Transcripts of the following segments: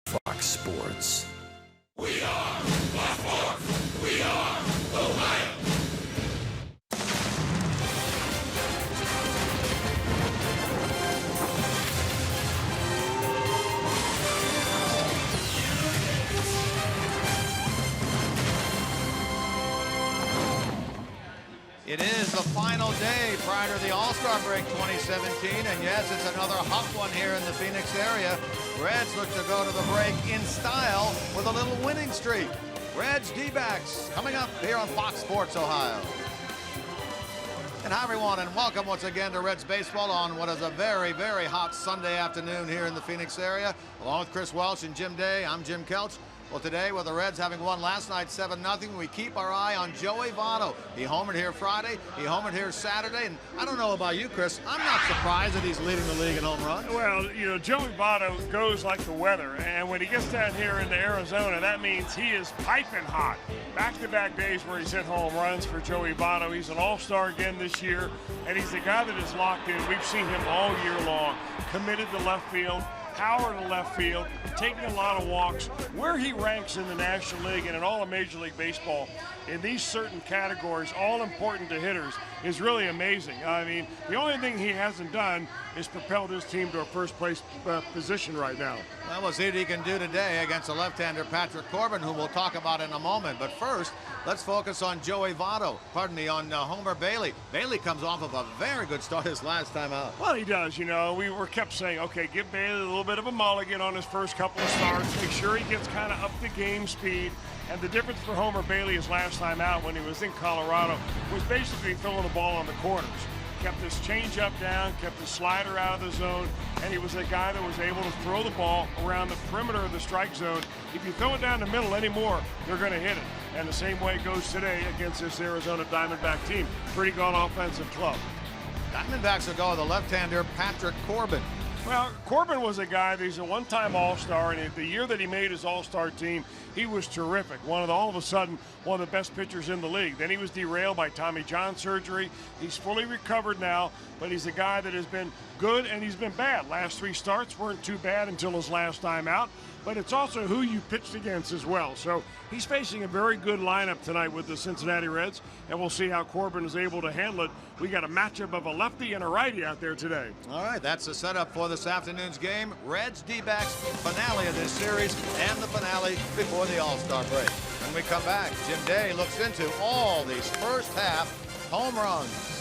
Fox Sports. We are Baltimore. We are Ohio. It is the final day prior to the All-Star break 2017, and yes, it's another hot one here in the Phoenix area. Reds look to go to the break in style with a little winning streak. Reds D-backs coming up here on Fox Sports Ohio. And hi everyone, and welcome once again to Reds Baseball on what is a very, very hot Sunday afternoon here in the Phoenix area. Along with Chris Welsh and Jim Day, I'm Jim Kelch. Well, today, with the Reds having won last night 7-0, we keep our eye on Joey Votto. He homered here Friday, he homered here Saturday, and I don't know about you, Chris, I'm not surprised that he's leading the league in home runs. Well, you know, Joey Votto goes like the weather, and when he gets down here into Arizona, that means he is piping hot. Back-to-back days where he's hit home runs for Joey Votto. He's an all-star again this year, and he's the guy that is locked in. We've seen him all year long, committed to left field, power to left field, taking a lot of walks. Where he ranks in the National League and in all of Major League Baseball in these certain categories, all important to hitters, is really amazing. I mean, the only thing he hasn't done is propelled his team to a first-place position right now. Well, we'll see what he can do today against the left-hander Patrick Corbin, who we'll talk about in a moment. But first, let's focus on Joey Votto. Pardon me, on Homer Bailey. Bailey comes off of a very good start his last time out. Well, he does. You know, we were kept saying, okay, give Bailey a little bit of a mulligan on his first couple of starts. Make sure he gets kind of up to game speed. And the difference for Homer Bailey his last time out when he was in Colorado was basically throwing the ball on the corners. Kept his changeup down, kept his slider out of the zone, and he was a guy that was able to throw the ball around the perimeter of the strike zone. If you throw it down the middle anymore, they're going to hit it. And the same way it goes today against this Arizona Diamondback team. Pretty good offensive club. Diamondbacks will go with the left-hander Patrick Corbin. Well, Corbin was a guy that he's a one-time All-Star, and the year that he made his All-Star team, he was terrific. All of a sudden, one of the best pitchers in the league. Then he was derailed by Tommy John surgery. He's fully recovered now, but he's a guy that has been good and he's been bad. Last three starts weren't too bad until his last time out, but it's also who you pitched against as well. So he's facing a very good lineup tonight with the Cincinnati Reds, and we'll see how Corbin is able to handle it. We got a matchup of a lefty and a righty out there today. All right, that's the setup for this afternoon's game. Reds D-backs finale of this series and the finale before the All-Star break. When we come back, Jim Day looks into all these first half home runs.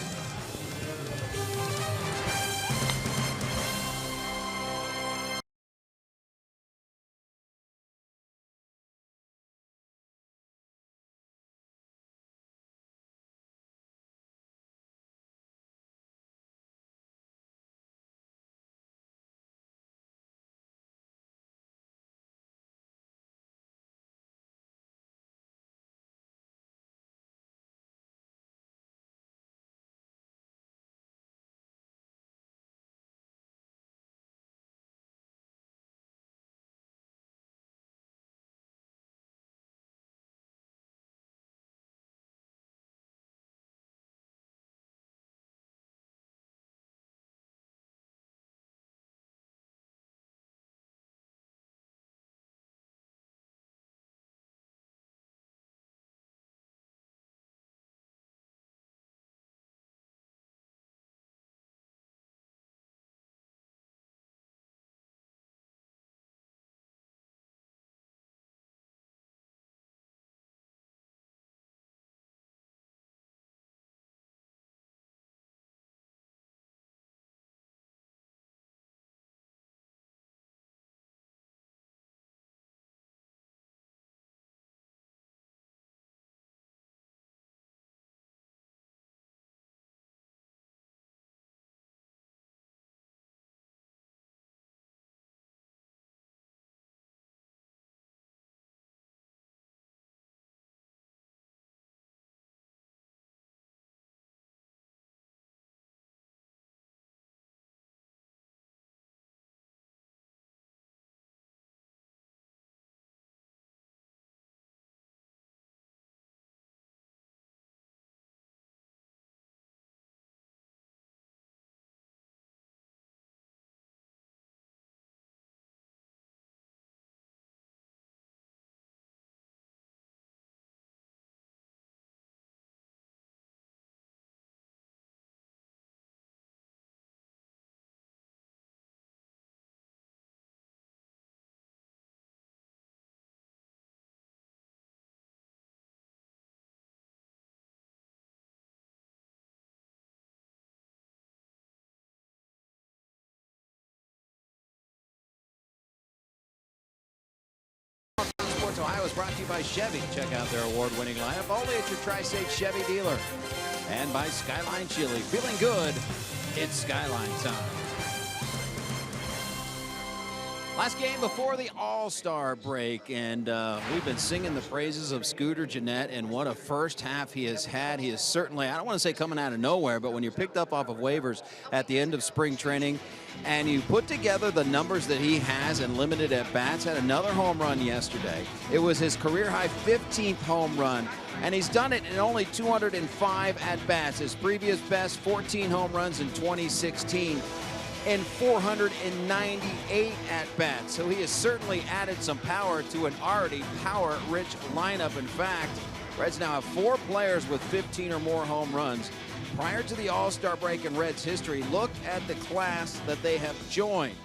Sports Ohio is brought to you by Chevy. Check out their award-winning lineup only at your Tri-State Chevy dealer. And by Skyline Chili. Feeling good, it's Skyline time. Last game before the All-Star break, and we've been singing the praises of Scooter Gennett, and what a first half he has had. He is certainly, I don't want to say coming out of nowhere, but when you're picked up off of waivers at the end of spring training, and you put together the numbers that he has and limited at-bats, had another home run yesterday. It was his career-high 15th home run, and he's done it in only 205 at-bats. His previous best, 14 home runs in 2016. And 498 at-bats. So he has certainly added some power to an already power-rich lineup. In fact, Reds now have 4 players with 15 or more home runs. Prior to the All-Star break in Reds history, look at the class that they have joined.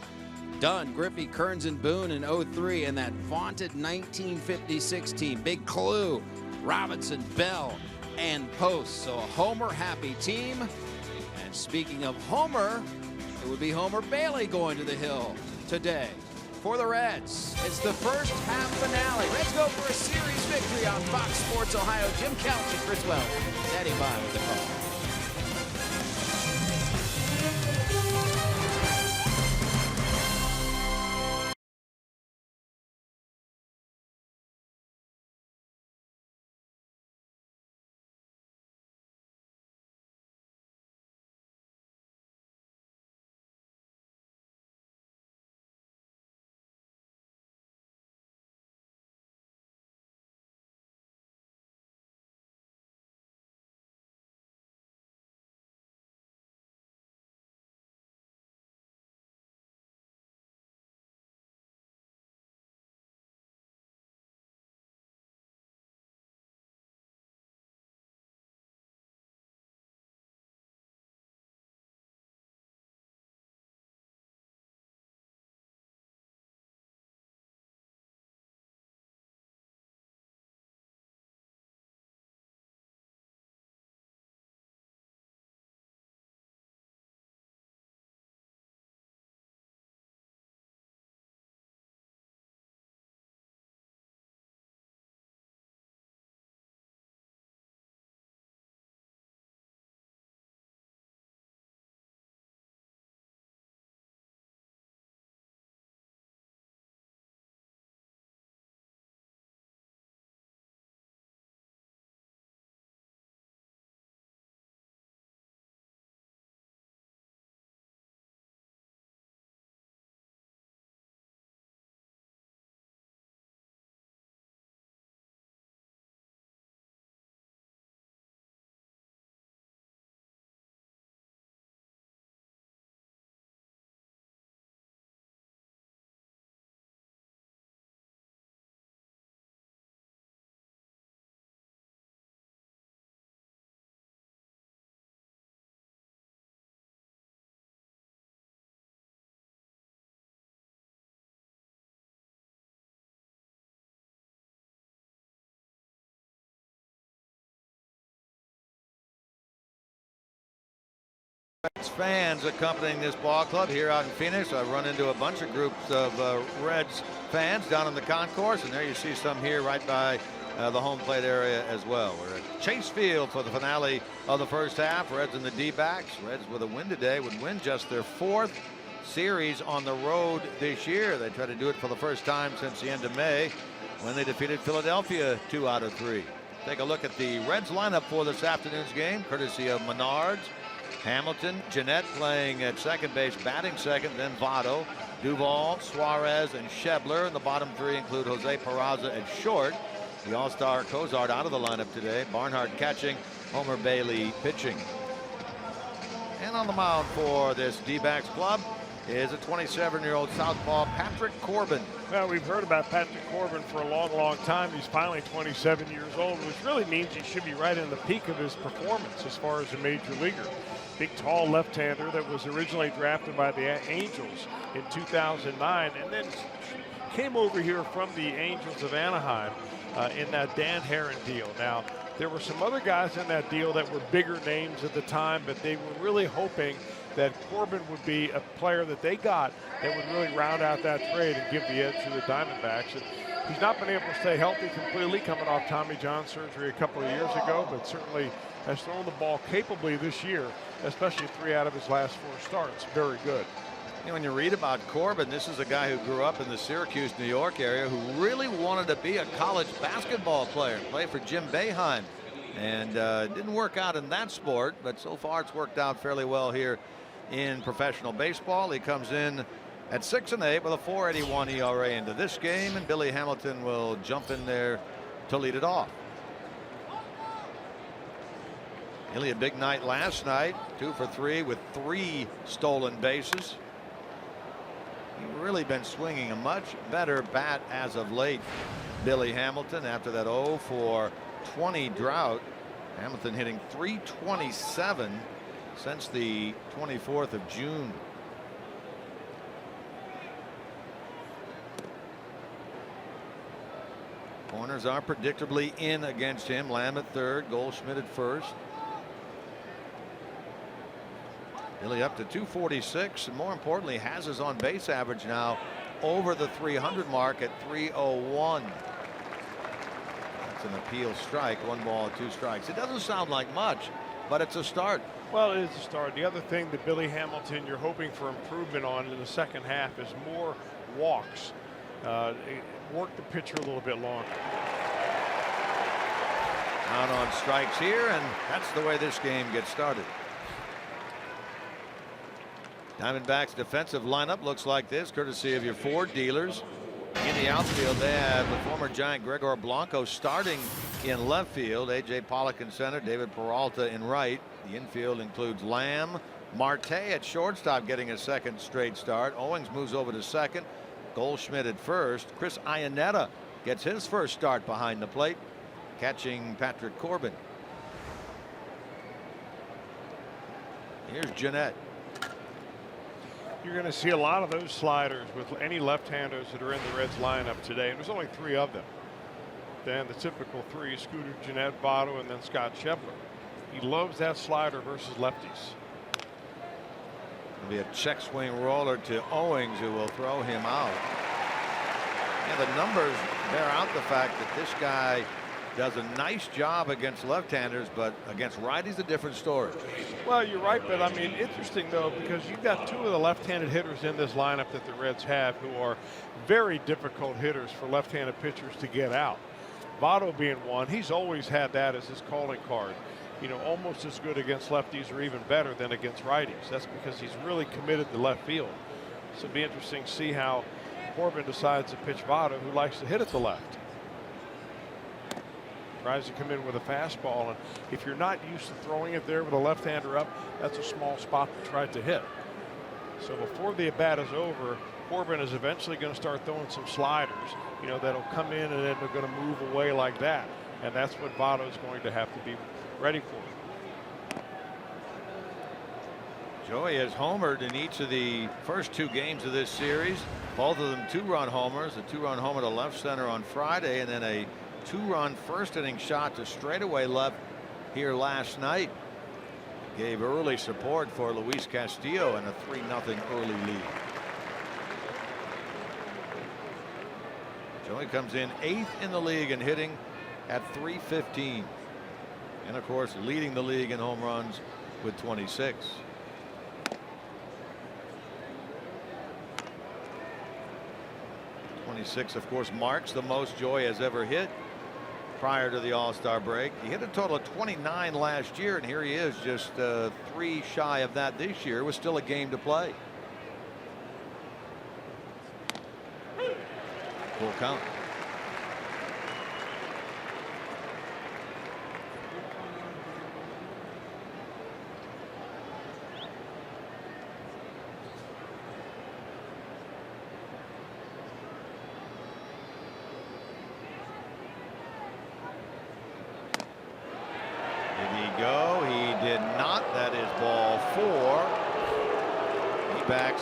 Dunn, Griffey, Kearns, and Boone in 03, and that vaunted 1956 team. Big Clue, Robinson, Bell, and Post. So a Homer-happy team. And speaking of Homer, it would be Homer Bailey going to the hill today for the Reds. It's the first half finale. Reds go for a series victory on Fox Sports Ohio. Jim Couch and Chris Wells standing by with the call. Fans accompanying this ball club here out in Phoenix. I've run into a bunch of groups of Reds fans down in the concourse, and there you see some here right by the home plate area as well. We're at Chase Field for the finale of the first half. Reds and the D-backs. Reds with a win today would win just their 4th series on the road this year. They try to do it for the first time since the end of May when they defeated Philadelphia 2 out of 3. Take a look at the Reds lineup for this afternoon's game, courtesy of Menards. Hamilton, Gennett playing at second base, batting second, then Votto, Duvall, Suarez, and Schebler. And the bottom 3 include Jose Peraza at short. The All-Star Cozart out of the lineup today. Barnhart catching, Homer Bailey pitching. And on the mound for this D-backs club is a 27-year-old southpaw, Patrick Corbin. Well, we've heard about Patrick Corbin for a long, long time. He's finally 27 years old, which really means he should be right in the peak of his performance as far as a major leaguer. Big, tall left-hander that was originally drafted by the Angels in 2009 and then came over here from the Angels of Anaheim in that Dan Herron deal. Now, there were some other guys in that deal that were bigger names at the time, but they were really hoping that Corbin would be a player that they got that would really round out that trade and give the edge to the Diamondbacks. And He's not been able to stay healthy completely coming off Tommy John surgery a couple of years ago, but certainly has thrown the ball capably this year, especially 3 out of his last 4 starts. Very good. You know, when you read about Corbin, this is a guy who grew up in the Syracuse, New York area who really wanted to be a college basketball player, play for Jim Boeheim. And it didn't work out in that sport, but so far it's worked out fairly well here in professional baseball. He comes in at 6-8 with a 4.81 ERA into this game, and Billy Hamilton will jump in there to lead it off. Really a big night last night, 2 for 3 with 3 stolen bases. He's really been swinging a much better bat as of late. Billy Hamilton, after that 0 for 20 drought. Hamilton hitting .327 since the 24th of June. Corners are predictably in against him. Lamb at third, Goldschmidt at first. Billy up to 246, and more importantly has his on base average now over the 300 mark at 301. That's an appeal strike. 1 ball, 2 strikes. It doesn't sound like much, but it's a start. Well, it is a start. The other thing that Billy Hamilton you're hoping for improvement on in the second half is more walks. Work the pitcher a little bit longer. Out on strikes here, and that's the way this game gets started. Diamondbacks defensive lineup looks like this, courtesy of your Ford dealers. In the outfield, they have the former Giant Gregor Blanco starting in left field. A.J. Pollock in center, David Peralta in right. The infield includes Lamb, Marte at shortstop getting a second straight start. Owings moves over to second. Goldschmidt at first. Chris Iannetta gets his first start behind the plate, catching Patrick Corbin. Here's Jeanette. You're going to see a lot of those sliders with any left-handers that are in the Reds lineup today, and there's only 3 of them. Then the typical 3, Scooter, Jeanette, Votto, and then Scott Schebler. He loves that slider versus lefties. It'll be a check swing roller to Owings, who will throw him out. And the numbers bear out the fact that this guy does a nice job against left-handers, but against righties a different story. Well, you're right, but I mean, interesting though, because you've got 2 of the left-handed hitters in this lineup that the Reds have who are very difficult hitters for left-handed pitchers to get out. Votto being one, he's always had that as his calling card. You know, almost as good against lefties or even better than against righties. That's because he's really committed to left field. So it'll be interesting to see how Corbin decides to pitch Votto, who likes to hit at the left. Tries to come in with a fastball, and if you're not used to throwing it there with a left-hander up, that's a small spot to try to hit. So before the at-bat is over, Corbin is eventually going to start throwing some sliders, you know, that'll come in and then they're going to move away like that. And that's what Votto is going to have to be ready for. Joey has homered in each of the first 2 games of this series. Both of them 2-run homers. A 2-run homer to left center on Friday, and then a 2-run first inning shot to straightaway left here last night. Gave early support for Luis Castillo and a 3-0 early lead. Joey comes in 8th in the league in hitting at .315. And of course leading the league in home runs with 26. Of course marks the most Joey has ever hit prior to the All-Star break. He hit a total of 29 last year, and here he is just 3 shy of that this year with still a game to play. Full count.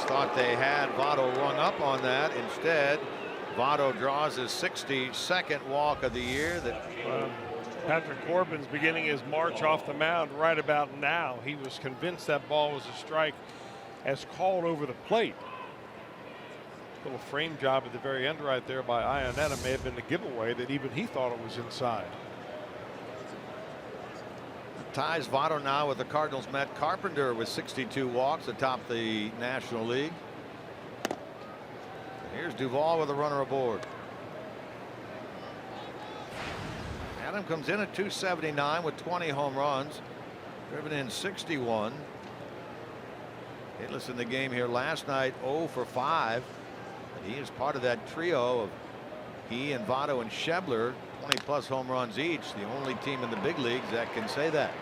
Thought they had Votto rung up on that. Instead, Votto draws his 62nd walk of the year. Patrick Corbin's beginning his march off the mound right about now. He was convinced that ball was a strike as called over the plate. Little frame job at the very end right there by Ionetta may have been the giveaway that even he thought it was inside. Ties Votto now with the Cardinals. Matt Carpenter with 62 walks atop the National League. Here's Duvall with a runner aboard. Adam comes in at 279 with 20 home runs, driven in 61. Hitless in the game here last night, 0 for 5. He is part of that trio of he and Votto and Schebler, 20+ home runs each. The only team in the big leagues that can say that.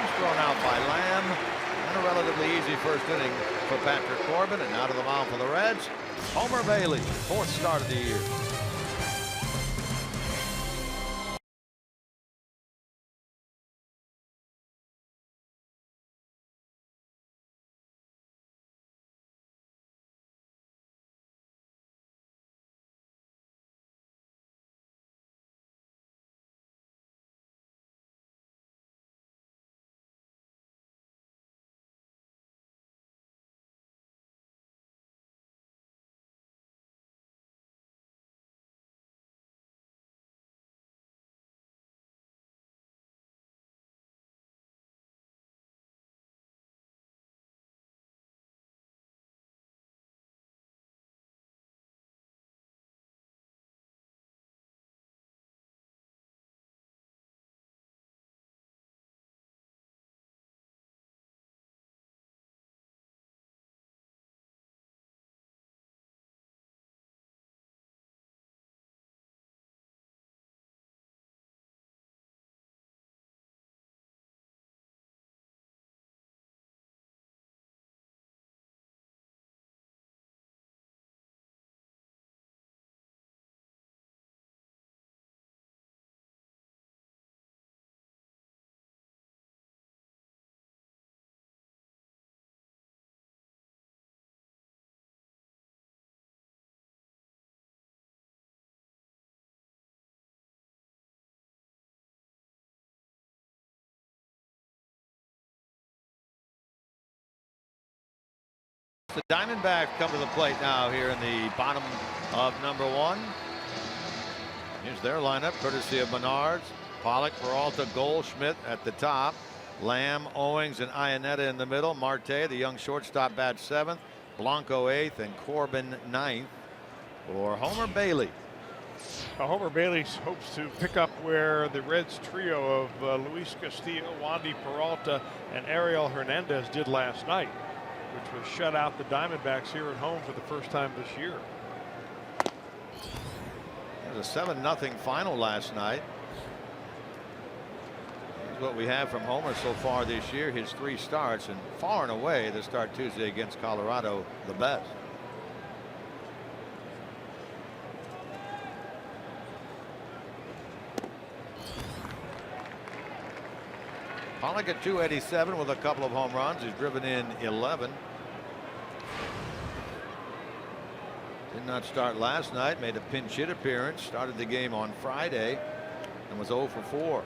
He's thrown out by Lamb, and a relatively easy first inning for Patrick Corbin. And out of the mound for the Reds, Homer Bailey, 4th start of the year. The Diamondbacks come to the plate now here in the bottom of #1. Here's their lineup, courtesy of Menards. Pollock, Peralta, Goldschmidt at the top. Lamb, Owings, and Ionetta in the middle. Marte, the young shortstop, bats 7th. Blanco 8th, and Corbin 9th for Homer Bailey. Homer Bailey hopes to pick up where the Reds trio of Luis Castillo, Wandy Peralta, and Ariel Hernandez did last night, which was shut out the Diamondbacks here at home for the first time this year. It was a 7-0 final last night. Here's what we have from Homer so far this year, his 3 starts, and far and away the start Tuesday against Colorado the best. Pollock at 287 with a couple of home runs. He's driven in 11. Did not start last night. Made a pinch hit appearance. Started the game on Friday and was 0 for 4.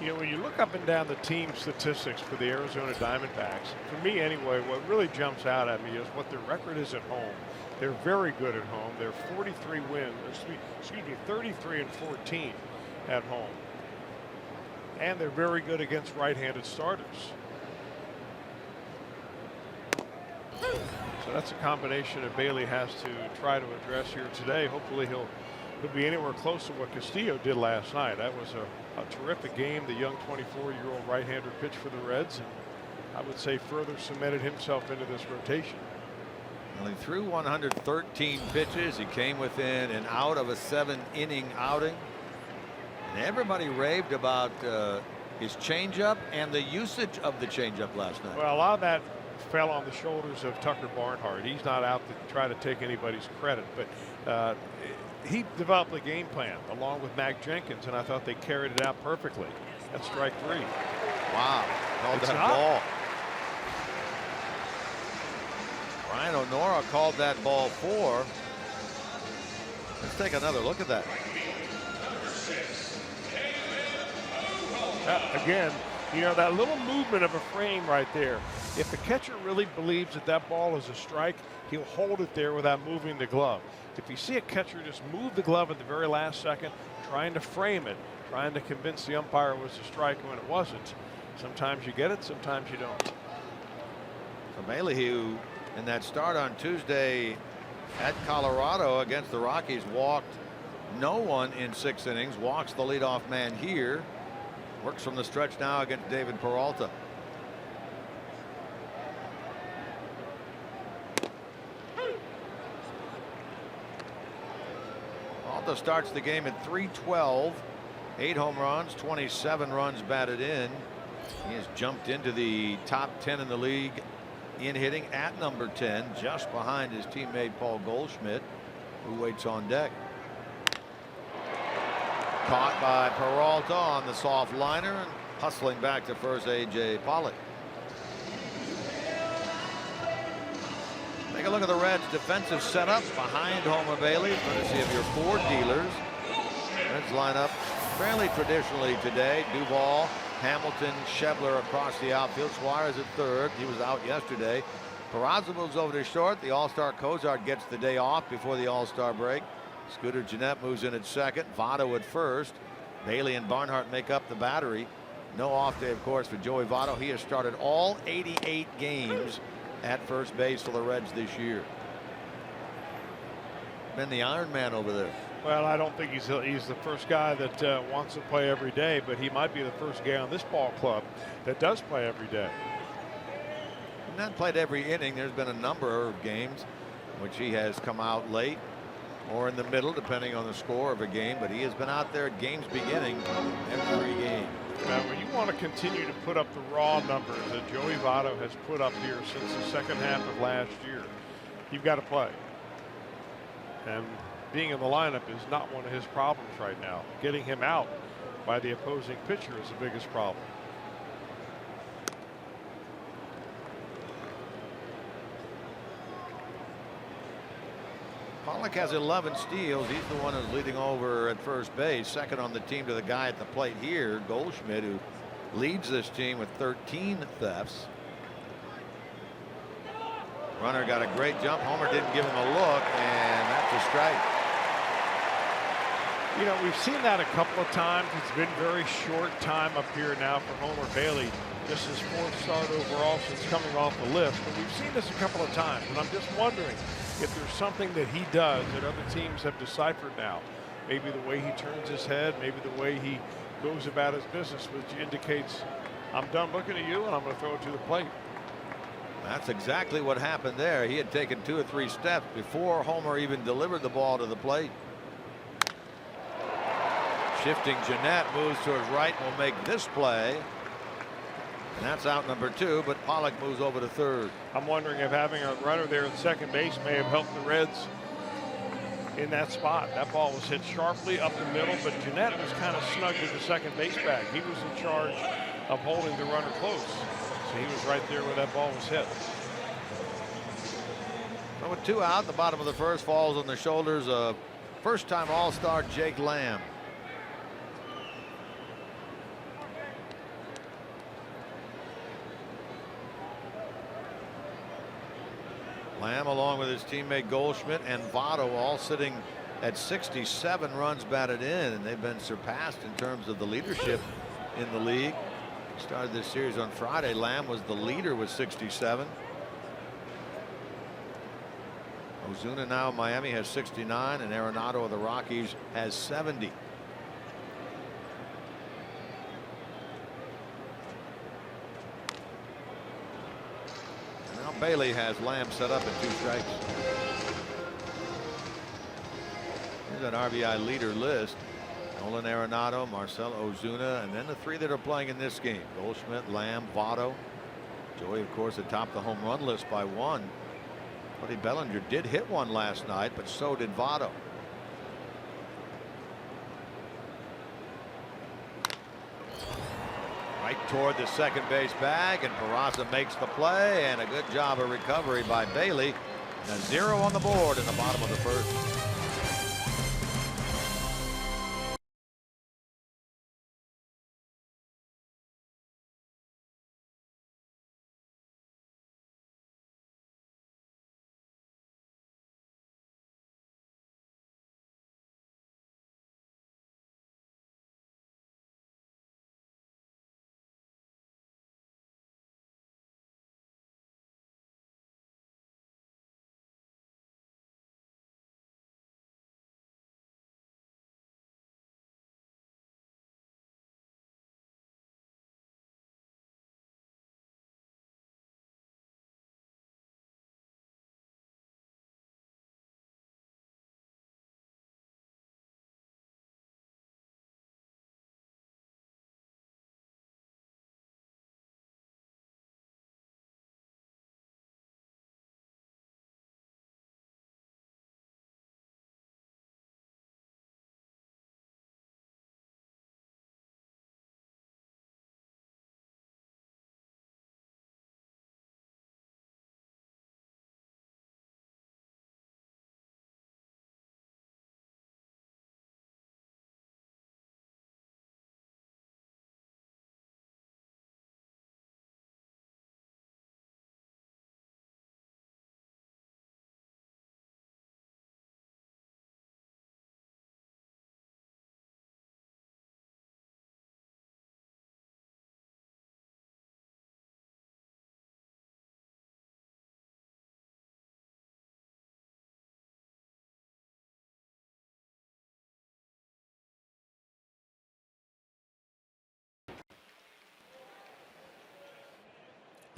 You know, when you look up and down the team statistics for the Arizona Diamondbacks, for me anyway, what really jumps out at me is what their record is at home. They're very good at home. They're 43 wins, excuse me, 33 and 14 at home. And they're very good against right-handed starters. So that's a combination that Bailey has to try to address here today. Hopefully he'll be anywhere close to what Castillo did last night. That was a terrific game. The young 24-year-old right-hander pitched for the Reds, and I would say further cemented himself into this rotation. Well, he threw 113 pitches. He came within an out of a 7-inning outing. And everybody raved about his changeup and the usage of the changeup last night. Well, a lot of that fell on the shoulders of Tucker Barnhart. He's not out to try to take anybody's credit, but he developed a game plan along with Mac Jenkins, and I thought they carried it out perfectly. That's strike 3. Wow. Called that ball. Ryan O'Nora called that ball 4. Let's take another look at that. Again, You know, that little movement of a frame right there. If the catcher really believes that that ball is a strike, he'll hold it there without moving the glove. If you see a catcher just move the glove at the very last second, trying to frame it, trying to convince the umpire it was a strike when it wasn't, sometimes you get it, sometimes you don't. So Bailey, who in that start on Tuesday at Colorado against the Rockies walked no one in 6 innings, walks the leadoff man here, works from the stretch now against David Peralta. Peralta starts the game at .312, 8 home runs, 27 runs batted in. He has jumped into the top 10 in the league in hitting at number 10, just behind his teammate Paul Goldschmidt, who waits on deck. Caught by Peralta on the soft liner and hustling back to first, A.J. Pollock. Take a look at the Reds' defensive setup behind Homer Bailey, courtesy of your Ford dealers. Reds line up fairly traditionally today. Duvall, Hamilton, Schebler across the outfield. Suarez at third. He was out yesterday. Peraza moves over to short. The All-Star Cozart gets the day off before the All-Star break. Scooter Gennett moves in at second. Votto at first. Bailey and Barnhart make up the battery. No off day, of course, for Joey Votto. He has started all 88 games at first base for the Reds this year. Been the Iron Man over there. Well, I don't think he's the first guy that wants to play every day, but he might be the first guy on this ball club that does play every day. Not played every inning. There's been a number of games in which he has come out late or in the middle, depending on the score of a game, but he has been out there at games beginning every game. Now, when you want to continue to put up the raw numbers that Joey Votto has put up here since the second half of last year, you've got to play. And being in the lineup is not one of his problems right now. Getting him out by the opposing pitcher is the biggest problem. Pollock has 11 steals. He's the one who's leading over at first base. Second on the team to the guy at the plate here, Goldschmidt, who leads this team with 13 thefts. Runner got a great jump. Homer didn't give him a look, and that's a strike. You know, we've seen that a couple of times. It's been very short time up here now for Homer Bailey. This is 4th start overall since coming off the lift. But we've seen this a couple of times, and I'm just wondering if there's something that he does that other teams have deciphered now. Maybe the way he turns his head, maybe the way he goes about his business, which indicates, I'm done looking at you and I'm going to throw it to the plate. That's exactly what happened there. He had taken 2 or 3 steps before Homer even delivered the ball to the plate. Shifting Gennett moves to his right and will make this play. And that's out number 2, but Pollock moves over to third. I'm wondering if having a runner there at second base may have helped the Reds in that spot. That ball was hit sharply up the middle, but Gennett was kind of snug with the second base bag. He was in charge of holding the runner close. So he was right there where that ball was hit. So with 2 out, the bottom of the first falls on the shoulders of first-time All-Star Jake Lamb. Lamb, along with his teammate Goldschmidt and Votto, all sitting at 67 runs batted in, and they've been surpassed in terms of the leadership in the league. Started this series on Friday. Lamb was the leader with 67. Ozuna now in Miami has 69, and Arenado of the Rockies has 70. Bailey has Lamb set up at 2 strikes. Here's an RBI leader list. Nolan Arenado, Marcell Ozuna, and then the 3 that are playing in this game. Goldschmidt, Lamb, Votto. Joey, of course, atop the home run list by 1. Cody Bellinger did hit 1 last night, but so did Votto. Right toward the second base bag, and Peraza makes the play, and a good job of recovery by Bailey. A 0 on the board in the bottom of the first.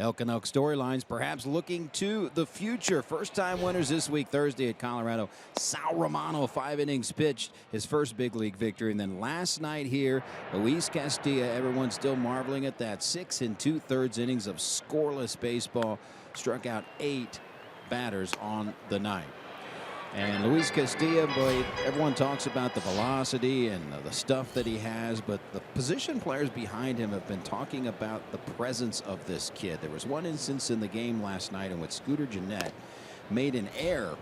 El Canuck storylines perhaps looking to the future. First-time winners this week, Thursday at Colorado. Sal Romano, 5 innings pitched, his first big league victory. And then last night here, Luis Castilla, everyone's still marveling at that. 6 2/3 innings of scoreless baseball. Struck out 8 batters on the night. And Luis Castilla, boy, everyone talks about the velocity and the stuff that he has, but the position players behind him have been talking about the presence of this kid. There was one instance in the game last night in which Scooter Gennett made an error,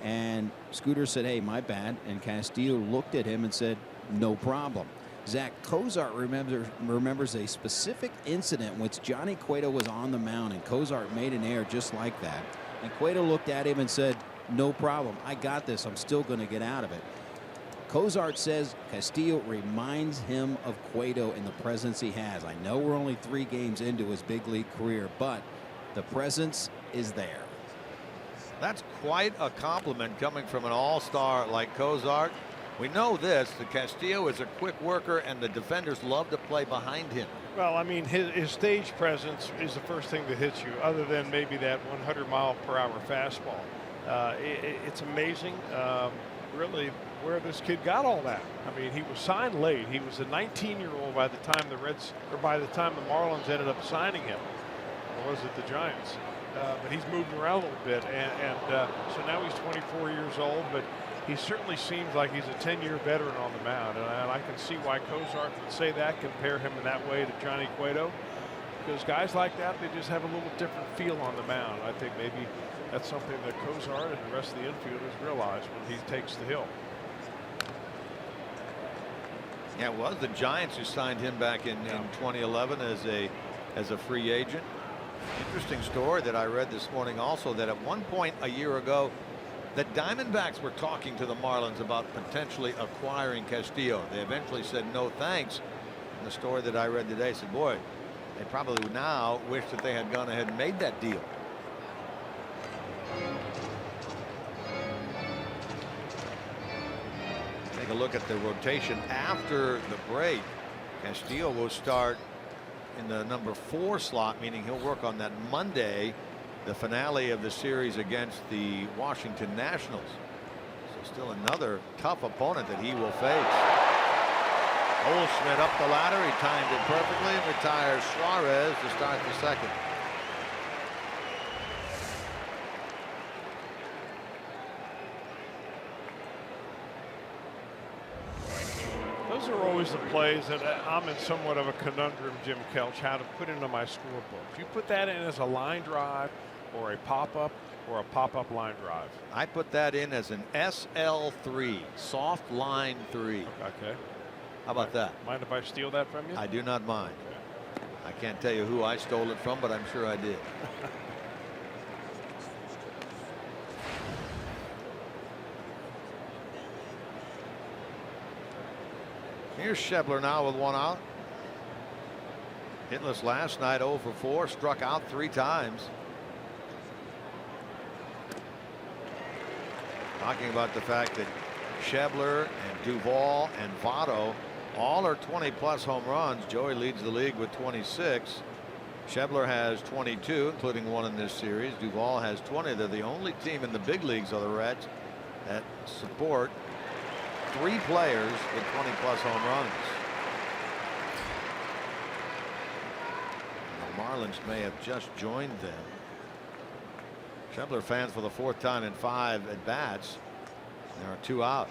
and Scooter said, "Hey, my bad," and Castillo looked at him and said, "No problem." Zach Cozart remembers a specific incident in which Johnny Cueto was on the mound, and Cozart made an error just like that. And Cueto looked at him and said, "No problem. I got this. I'm still going to get out of it." Cozart says Castillo reminds him of Cueto in the presence he has. I know we're only 3 games into his big league career, but the presence is there. That's quite a compliment coming from an all-star like Cozart. We know this, that Castillo is a quick worker and the defenders love to play behind him. Well, I mean, his stage presence is the first thing that hits you, other than maybe that 100-mile-per-hour fastball. It's amazing, really, where this kid got all that. I mean, he was signed late. He was a 19-year-old by the time the Marlins ended up signing him, or was it the Giants? But he's moved around a little bit, and so now he's 24 years old. But he certainly seems like he's a 10-year veteran on the mound, and I can see why Cozart would say that, compare him in that way to Johnny Cueto, because guys like that, they just have a little different feel on the mound. I think maybe that's something that Cozart and the rest of the infielders realize when he takes the hill. Yeah, it was the Giants who signed him back in 2011 as a free agent. Interesting story that I read this morning also, that at one point a year ago, the Diamondbacks were talking to the Marlins about potentially acquiring Castillo. They eventually said no thanks. And the story that I read today said, boy, they probably now wish that they had gone ahead and made that deal. Take a look at the rotation after the break. Castillo will start in the number 4 slot, meaning he'll work on that Monday, the finale of the series against the Washington Nationals. So still another tough opponent that he will face. Goldschmidt up the ladder. He timed it perfectly and retires Suarez to start the second. Those are always the plays that I'm in somewhat of a conundrum, Jim Kelch, how to put into my scorebook. If you put that in as a line drive or a pop-up or a pop-up line drive. I put that in as an SL3, soft line 3. Okay. How about that? Mind if I steal that from you? I do not mind. I can't tell you who I stole it from, but I'm sure I did. Here's Schebler now with 1 out. Hitless last night, 0 for 4, struck out 3 times. Talking about the fact that Schebler and Duvall and Votto all are 20-plus home runs. Joey leads the league with 26. Schebler has 22, including 1 in this series. Duvall has 20. They're the only team in the big leagues of the Reds that support 3 players with 20-plus home runs. The Marlins may have just joined them. Schebler fans for the 4th time in 5 at-bats. There are 2 out.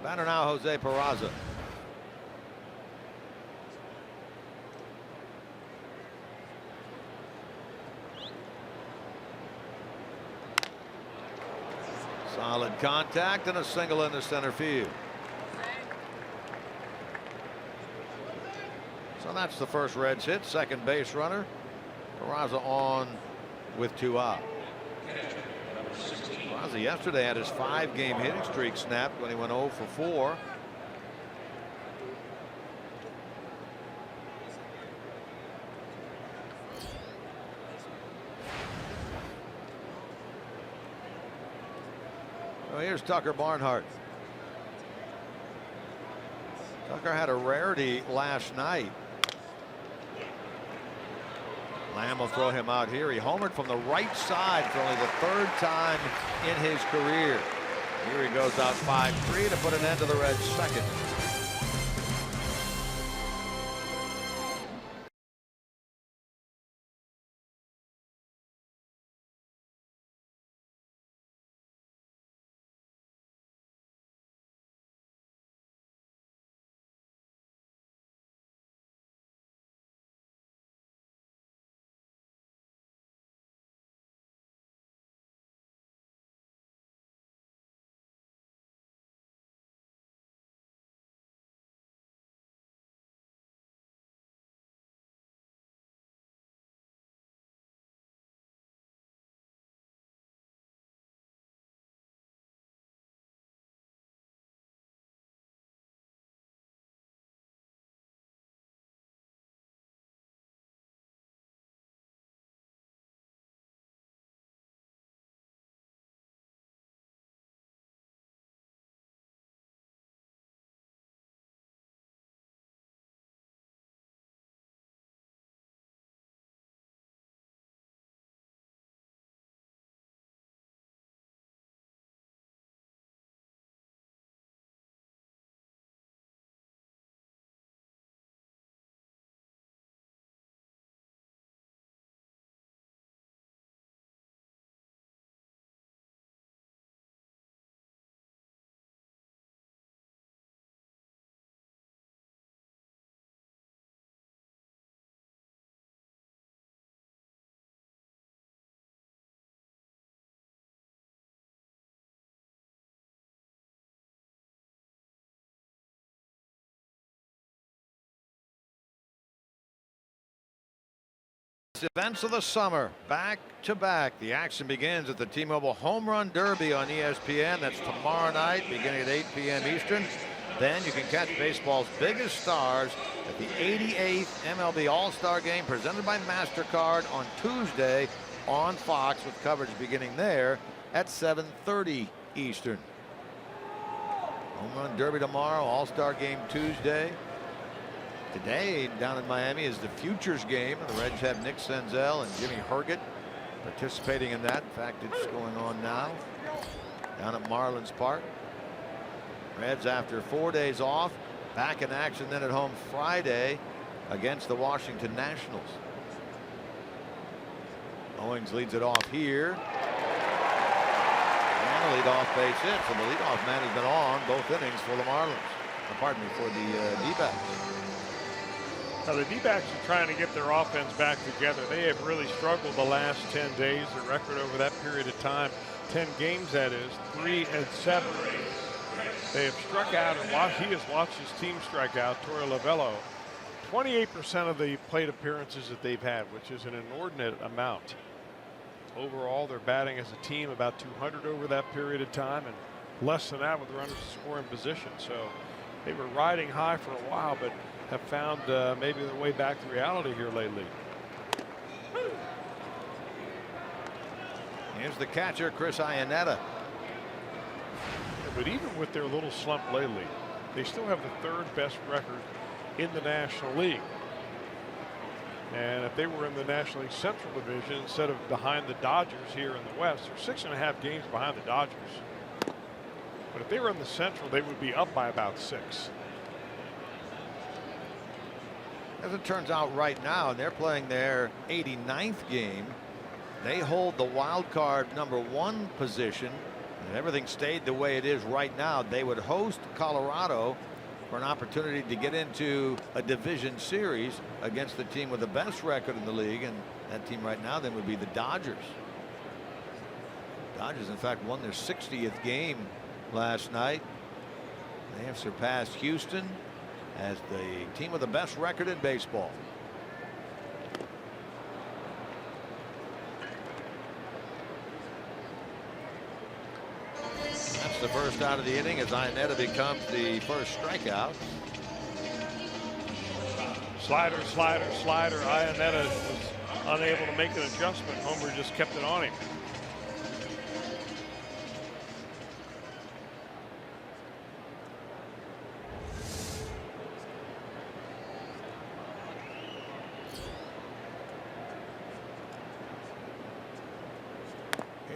Batter now, Jose Peraza. Solid contact and a single into center field. So that's the first Reds hit. Second base runner. Peraza on with 2 out. Peraza yesterday had his 5-game hitting streak snapped when he went 0 for 4. Well, here's Tucker Barnhart. Tucker had a rarity last night. Lamb will throw him out here. He homered from the right side for only the 3rd time in his career. Here he goes out 5-3 to put an end to the Reds' 2nd. Events of the summer, back to back. The action begins at the T-Mobile Home Run Derby on ESPN. That's tomorrow night, beginning at 8 p.m. Eastern. Then you can catch baseball's biggest stars at the 88th MLB All-Star Game presented by MasterCard on Tuesday on Fox, with coverage beginning there at 7:30 Eastern. Home Run Derby tomorrow, All-Star Game Tuesday. Today, down in Miami, is the Futures game. The Reds have Nick Senzel and Jimmy Herget participating in that. In fact, it's going on now down at Marlins Park. Reds, after 4 days off, back in action then at home Friday against the Washington Nationals. Owings leads it off here. And a leadoff base hit. So the leadoff man has been on both innings for the Marlins. Pardon me, for the D-backs. Now, the D-backs are trying to get their offense back together. They have really struggled the last 10 days. The record over that period of time, 10 games that is, 3-7. They have struck out, and he has watched his team strike out. Torey Lovullo, 28% of the plate appearances that they've had, which is an inordinate amount. Overall, they're batting as a team about 200 over that period of time, and less than that with runners in scoring position. So they were riding high for a while, but have found maybe their way back to reality here lately. Here's the catcher, Chris Iannetta. But even with their little slump lately, they still have the 3rd best record in the National League. And if they were in the National League Central Division instead of behind the Dodgers here in the West, they're 6.5 games behind the Dodgers. But if they were in the Central, they would be up by about 6. As it turns out right now, they're playing their 89th game. They hold the wild card #1 position. And everything stayed the way it is right now. They would host Colorado for an opportunity to get into a division series against the team with the best record in the league. And that team right now then would be the Dodgers. Dodgers, in fact, won their 60th game last night. They have surpassed Houston as the team with the best record in baseball. That's the first out of the inning as Iannetta becomes the first strikeout. Slider, slider, slider. Iannetta was unable to make an adjustment. Homer just kept it on him.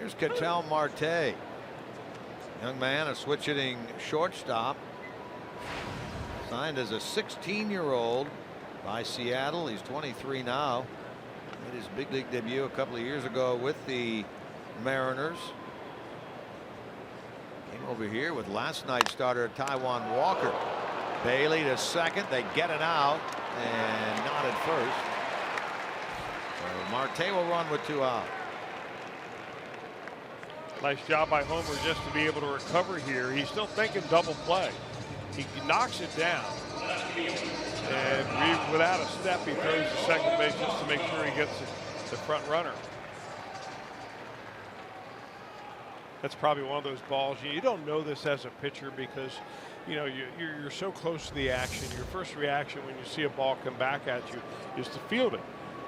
Here's Ketel Marte. Young man, a switch hitting shortstop. Signed as a 16-year-old by Seattle. He's 23 now. Made his big league debut a couple of years ago with the Mariners. Came over here with last night's starter Taijuan Walker. Bailey to second. They get it out and not at first. So Marte will run with 2 out. Nice job by Homer just to be able to recover here. He's still thinking double play. He knocks it down. And without a step, he throws to second base just to make sure he gets the front runner. That's probably one of those balls. You don't know this as a pitcher because, you know, you're so close to the action. Your first reaction when you see a ball come back at you is to field it.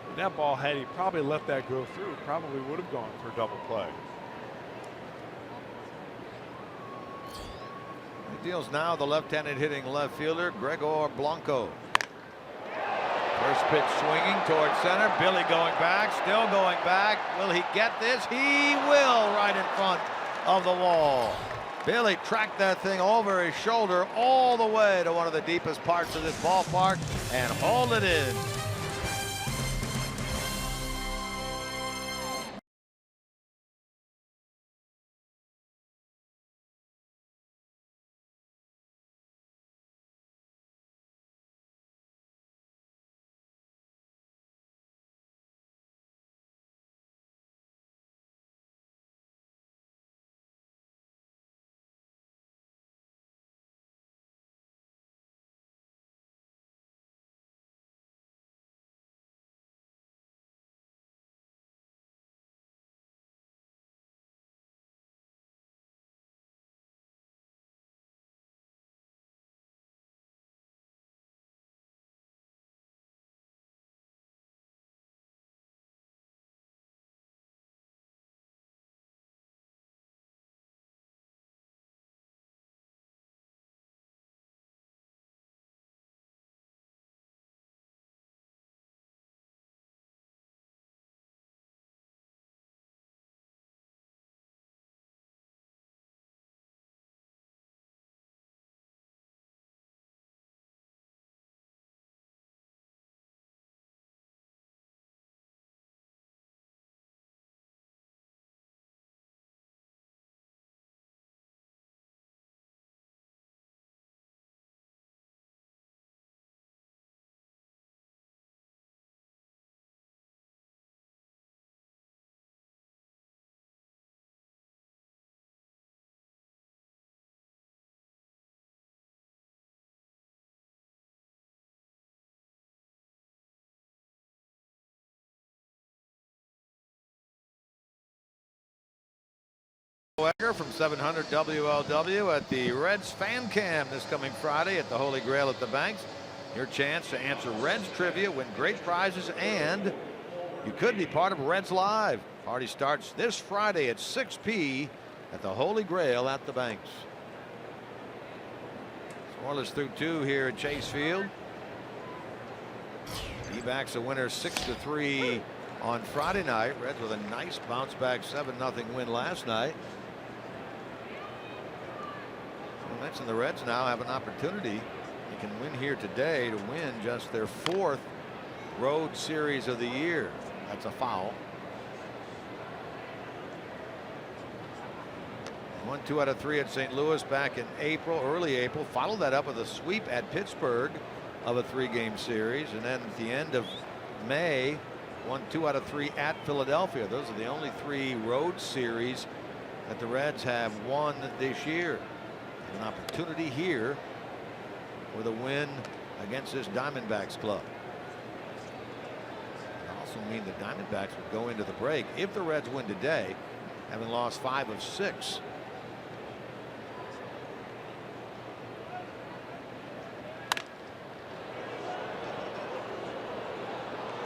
And that ball, had he probably let that go through, probably would have gone for double play. He deals now the left-handed hitting left fielder Gregor Blanco. First pitch swinging towards center. Billy going back, still going back. Will he get this? He will, right in front of the wall. Billy tracked that thing over his shoulder all the way to one of the deepest parts of this ballpark and hauled it in. From 700 WLW at the Reds fan cam this coming Friday at the Holy Grail at the Banks. Your chance to answer Reds trivia, win great prizes, and you could be part of Reds Live. Party starts this Friday at 6 p.m. at the Holy Grail at the Banks. Scoreless through 2 here at Chase Field. D-backs a winner 6-3 on Friday night. Reds with a nice bounce back 7-0 win last night. I mentioned the Reds now have an opportunity. They can win here today to win just their 4th road series of the year. That's a foul. 1-2 out of 3 at St. Louis back in April, early April. Followed that up with a sweep at Pittsburgh of a 3-game series. And then at the end of May, 1-2 out of 3 at Philadelphia. Those are the only 3 road series that the Reds have won this year. An opportunity here with a win against this Diamondbacks club. It also mean the Diamondbacks would go into the break if the Reds win today, having lost 5 of 6.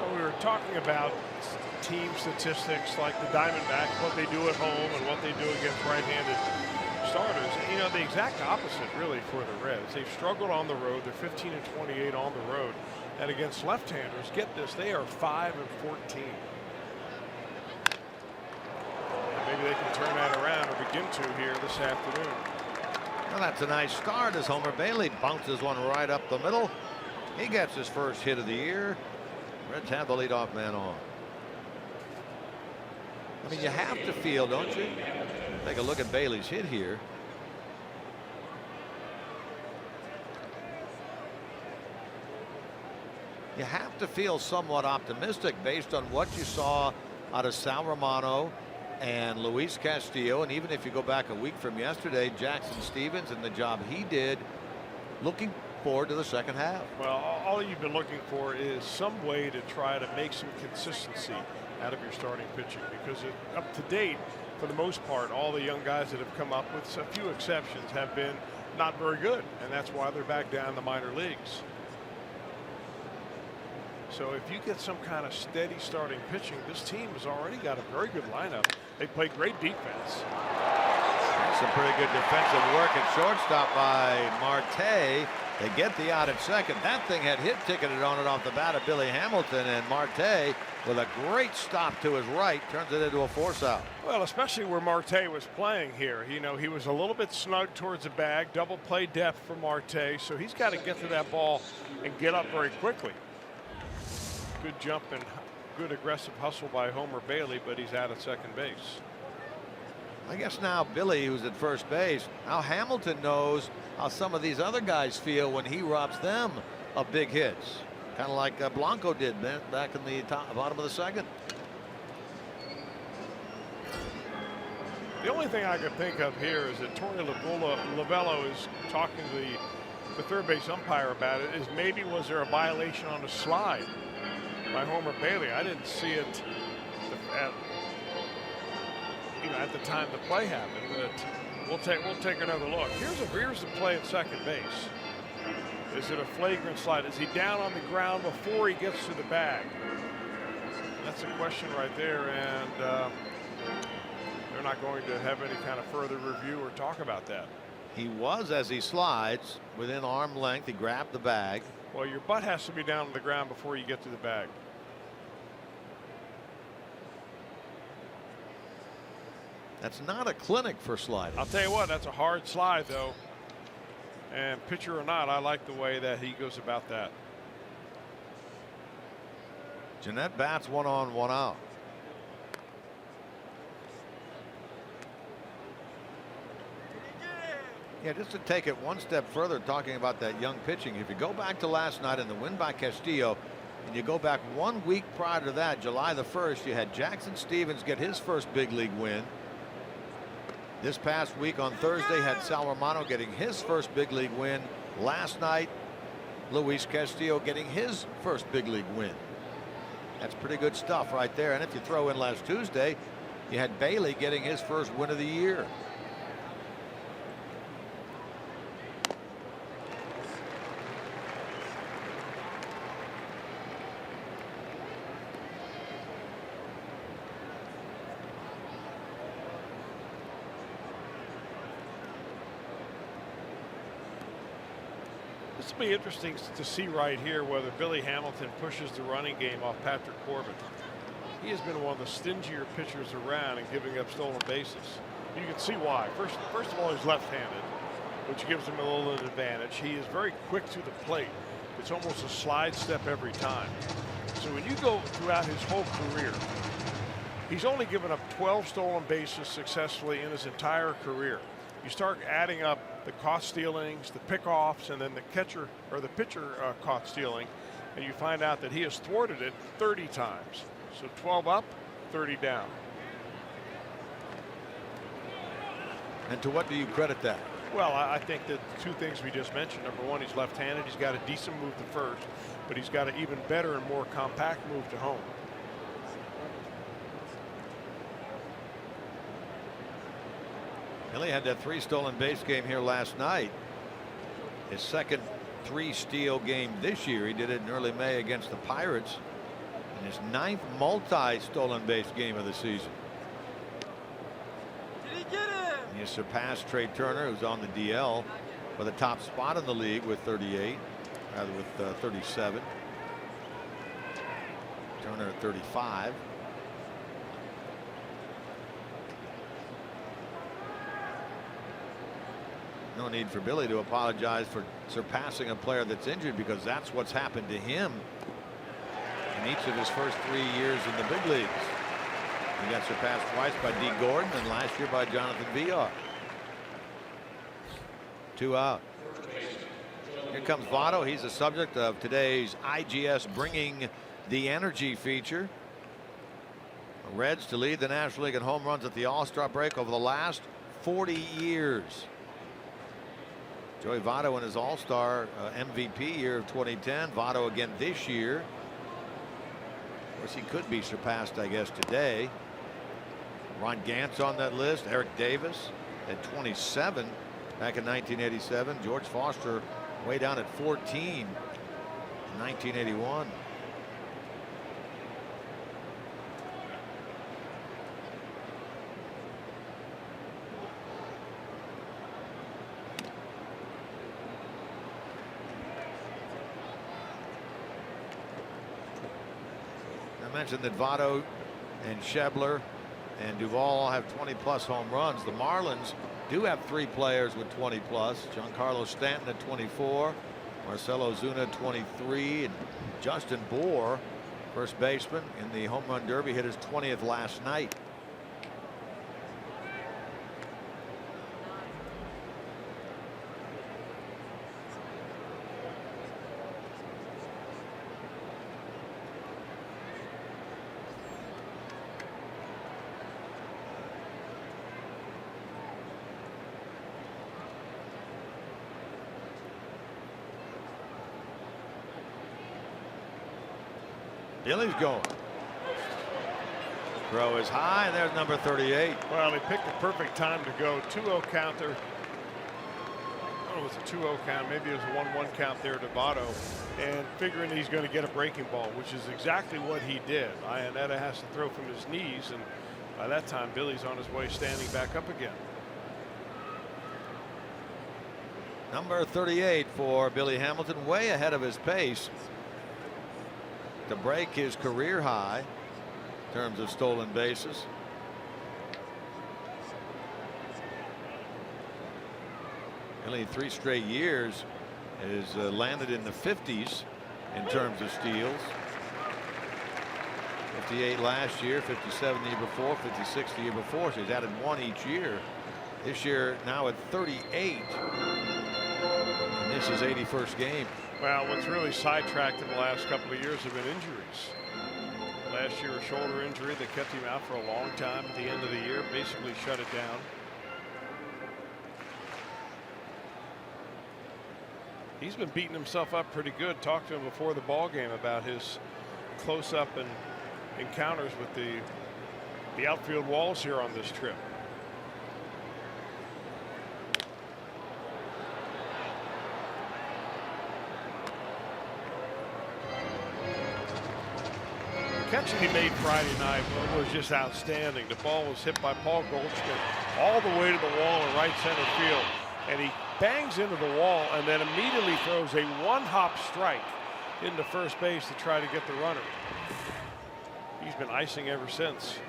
Well, we were talking about team statistics like the Diamondbacks, what they do at home and what they do against right-handed starters. You know, the exact opposite really for the Reds. They've struggled on the road. They're 15-28 on the road, and against left-handers, get this, they are 5-14. Maybe they can turn that around or begin to here this afternoon. Well, that's a nice start as Homer Bailey bounces one right up the middle. He gets his first hit of the year. Reds have the leadoff man on. I mean, you have to feel, don't you? Take a look at Bailey's hit here. You have to feel somewhat optimistic based on what you saw out of Sal Romano and Luis Castillo. And even if you go back a week from yesterday, Jackson Stevens and the job he did. Looking forward to the second half. Well, all you've been looking for is some way to try to make some consistency out of your starting pitching, because up to date, for the most part, all the young guys that have come up, with a few exceptions, have been not very good, and that's why they're back down in the minor leagues. So if you get some kind of steady starting pitching, this team has already got a very good lineup. They play great defense. That's some pretty good defensive work at shortstop by Marte. They get the out at second. That thing had hit ticketed on it off the bat of Billy Hamilton, and Marte, with a great stop to his right, turns it into a force out. Well, especially where Marte was playing here. You know, he was a little bit snug towards the bag. Double play depth for Marte, so he's got to get to that ball and get up very quickly. Good jump and good aggressive hustle by Homer Bailey, but he's out at second base. I guess now Billy, who's at first base, now Hamilton knows how some of these other guys feel when he robs them of big hits. Kind of like Blanco did back in the bottom of the second. The only thing I could think of here is that Torey Lovullo is talking to the third base umpire about it. Is maybe was there a violation on the slide by Homer Bailey? I didn't see it at the time the play happened, but we'll take another look. Here's the play at second base. Is it a flagrant slide? Is he down on the ground before he gets to the bag? That's a question right there, and they're not going to have any kind of further review or talk about that. He was, as he slides within arm length. He grabbed the bag. Well, your butt has to be down on the ground before you get to the bag. That's not a clinic for sliding. I'll tell you what, that's a hard slide, though. And pitcher or not, I like the way that he goes about that. Jeanette bats 1 on 1 out. Yeah, just to take it one step further, talking about that young pitching. If you go back to last night in the win by Castillo, and you go back 1 week prior to that, July the 1st, you had Jackson Stevens get his first big league win. This past week on Thursday had Sal Romano getting his first big league win. Last night, Luis Castillo getting his first big league win. That's pretty good stuff right there. And if you throw in last Tuesday, you had Bailey getting his first win of the year. This will be interesting to see right here whether Billy Hamilton pushes the running game off Patrick Corbin. He has been one of the stingier pitchers around in giving up stolen bases. You can see why. First of all, he's left-handed, which gives him a little advantage. He is very quick to the plate. It's almost a slide step every time. So when you go throughout his whole career, he's only given up 12 stolen bases successfully in his entire career. You start adding up the caught stealings, the pickoffs, and then the pitcher caught stealing, and you find out that he has thwarted it 30 times. So 12 up, 30 down. And to what do you credit that? Well, I think that the two things we just mentioned. Number one, he's left-handed. He's got a decent move to first, but he's got an even better and more compact move to home. Billy had that 3 stolen base game here last night. His second 3-steal game this year. He did it in early May against the Pirates. And his 9th multi-stolen base game of the season. Did he get it? He surpassed Trey Turner, who's on the DL for the top spot in the league with 38, rather with 37. Turner at 35. No need for Billy to apologize for surpassing a player that's injured, because that's what's happened to him in each of his first 3 years in the big leagues. He got surpassed twice by D. Gordon and last year by Jonathan Villar. 2 out. Here comes Votto. He's the subject of today's IGS Bringing the Energy feature. The Reds to lead the National League in home runs at the All-Star break over the last 40 years. Joey Votto in his All-Star MVP year of 2010. Votto again this year. Of course, he could be surpassed, I guess, today. Ron Gant's on that list. Eric Davis at 27 back in 1987. George Foster way down at 14 in 1981. I mentioned that Votto and Schebler and Duvall all have 20-plus home runs. The Marlins do have 3 players with 20-plus. Giancarlo Stanton at 24, Marcell Ozuna 23, and Justin Bour, first baseman in the home run derby, hit his 20th last night. Billy's going. Throw is high, and there's number 38. Well, he picked the perfect time to go. 2-0 count there. Oh, it was a 2-0 count. Maybe it was a 1-1 count there to Votto. And figuring he's going to get a breaking ball, which is exactly what he did. Iannetta has to throw from his knees, and by that time, Billy's on his way standing back up again. Number 38 for Billy Hamilton, way ahead of his pace to break his career high in terms of stolen bases. Only 3 straight years has landed in the 50s in terms of steals. 58 last year, 57 the year before, 56 the year before. So he's added 1 each year. This year now at 38. And this is 81st game. Well, what's really sidetracked in the last couple of years have been injuries. Last year, a shoulder injury that kept him out for a long time at the end of the year, basically shut it down. He's been beating himself up pretty good. Talked to him before the ball game about his close-up and encounters with the outfield walls here on this trip. The catch that he made Friday night was just outstanding. The ball was hit by Paul Goldschmidt all the way to the wall in right center field, and he bangs into the wall and then immediately throws a 1-hop strike into first base to try to get the runner. He's been icing ever since.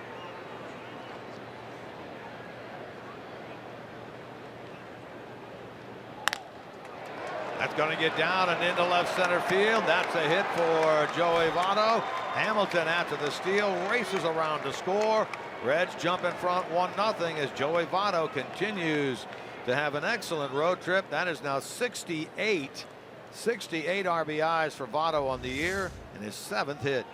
That's going to get down and into left center field. That's a hit for Joey Votto. Hamilton, after the steal, races around to score. Reds jump in front 1-0 as Joey Votto continues to have an excellent road trip. That is now 68 RBIs for Votto on the year and his 7th hit.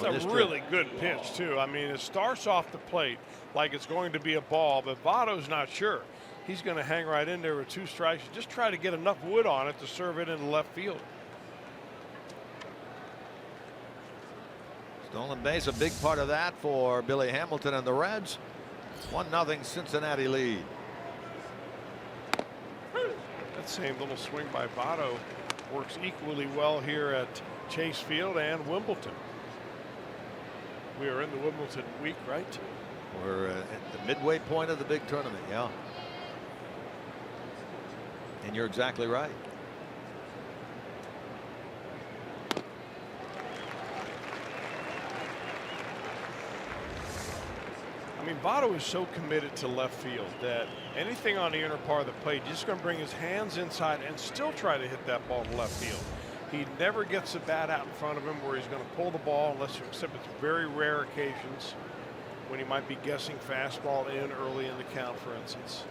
It's a really good pitch, too. I mean, it starts off the plate like it's going to be a ball, but Votto's not sure. He's going to hang right in there with 2 strikes. Just try to get enough wood on it to serve it into left field. Stolen base, a big part of that for Billy Hamilton and the Reds. 1-0 Cincinnati lead. That same little swing by Votto works equally well here at Chase Field and Wimbledon. We are in the Wimbledon week, right? We're at the midway point of the big tournament, yeah. And you're exactly right. I mean, Votto is so committed to left field that anything on the inner part of the plate, he's just going to bring his hands inside and still try to hit that ball to left field. He never gets a bat out in front of him where he's going to pull the ball, except it's very rare occasions when he might be guessing fastball in early in the count, for instance.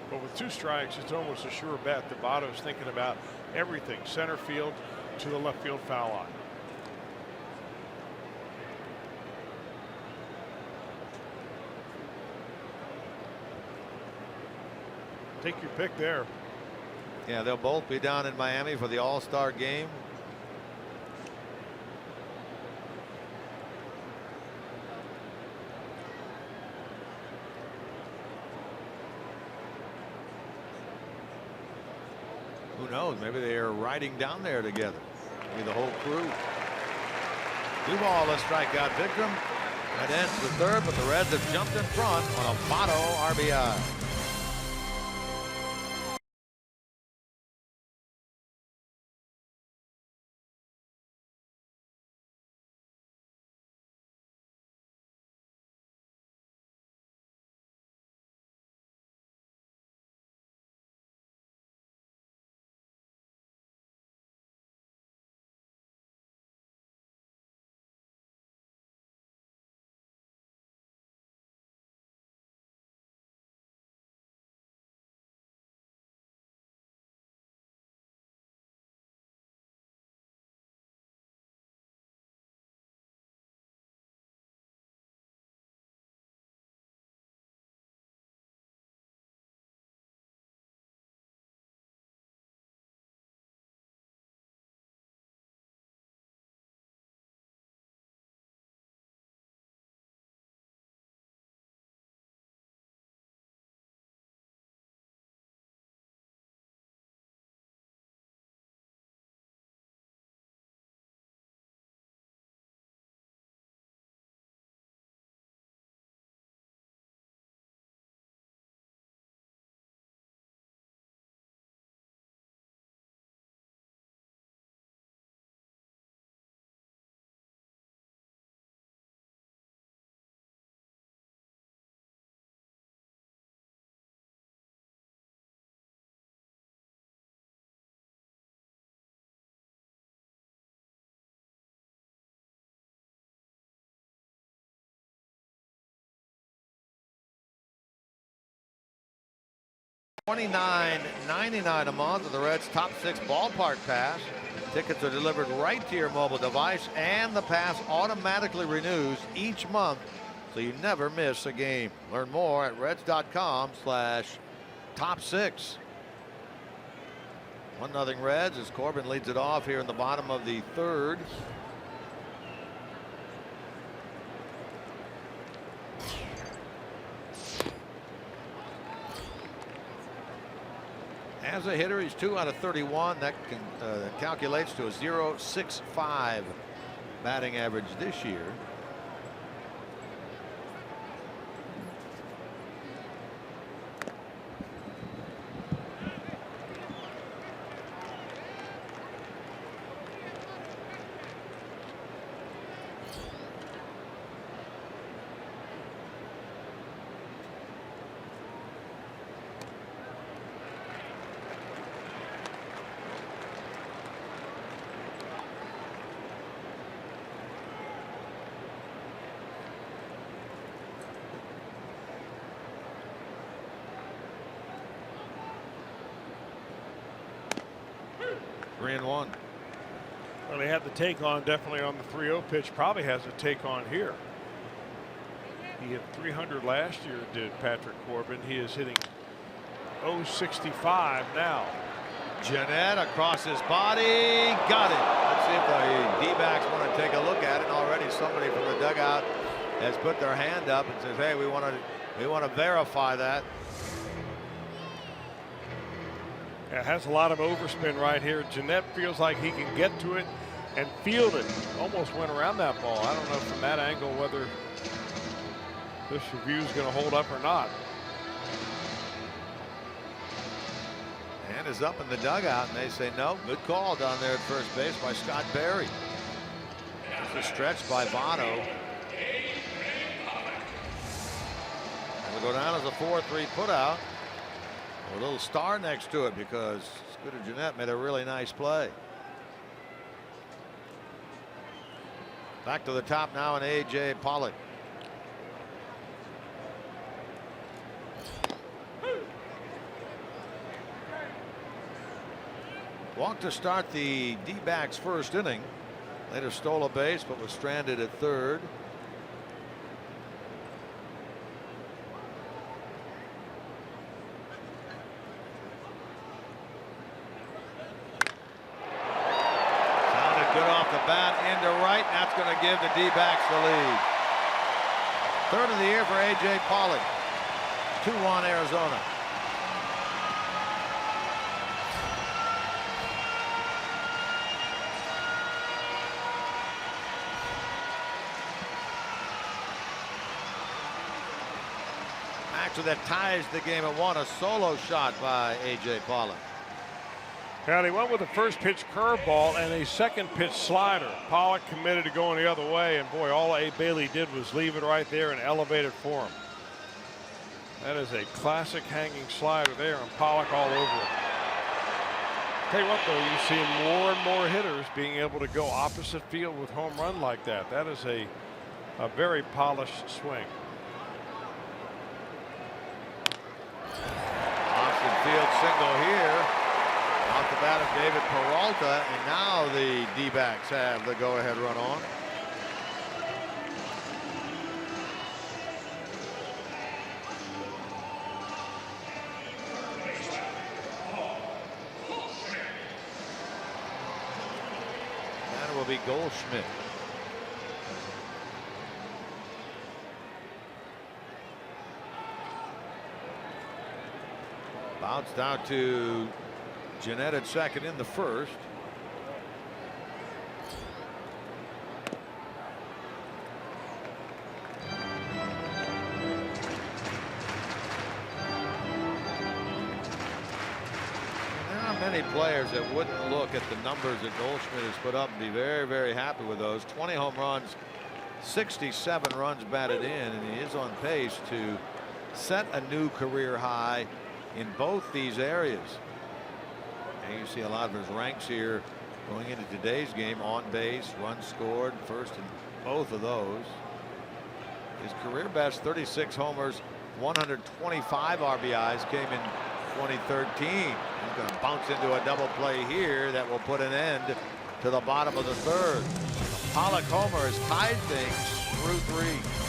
But with 2 strikes, it's almost a sure bet that Votto's thinking about everything, center field to the left field foul line. Take your pick there. Yeah, they'll both be down in Miami for the All-Star game. Who knows? Maybe they are riding down there together. Maybe the whole crew. 2-ball, a strikeout, Vikram. That ends the 3rd, but the Reds have jumped in front on a Votto RBI. $29.99 a month of the Reds' top 6 ballpark pass. Tickets are delivered right to your mobile device, and the pass automatically renews each month, so you never miss a game. Learn more at reds.com/top6. 1-0 Reds as Corbin leads it off here in the bottom of the 3rd. As a hitter, he's 2 out of 31. That calculates to a .065 batting average this year. Well, they had the take on definitely on the 3-0 pitch. Probably has a take on here. He hit 300 last year, did Patrick Corbin. He is hitting .065 now. Jeanette across his body. Got it. Let's see if the D-backs want to take a look at it. Already somebody from the dugout has put their hand up and says, hey, we want to verify that. Yeah, has a lot of overspin right here. Jeanette feels like he can get to it and field it. Almost went around that ball. I don't know from that angle whether this review is going to hold up or not. Hand is up in the dugout, and they say no. Good call down there at first base by Scott Berry. It's a stretch by Votto. It'll go down as a 4-3 putout. A little star next to it because Scooter Gennett made a really nice play. Back to the top now and A.J. Pollock. Walked to start the D-backs first inning. Later stole a base but was stranded at third. Sounded good off the bat into right, and that's going to give the D-backs the lead. Third of the year for A.J. Pollock. 2-1 Arizona. That ties the game at 1. A solo shot by A.J. Pollock. And he went with a first pitch curveball and a second pitch slider. Pollock committed to going the other way, and boy, all A. Bailey did was leave it right there and elevate it for him. That is a classic hanging slider there, and Pollock all over it. Tell you what, though, you see more and more hitters being able to go opposite field with home run like that. That is a very polished swing. Field single here off the bat of David Peralta, and now the D-backs have the go-ahead run on. And it will be Goldschmidt. Bounced out to Gennett at second in the first. There are many players that wouldn't look at the numbers that Goldschmidt has put up and be very, very happy with those. 20 home runs, 67 runs batted in, and he is on pace to set a new career high in both these areas. And you see a lot of his ranks here going into today's game. On base, runs scored, first in both of those. His career best 36 homers, 125 RBIs came in 2013. He's going to bounce into a double play here that will put an end to the bottom of the third. Pollock homer has tied things through 3.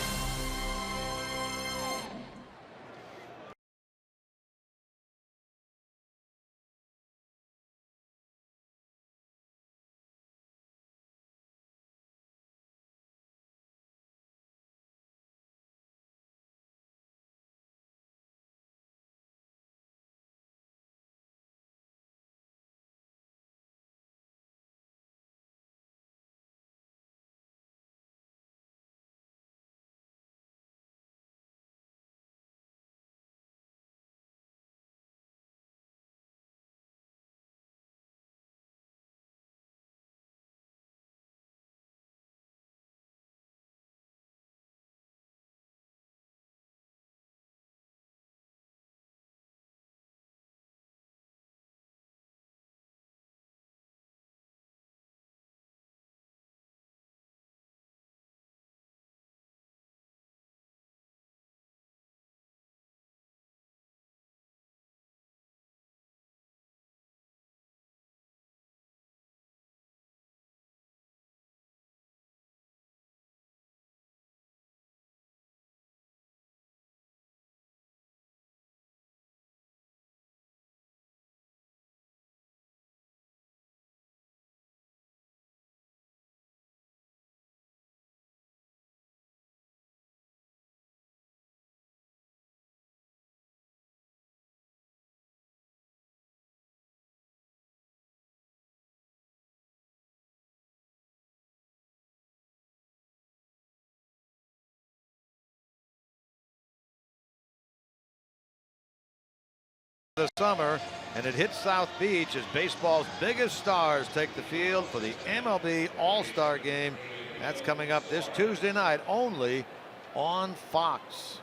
The summer, and it hits South Beach as baseball's biggest stars take the field for the MLB All-Star Game. That's coming up this Tuesday night only on Fox.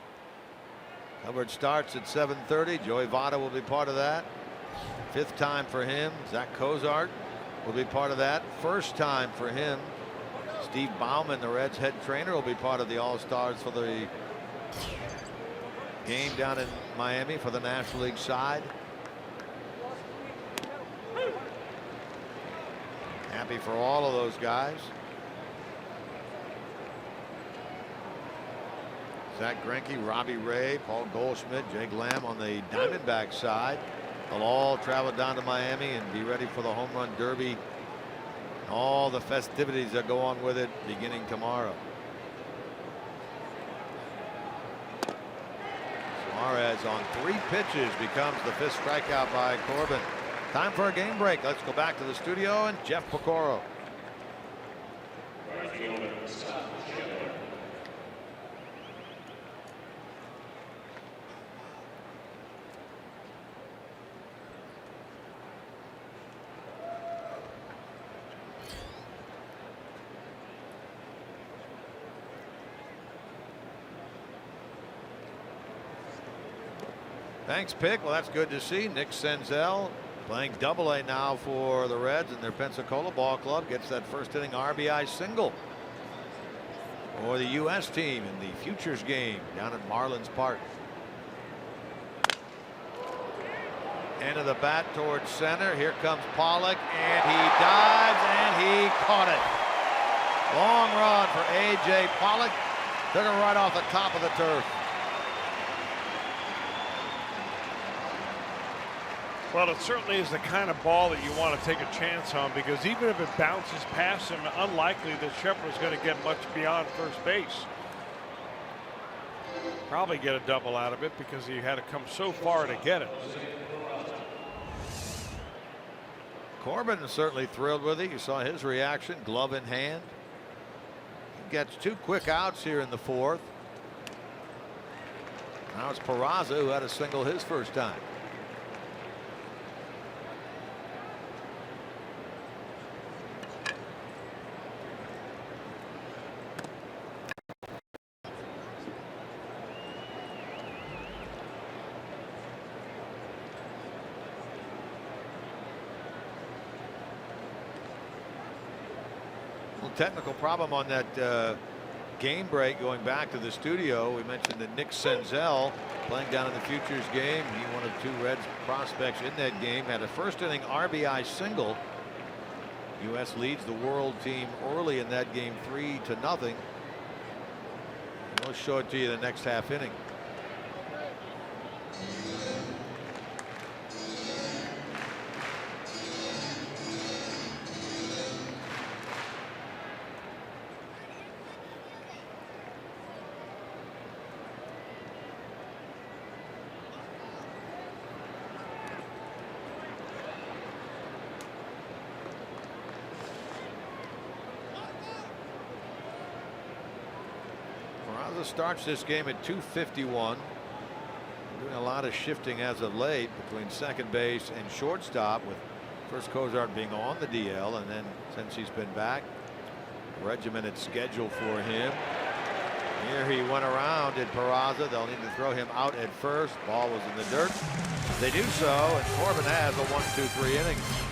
Hubbard starts at 7:30. Joey Votto will be part of that. 5th time for him. Zach Cozart will be part of that. 1st time for him. Steve Bauman, the Reds head trainer, will be part of the All-Stars for the game down in Miami for the National League side. Happy for all of those guys. Zach Greinke, Robbie Ray, Paul Goldschmidt, Jake Lamb on the Diamondbacks side. They'll all travel down to Miami and be ready for the Home Run Derby. All the festivities that go on with it beginning tomorrow. Suarez on 3 pitches becomes the 5th strikeout by Corbin. Time for a game break. Let's go back to the studio and Jeff Pecoro. Thanks, Pick. Well, that's good to see. Nick Senzel playing Double-A now for the Reds and their Pensacola ball club. Gets that 1st inning RBI single for the U.S. team in the Futures game down at Marlins Park. End of the bat towards center. Here comes Pollock, and he dives, and he caught it. Long run for A.J. Pollock. Took it right off the top of the turf. Well, it certainly is the kind of ball that you want to take a chance on, because even if it bounces past him, unlikely that Shepard's going to get much beyond first base. Probably get a double out of it because he had to come so far to get it. Corbin is certainly thrilled with it. You saw his reaction, glove in hand. He gets 2 quick outs here in the 4th. Now it's Peraza, who had a single his 1st time. Technical problem on that game break going back to the studio. We mentioned that Nick Senzel playing down in the Futures game. He one of 2 Reds prospects in that game. Had a 1st inning RBI single. U.S. leads the world team early in that game 3-0. We'll show it to you the next half inning. Starts this game at 2:51. Doing a lot of shifting as of late between second base and shortstop, with first Cozart being on the DL, and then since he's been back, regimented schedule for him. Here he went around at Peraza. They'll need to throw him out at first. Ball was in the dirt. They do so, and Corbin has a 1-2-3 innings.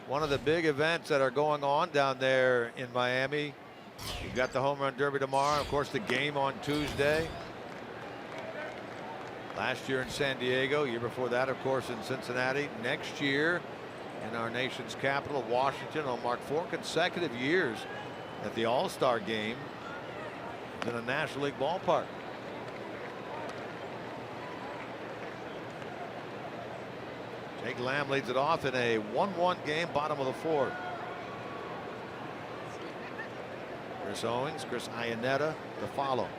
one of the big events that are going on down there in Miami. You've got the home run derby tomorrow. Of course, the game on Tuesday. Last year in San Diego, year before that, of course, in Cincinnati. Next year in our nation's capital, Washington, will mark 4 consecutive years at the All-Star game in a National League ballpark. Jake Lamb leads it off in a 1-1 game, bottom of the 4th. Chris Owings, Chris Iannetta to follow.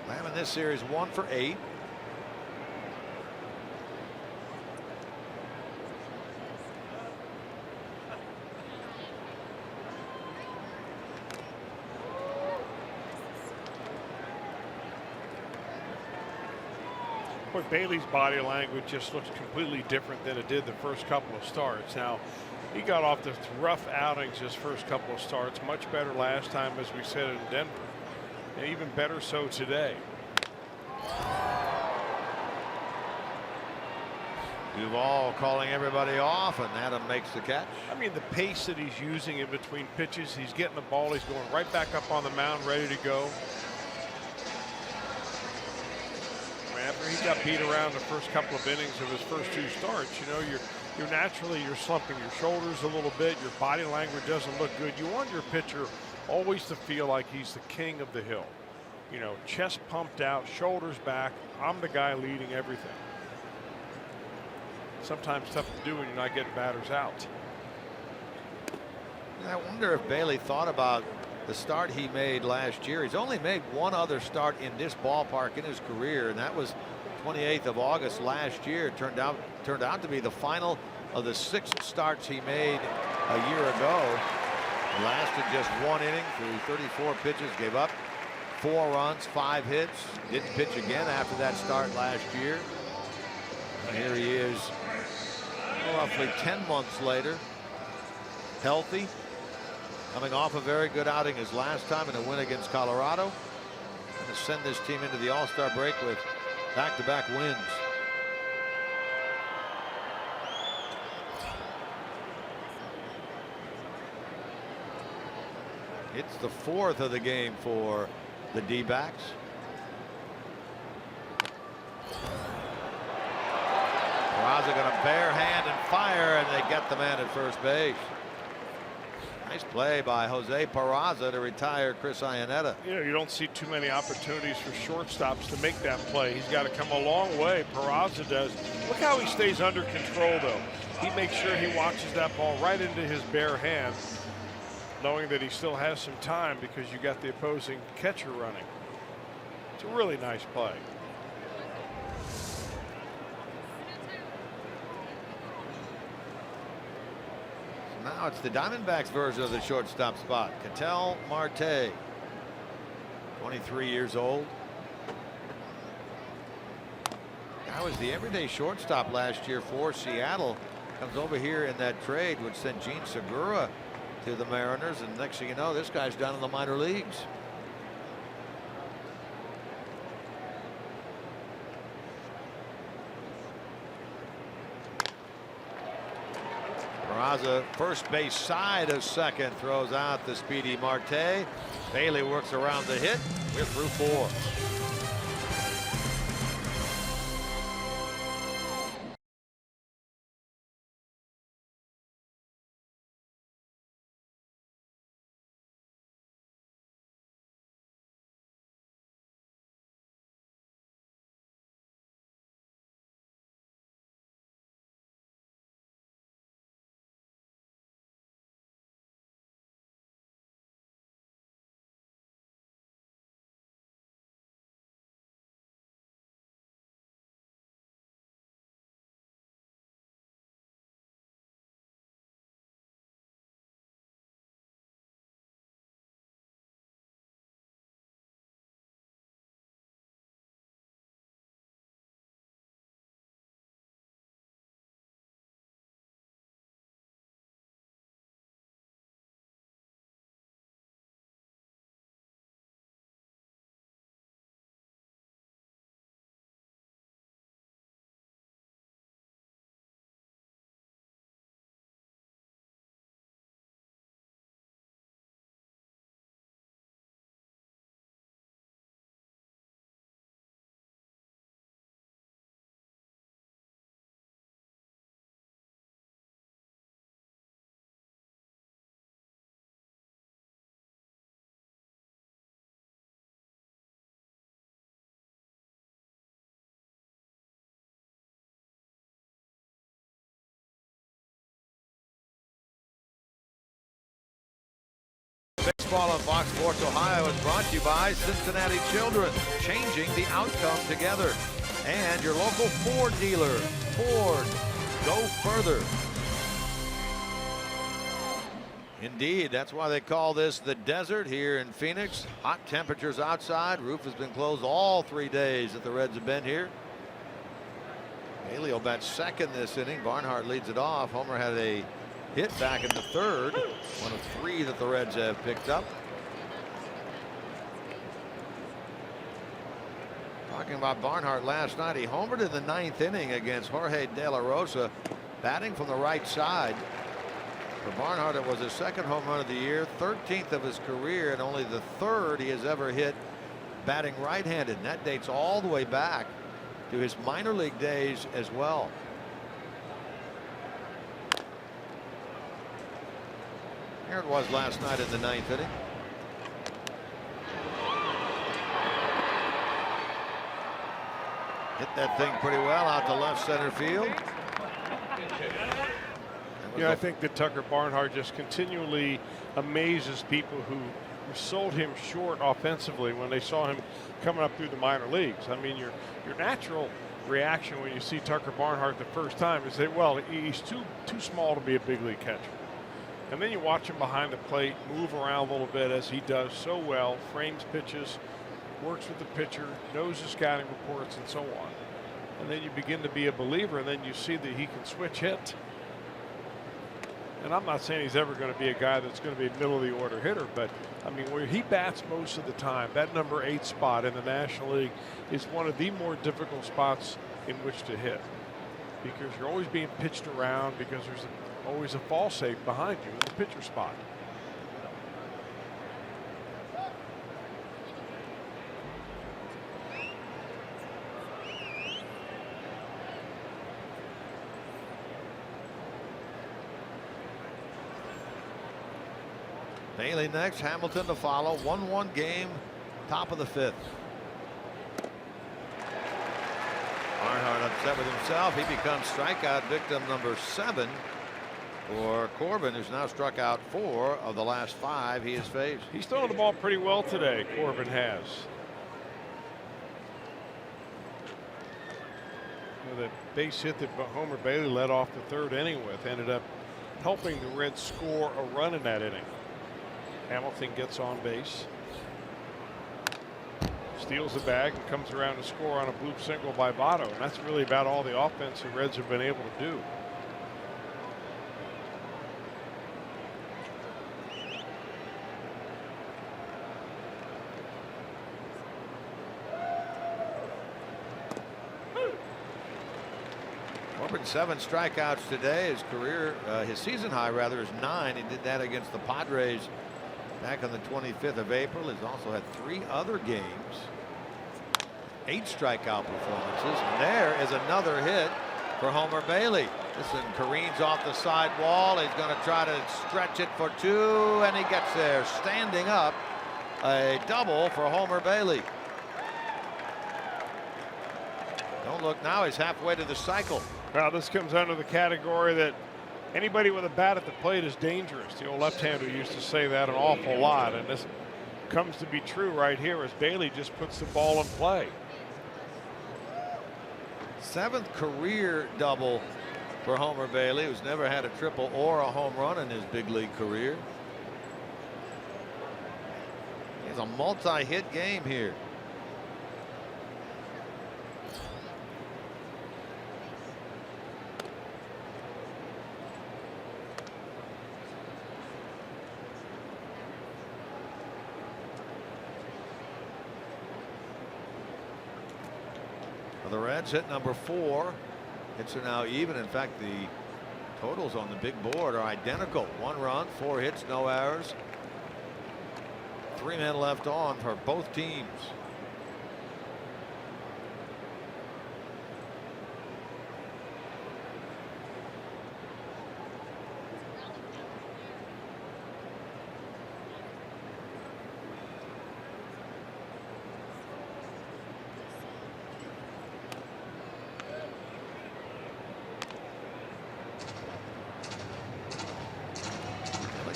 Lamb in this series 1 for 8. Boy, Bailey's body language just looks completely different than it did the first couple of starts. Now, he got off the rough outings his first couple of starts. Much better last time, as we said, in Denver. And even better so today. Duvall calling everybody off, and Adam makes the catch. I mean, the pace that he's using in between pitches, he's getting the ball, he's going right back up on the mound, ready to go. After he got beat around the first couple of innings of his first 2 starts, you know, you're naturally slumping your shoulders a little bit. Your body language doesn't look good. You want your pitcher always to feel like he's the king of the hill. You know, chest pumped out, shoulders back. I'm the guy leading everything. Sometimes tough to do when you're not getting batters out. I wonder if Bailey thought about the start he made last year. He's only made 1 other start in this ballpark in his career, and that was 28th of August last year. It turned out to be the final of the 6 starts he made a year ago. He lasted just 1 inning through 34 pitches, gave up 4 runs, 5 hits, didn't pitch again after that start last year. And here he is roughly 10 months later, healthy, coming off a very good outing his last time in a win against Colorado. Going to send this team into the All-Star break with back-to-back wins. It's the 4th of the game for the D-backs. Peraza going to bare hand and fire, and they get the man at first base. Nice play by Jose Peraza to retire Chris Iannetta. You know, you don't see too many opportunities for shortstops to make that play. He's got to come a long way. Peraza does. Look how he stays under control, though. He makes sure he watches that ball right into his bare hand, knowing that he still has some time because you got the opposing catcher running. It's a really nice play. Now it's the Diamondbacks version of the shortstop spot. Ketel Marte, 23 years old. Guy was the everyday shortstop last year for Seattle. Comes over here in that trade, which sent Gene Segura to the Mariners, and next thing you know, this guy's down in the minor leagues. Peraza, first base side of second, throws out the speedy Marte. Bailey works around the hit. We're through 4. Baseball on Fox Sports Ohio is brought to you by Cincinnati Children, changing the outcome together. And your local Ford dealer. Ford, go further. Indeed, that's why they call this the desert here in Phoenix. Hot temperatures outside. Roof has been closed all 3 days that the Reds have been here. Bailey will bat second this inning. Barnhart leads it off. Homer had a hit back in the third. One of 3 that the Reds have picked up. Talking about Barnhart last night, he homered in the 9th inning against Jorge De La Rosa, batting from the right side. For Barnhart, it was his 2nd home run of the year, 13th of his career, and only the 3rd he has ever hit batting right-handed. And that dates all the way back to his minor league days as well. Here it was last night in the 9th inning. Hit that thing pretty well out to left center field. Yeah, I think that Tucker Barnhart just continually amazes people who sold him short offensively when they saw him coming up through the minor leagues. I mean, your natural reaction when you see Tucker Barnhart the first time is say, well, he's too small to be a big league catcher. And then you watch him behind the plate, move around a little bit as he does so well, frames pitches, works with the pitcher, knows his scouting reports, and so on. And then you begin to be a believer, and then you see that he can switch hit. And I'm not saying he's ever going to be a guy that's going to be a middle of the order hitter, but I mean, where he bats most of the time, that number 8 spot in the National League is one of the more difficult spots in which to hit, because you're always being pitched around, because there's always a fall safe behind you in the pitcher spot. Bailey next, Hamilton to follow. 1-1 game, top of the 5th. Barnhart upset with himself. He becomes strikeout victim number 7 for Corbin, who's now struck out 4 of the last 5 he has faced. He's throwing the ball pretty well today, Corbin has. The base hit that Homer Bailey led off the 3rd inning with ended up helping the Reds score a run in that inning. Hamilton gets on base, steals the bag, and comes around to score on a bloop single by Votto. And that's really about all the offense the Reds have been able to do. Corbin 7 strikeouts today. His career, his season high rather, is 9. He did that against the Padres back on the 25th of April. He's also had 3 other games, 8 strikeout performances. And there is another hit for Homer Bailey. This one careens off the side wall. He's going to try to stretch it for 2, and he gets there standing up. A double for Homer Bailey. Don't look now, he's halfway to the cycle. Well, this comes under the category that anybody with a bat at the plate is dangerous. The old left-hander used to say that an awful lot, and this comes to be true right here as Bailey just puts the ball in play. 7th career double for Homer Bailey, who's never had a triple or a home run in his big league career. He has a multi-hit game here. The Reds hit number 4. Hits are now even. In fact, the totals on the big board are identical. 1 run, 4 hits, no errors. 3 men left on for both teams.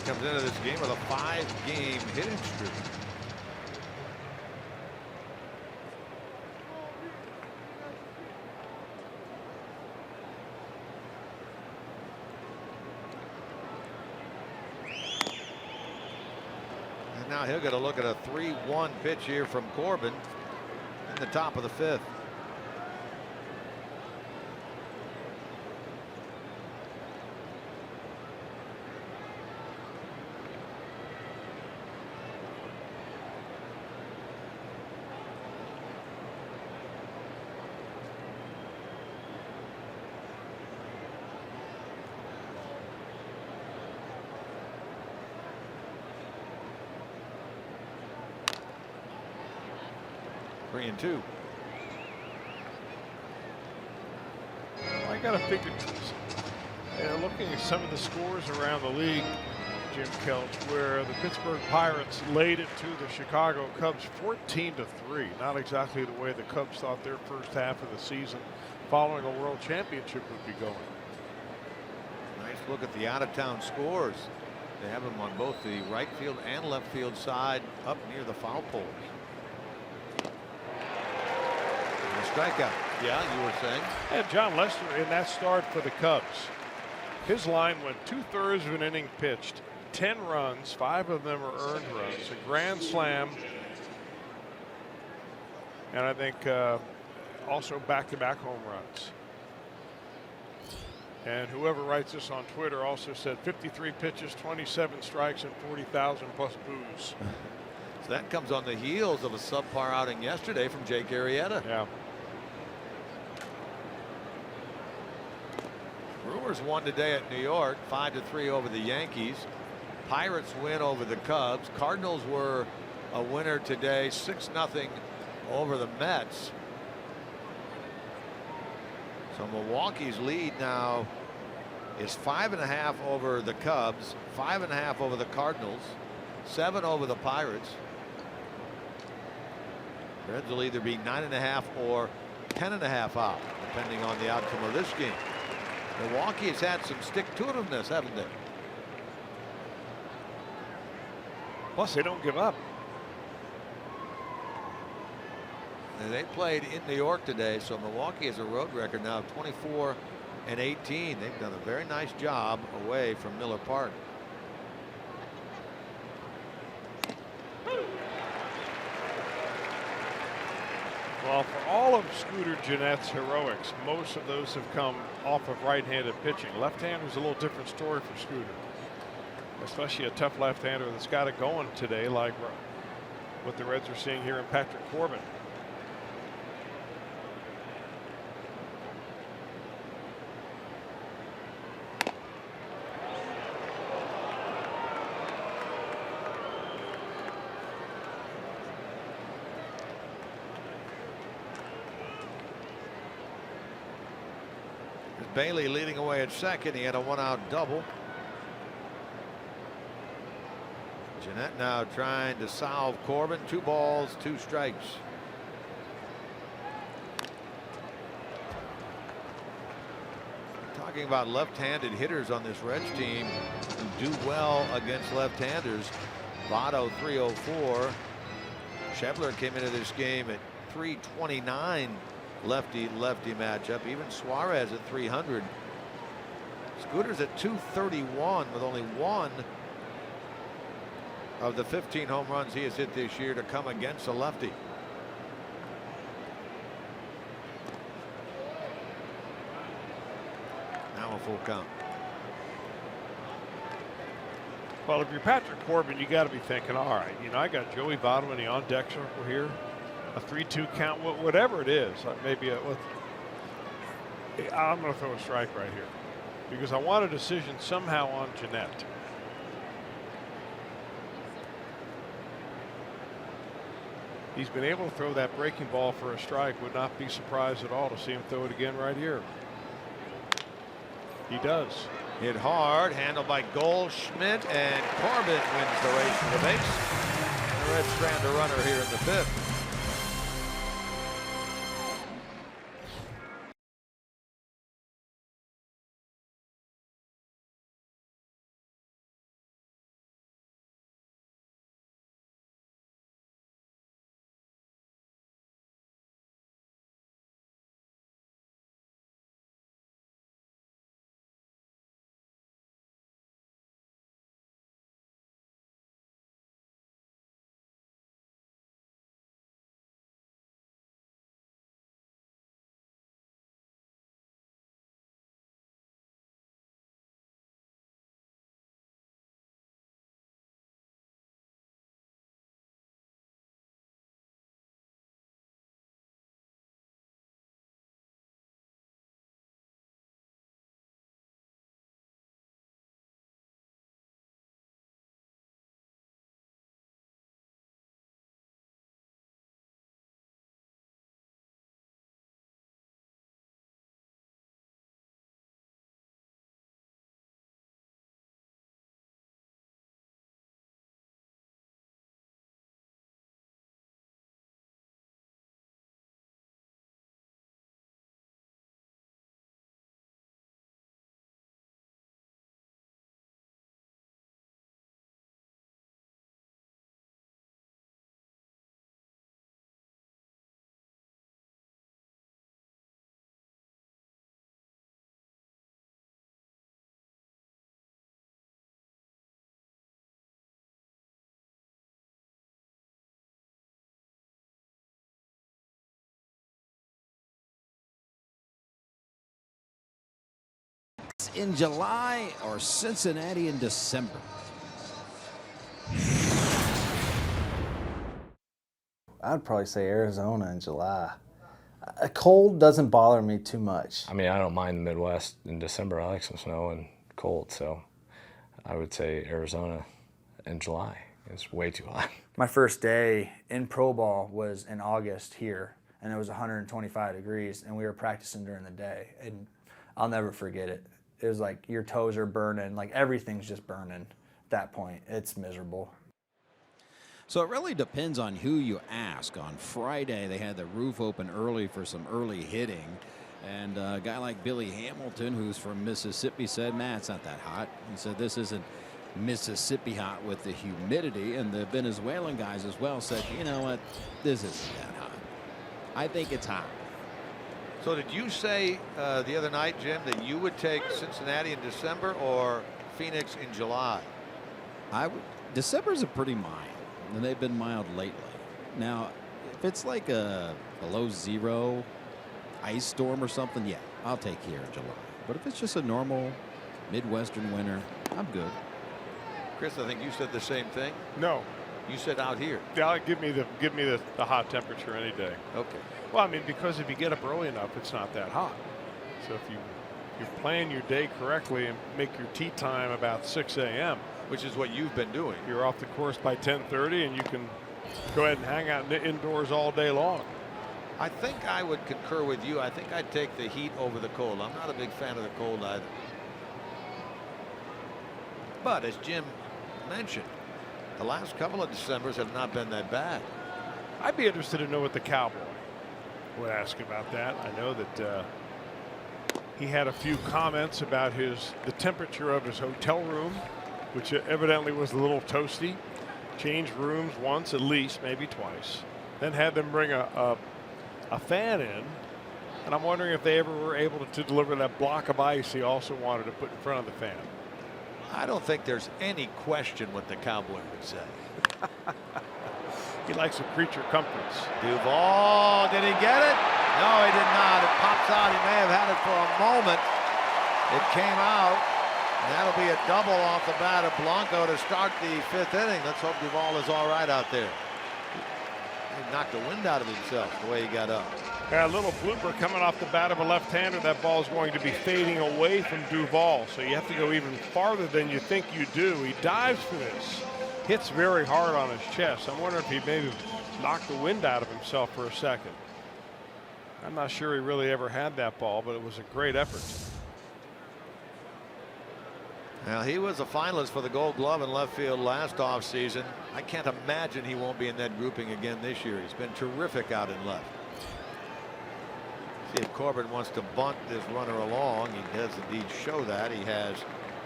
comes into this game with a 5-game hitting streak. And now he'll get a look at a 3-1 pitch here from Corbin in the top of the 5th. Three and two. I got to figure, looking at some of the scores around the league, Jim Kelch, where the Pittsburgh Pirates laid it to the Chicago Cubs 14-3. Not exactly the way the Cubs thought their first half of the season following a World Championship would be going. Nice look at the out-of-town scores. They have them on both the right field and left field side up near the foul poles. Strikeout. Yeah, you were saying. And John Lester in that start for the Cubs. His line went 2/3 of an inning pitched, 10 runs, 5 of them are earned runs, a grand slam, and I think also back-to-back home runs. And whoever writes this on Twitter also said 53 pitches, 27 strikes, and 40,000 plus boos. So that comes on the heels of a subpar outing yesterday from Jake Arrieta. Yeah. Brewers won today at New York, 5-3 over the Yankees. Pirates win over the Cubs. Cardinals were a winner today, 6-0 over the Mets. So Milwaukee's lead now is 5.5 over the Cubs, 5.5 over the Cardinals, 7 over the Pirates. Reds will either be 9.5 or 10.5 out, depending on the outcome of this game. Milwaukee has had some stick-to-itiveness, haven't they? Plus, they don't give up. And they played in New York today, so Milwaukee has a road record now of 24-18. They've done a very nice job away from Miller Park. Well, for all of Scooter Gennett's heroics, most of those have come off of right-handed pitching. Left-hander's a little different story for Scooter, especially a tough left-hander that's got it going today, like what the Reds are seeing here in Patrick Corbin. Bailey leading away at second. He had a 1-out double. Gennett now trying to solve Corbin. 2 balls, 2 strikes. Talking about left-handed hitters on this Reds team who do well against left-handers. Votto 304. Schebler came into this game at 329. Lefty-lefty matchup. Even Suarez at 300. Scooter's at 231 with only 1 of the 15 home runs he has hit this year to come against a lefty. Now a full count. Well, if you're Patrick Corbin, you got to be thinking, all right, you know, I got Joey Votto in the on-deck circle here. A 3-2 count, whatever it is, maybe I'm going to throw a strike right here because I want a decision somehow on Gennett. He's been able to throw that breaking ball for a strike. Would not be surprised at all to see him throw it again right here. He does. Hit hard, handled by Goldschmidt, and Corbin wins the race to the base. The Reds strand a runner here in the 5th. in July or Cincinnati in December? I'd probably say Arizona in July. A cold doesn't bother me too much. I mean, I don't mind the Midwest in December. I like some snow and cold, so I would say Arizona in July. It's way too hot. My first day in pro ball was in August here, and it was 125 degrees, and we were practicing during the day, and I'll never forget it. It was like your toes are burning, like everything's just burning at that point. It's miserable. So it really depends on who you ask. On Friday, they had the roof open early for some early hitting. And a guy like Billy Hamilton, who's from Mississippi, said, man, it's not that hot. He said, this isn't Mississippi hot with the humidity. And the Venezuelan guys as well said, you know what, this isn't that hot. I think it's hot. So did you say the other night, Jim, that you would take Cincinnati in December or Phoenix in July? December's a pretty mild. And they've been mild lately. Now, if it's like a below zero ice storm or something, yeah, I'll take here in July. But if it's just a normal Midwestern winter, I'm good. Chris, I think you said the same thing. No. You said out here. Yeah, give me the hot temperature any day. Okay. Well, I mean, because if you get up early enough, it's not that hot. So if you plan your day correctly and make your tee time about 6 a.m., which is what you've been doing. You're off the course by 10:30, and you can go ahead and hang out indoors all day long. I think I would concur with you. I think I'd take the heat over the cold. I'm not a big fan of the cold either. But as Jim mentioned, the last couple of Decembers have not been that bad. I'd be interested to know what the Cowboy would ask about that. I know that he had a few comments about the temperature of his hotel room, which evidently was a little toasty. Changed rooms once at least, maybe twice. Then had them bring a fan in. And I'm wondering if they ever were able to deliver that block of ice he also wanted to put in front of the fan. I don't think there's any question what the Cowboy would say. He likes a creature comforts. Duvall, did he get it? No, he did not. It pops out. He may have had it for a moment. It came out. And that'll be a double off the bat of Blanco to start the 5th inning. Let's hope Duvall is all right out there. He knocked the wind out of himself the way he got up. Yeah, a little blooper coming off the bat of a left-hander. That ball is going to be fading away from Duvall, so you have to go even farther than you think you do. He dives for this. Hits very hard on his chest. I'm wondering if he maybe knocked the wind out of himself for a second. I'm not sure he really ever had that ball, but it was a great effort. Now, he was a finalist for the Gold Glove in left field last offseason. I can't imagine he won't be in that grouping again this year. He's been terrific out in left. See if Corbin wants to bunt this runner along. He does indeed show that. He has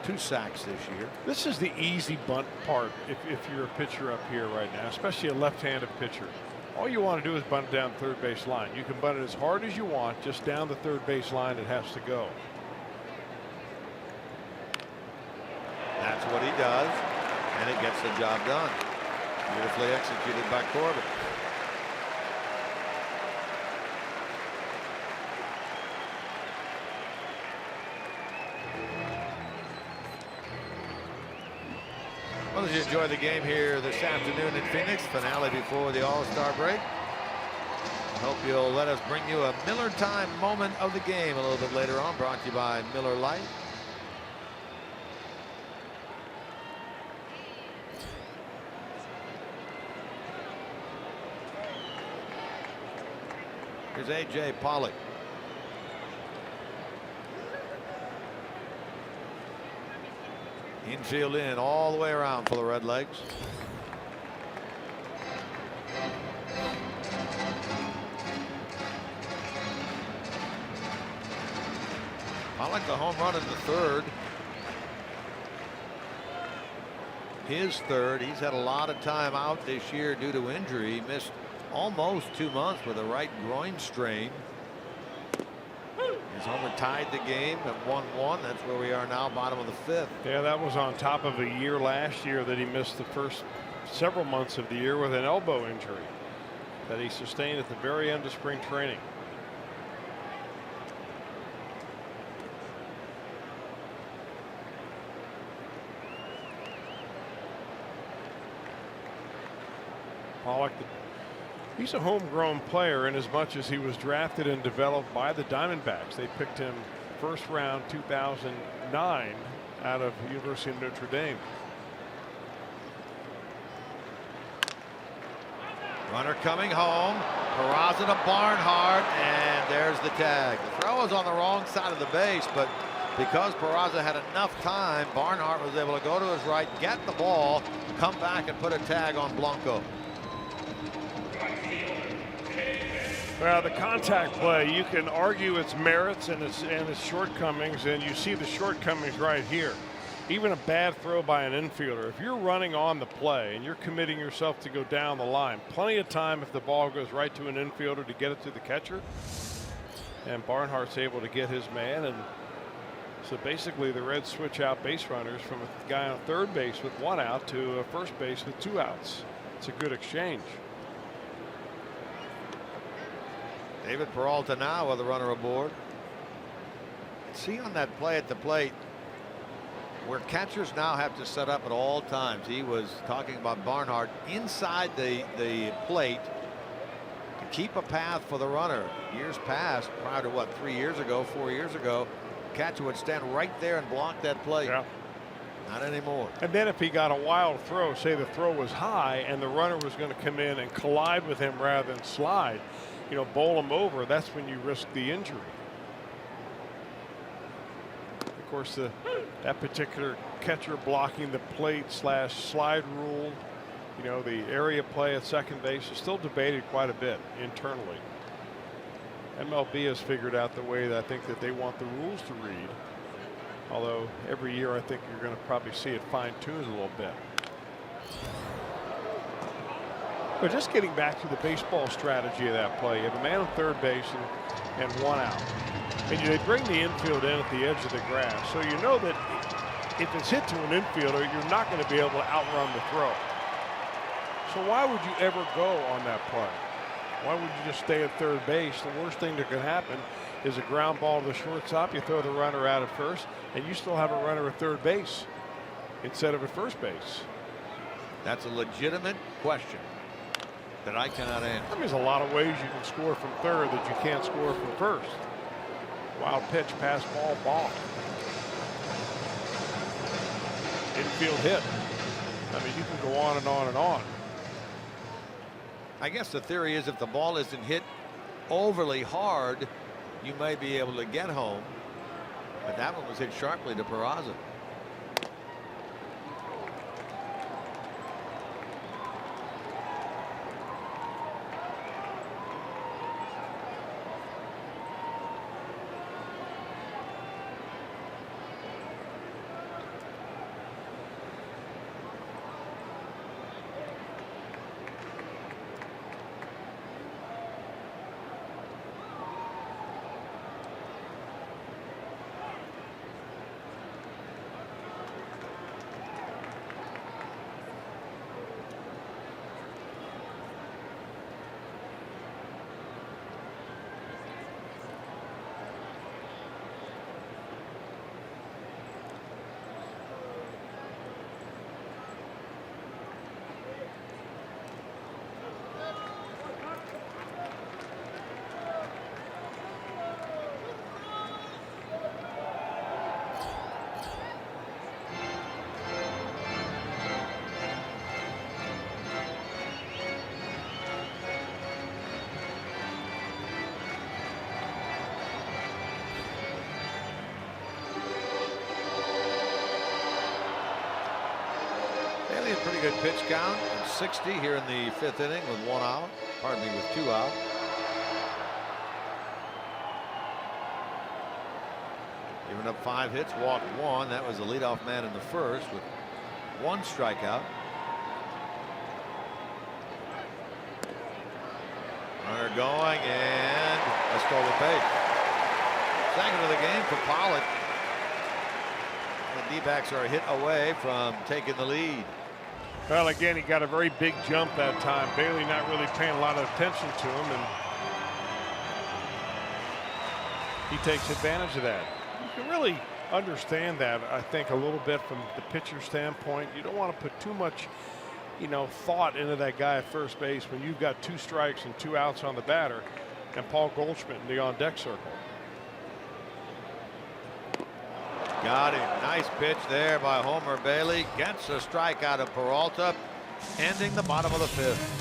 2 sacks this year. This is the easy bunt part if you're a pitcher up here right now, especially a left-handed pitcher. All you want to do is bunt down third base line. You can bunt it as hard as you want, just down the third base line it has to go. That's what he does, and it gets the job done. Beautifully executed by Corbin. Well, as you enjoy the game here this afternoon in Phoenix, finale before the All-Star break. I hope you'll let us bring you a Miller Time moment of the game a little bit later on, brought to you by Miller Lite. Here's A.J. Pollock. Infield in all the way around for the Redlegs. Pollock the home run in the 3rd. His 3rd. He's had a lot of time out this year due to injury. He missed almost 2 months with a right groin strain. His homer tied the game at 1-1. That's where we are now, bottom of the 5th. Yeah, that was on top of a year last year that he missed the first several months of the year with an elbow injury that he sustained at the very end of spring training. Pollock, he's a homegrown player in as much as he was drafted and developed by the Diamondbacks. They picked him first round 2009 out of University of Notre Dame. Runner coming home. Peraza to Barnhart, and there's the tag. The throw was on the wrong side of the base, but because Peraza had enough time, Barnhart was able to go to his right, get the ball, come back and put a tag on Blanco. Well, the contact play, you can argue its merits and its shortcomings, and you see the shortcomings right here. Even a bad throw by an infielder, if you're running on the play and you're committing yourself to go down the line, plenty of time if the ball goes right to an infielder to get it to the catcher. And Barnhart's able to get his man, and so basically the Reds switch out base runners from a guy on third base with 1 out to a first base with 2 outs. It's a good exchange. David Peralta now with a runner aboard. See on that play at the plate where catchers now have to set up at all times. He was talking about Barnhart inside the plate to keep a path for the runner. Years past, prior to what, 3 years ago, 4 years ago, catcher would stand right there and block that plate. Yeah. Not anymore. And then if he got a wild throw, say the throw was high and the runner was going to come in and collide with him rather than slide, you know, bowl him over, that's when you risk the injury. Of course, that particular catcher blocking the plate / slide rule, you know, the area play at second base is still debated quite a bit internally. MLB has figured out the way that I think that they want the rules to read. Although every year I think you're going to probably see it fine-tuned a little bit. But just getting back to the baseball strategy of that play, you have a man on third base and 1 out. And they bring the infield in at the edge of the grass. So you know that if it's hit to an infielder, you're not going to be able to outrun the throw. So why would you ever go on that play? Why would you just stay at third base? The worst thing that could happen is a ground ball to the shortstop. You throw the runner out at first, and you still have a runner at third base instead of at first base. That's a legitimate question that I cannot answer. There's a lot of ways you can score from third that you can't score from first. Wild pitch, pass ball, ball. Infield hit. I mean, you can go on and on and on. I guess the theory is if the ball isn't hit overly hard, you may be able to get home. But that one was hit sharply to Peraza. A pretty good pitch count, 60 here in the 5th inning with 1 out. Pardon me, with 2 out. Giving up 5 hits, walked 1. That was the leadoff man in the first with 1 strikeout. Runner going and a stolen base. Second of the game for Pollock. The D-backs are a hit away from taking the lead. Well, again, he got a very big jump that time. Bailey not really paying a lot of attention to him, and he takes advantage of that. You can really understand that, I think, a little bit from the pitcher standpoint. You don't want to put too much you know, thought into that guy at first base when you've got 2 strikes and 2 outs on the batter and Paul Goldschmidt in the on-deck circle. Got him. Nice pitch there by Homer Bailey. Gets a strikeout of Peralta, ending the bottom of the 5th.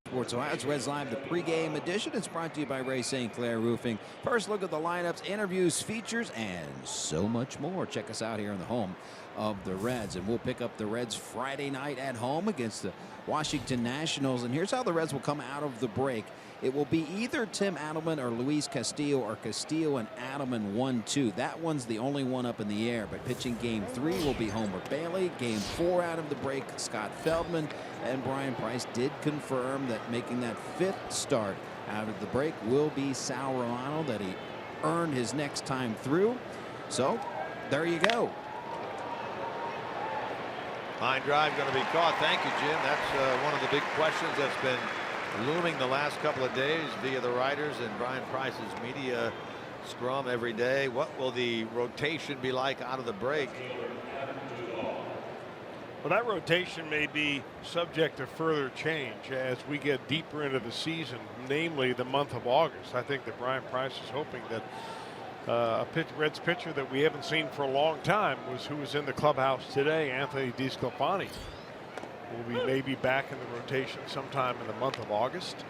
Sports Ohio's Reds Live, the pregame edition. It's brought to you by Ray St. Clair Roofing. First look at the lineups, interviews, features, and so much more. Check us out here in the home of the Reds, and we'll pick up the Reds Friday night at home against the Washington Nationals. And here's how the Reds will come out of the break. It will be either Tim Adelman or Luis Castillo, or Castillo and Adelman 1-2. That one's the only one up in the air. But pitching game 3 will be Homer Bailey. Game 4 out of the break, Scott Feldman. And Brian Price did confirm that making that 5th start out of the break will be Sal Romano, that he earned his next time through. So there you go. Line drive going to be caught. Thank you, Jim. That's one of the big questions that's been looming the last couple of days via the writers and Brian Price's media scrum every day. What will the rotation be like out of the break? Well, that rotation may be subject to further change as we get deeper into the season, namely the month of August. I think that Brian Price is hoping that a Reds pitcher that we haven't seen for a long time who was in the clubhouse today, Anthony DeSclafani, will be maybe back in the rotation sometime in the month of August.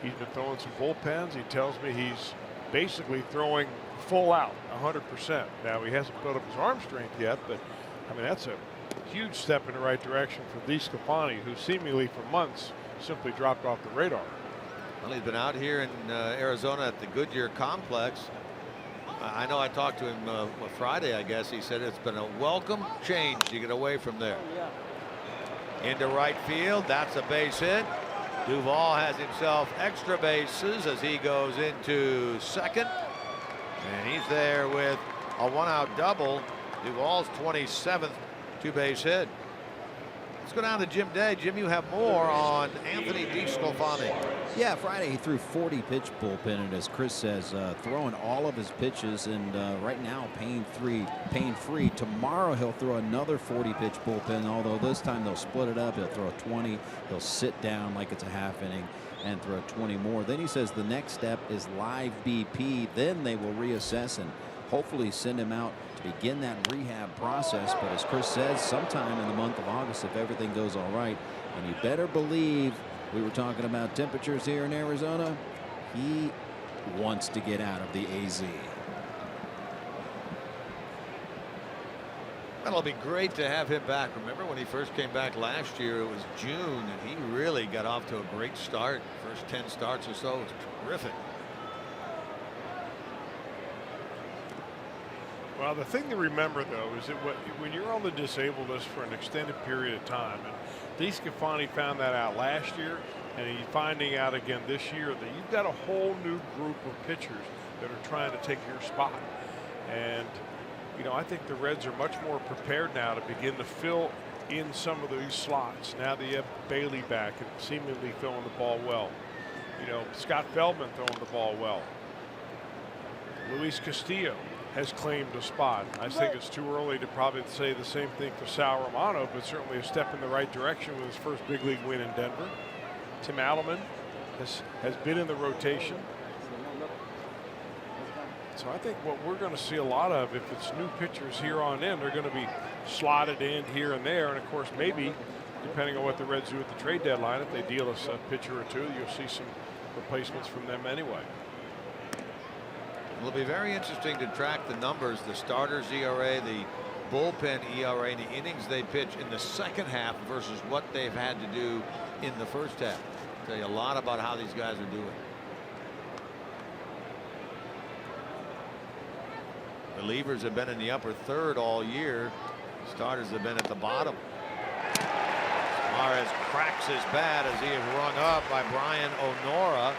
He's been throwing some bullpens. He tells me he's basically throwing full out, 100%. Now, he hasn't built up his arm strength yet, but I mean, that's a huge step in the right direction for DeSclafani, who seemingly for months simply dropped off the radar. Well, he's been out here in Arizona at the Goodyear complex. I know I talked to him Friday, I guess. He said it's been a welcome change to get away from there. Into right field. That's a base hit. Duvall has himself extra bases as he goes into second. And he's there with a 1-out double. Duvall's 27th two-base hit. Let's go down to Jim Day. Jim, you have more on Anthony DeSclafani. Yeah, Friday he threw 40-pitch bullpen, and as Chris says, throwing all of his pitches, and right now pain-free. Tomorrow he'll throw another 40-pitch bullpen, although this time they'll split it up. He'll throw 20. He'll sit down like it's a half inning and throw 20 more. Then he says the next step is live BP. Then they will reassess and hopefully send him out to begin that rehab process. But as Chris says, sometime in the month of August, if everything goes all right, and you better believe, we were talking about temperatures here in Arizona, he wants to get out of the AZ. It'll be great to have him back. Remember when he first came back last year, it was June, and he really got off to a great start. First 10 starts or so, it was terrific. Well, the thing to remember, though, is that when you're on the disabled list for an extended period of time, and DeSclafani found that out last year, And you're finding out again this year that you've got a whole new group of pitchers that are trying to take your spot. And, you know, I think the Reds are much more prepared now to begin to fill in some of these slots. Now that you have Bailey back and seemingly throwing the ball well. You know, Scott Feldman throwing the ball well. Luis Castillo has claimed a spot. I think it's too early to probably say the same thing for Sal Romano, but certainly a step in the right direction with his first big league win in Denver. Tim Alleman has been in the rotation. So I think what we're going to see a lot of, if it's new pitchers here on in, they're going to be slotted in here and there. And of course, maybe depending on what the Reds do at the trade deadline, if they deal us a pitcher or two, you'll see some replacements from them anyway. It'll be very interesting to track the numbers, the starters ERA, the bullpen ERA, and the innings they pitch in the second half versus what they've had to do in the first half. Tell you a lot about how these guys are doing. Relievers have been in the upper third all year. Starters have been at the bottom. Suarez cracks his bat as he is rung up by Brian O'Nora.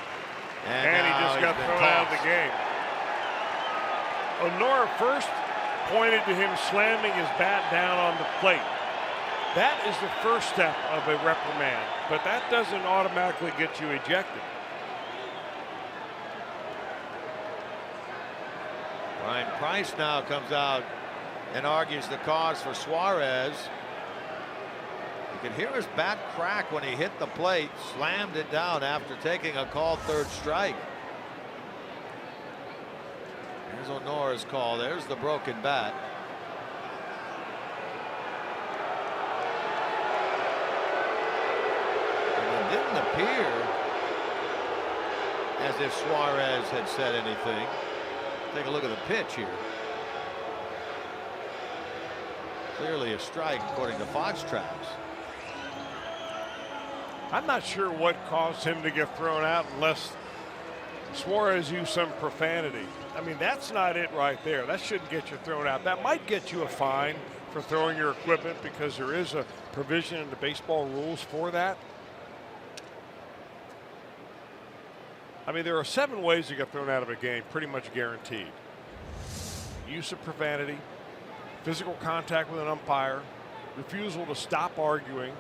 And he just got thrown out of the game. O'Nora first pointed to him slamming his bat down on the plate. That is the first step of a reprimand, but that doesn't automatically get you ejected. Ryan Price now comes out and argues the cause for Suarez. You can hear his bat crack when he hit the plate, slammed it down after taking a called third strike. There's O'Nora's call. There's the broken bat. And it didn't appear as if Suarez had said anything. Take a look at the pitch here. Clearly a strike according to Fox Tracks. I'm not sure what caused him to get thrown out unless Suarez used some profanity. I mean, that's not it right there. That shouldn't get you thrown out. That might get you a fine for throwing your equipment because there is a provision in the baseball rules for that. I mean, there are 7 ways to get thrown out of a game, pretty much guaranteed. Use of profanity, physical contact with an umpire, refusal to stop arguing.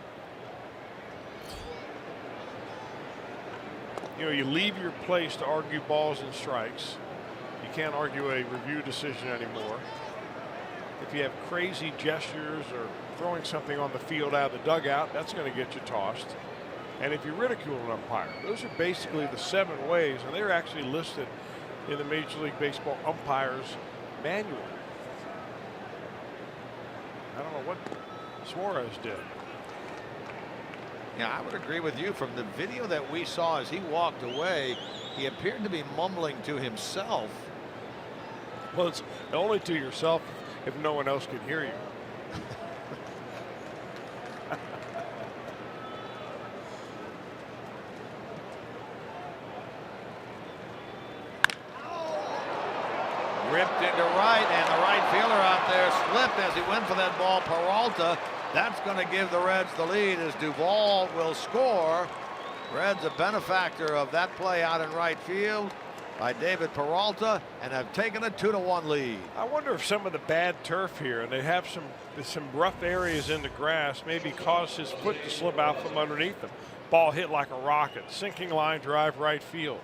You know, you leave your place to argue balls and strikes. You can't argue a review decision anymore. If you have crazy gestures or throwing something on the field out of the dugout, that's going to get you tossed. And if you ridicule an umpire, those are basically the 7 ways, and they're actually listed in the Major League Baseball umpires manual. I don't know what Suarez did. Yeah, I would agree with you. From the video that we saw as he walked away, he appeared to be mumbling to himself. Well, it's only to yourself if no one else can hear you. Ripped into right, and the right fielder out there slipped as he went for that ball. Peralta. That's going to give the Reds the lead as Duvall will score. Reds a benefactor of that play out in right field by David Peralta, and have taken a 2-1 lead. I wonder if some of the bad turf here, and they have some rough areas in the grass, maybe caused his foot to slip out from underneath him. Ball hit like a rocket, sinking line drive right field.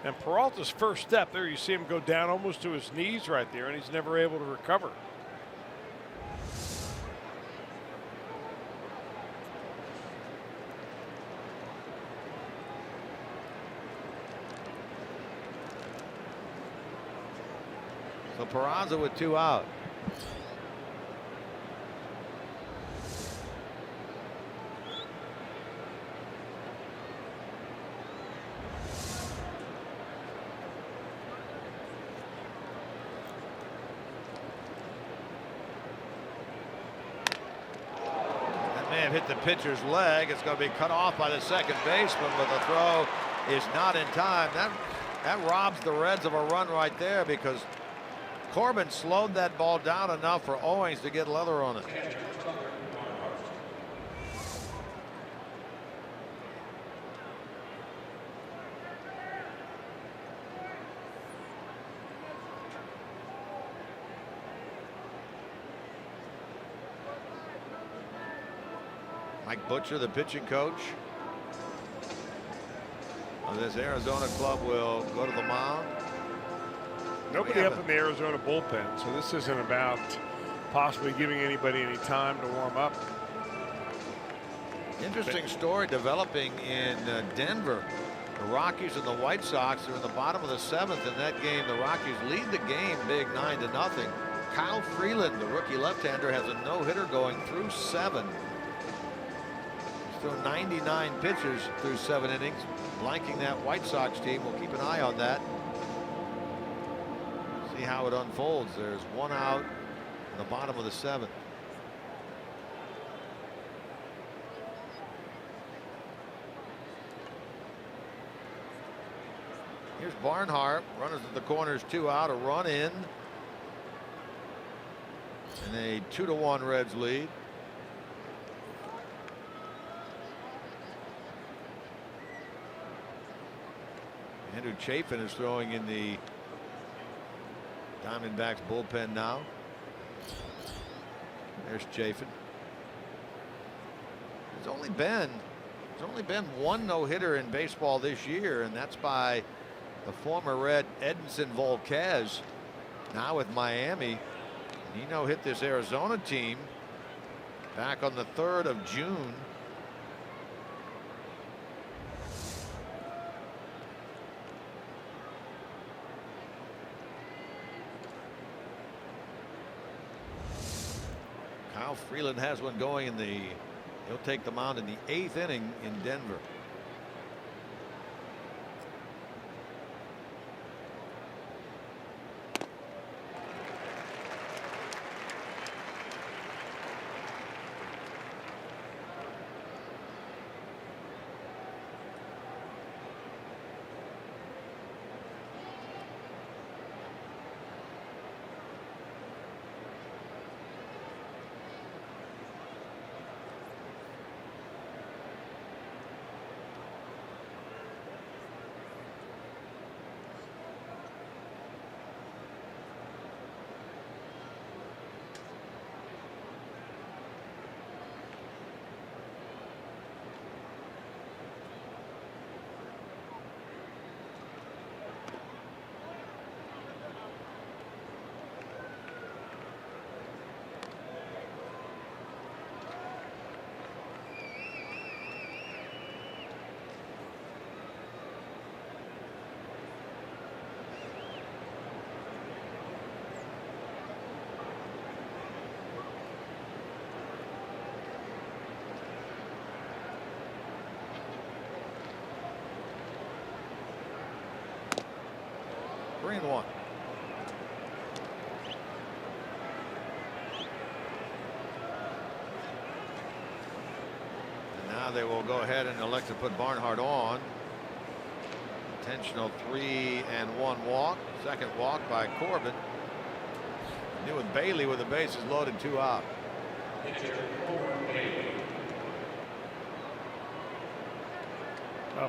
And Peralta's first step there, you see him go down almost to his knees right there, and he's never able to recover. So Peraza with 2 out. That may have hit the pitcher's leg. It's going to be cut off by the second baseman, but the throw is not in time. That robs the Reds of a run right there, because Corbin slowed that ball down enough for Owings to get leather on it. Mike Butcher, the pitching coach of this Arizona club, will go to the mound. Nobody up in the Arizona bullpen, so this isn't about possibly giving anybody any time to warm up. Interesting story developing in Denver. The Rockies and the White Sox are in the bottom of the 7th. In that game, the Rockies lead the game big 9-0. Kyle Freeland, the rookie left-hander, has a no-hitter going through 7. He's thrown 99 pitches through 7 innings, blanking that White Sox team. We'll keep an eye on that. See how it unfolds. There's 1 out in the bottom of the 7th. Here's Barnhart. Runners at the corners, 2 out, a run in. And a 2-1 Reds lead. Andrew Chafin is throwing in the Diamondbacks bullpen now. There's Chafin. There's only been 1 no-hitter in baseball this year, and that's by the former Red Edinson Volquez, now with Miami. He no-hit this Arizona team back on the 3rd of June. Kyle Freeland has one going in the, he'll take the mound in the 8th inning in Denver. Three and 1. And now they will go ahead and elect to put Barnhart on. Intentional 3-1 walk. Second walk by Corbin. New with Bailey with the bases loaded, 2 out.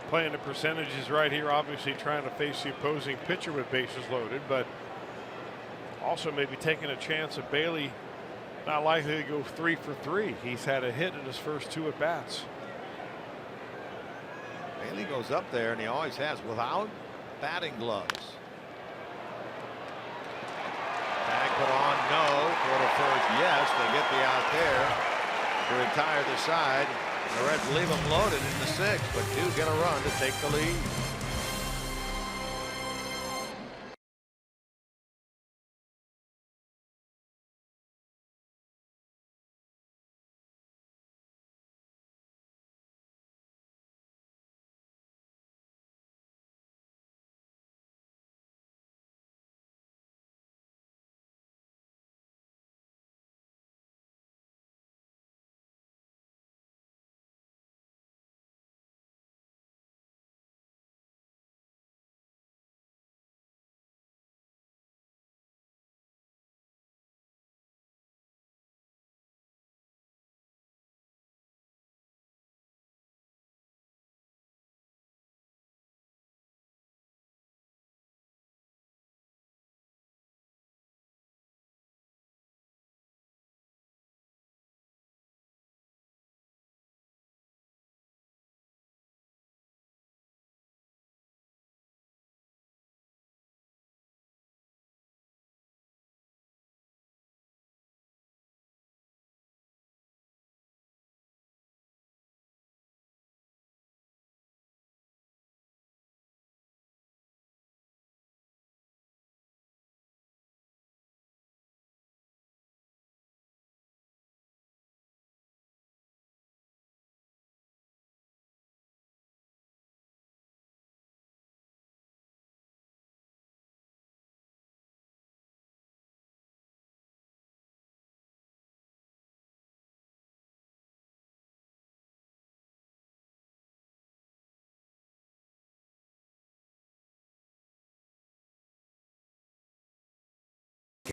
Playing the percentages right here, obviously trying to face the opposing pitcher with bases loaded, but also maybe taking a chance of Bailey not likely to go 3 for 3. He's had a hit in his first 2 at bats. Bailey goes up there, and he always has, without batting gloves. Tag put on, no. Throw to first, yes. They get the out there to retire the side. The Reds leave them loaded in the 6th, but do get a run to take the lead.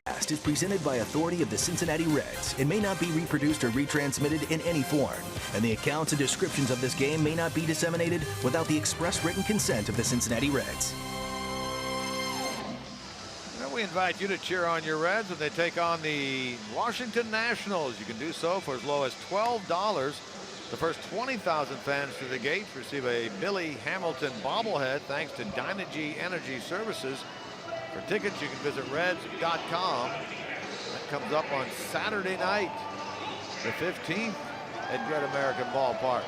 Cast is presented by authority of the Cincinnati Reds and may not be reproduced or retransmitted in any form. And the accounts and descriptions of this game may not be disseminated without the express written consent of the Cincinnati Reds. Well, we invite you to cheer on your Reds when they take on the Washington Nationals. You can do so for as low as $12. The first 20,000 fans through the gates receive a Billy Hamilton bobblehead thanks to Dynegy Energy Services. For tickets, you can visit Reds.com. That comes up on Saturday night, the 15th at Great American Ballpark.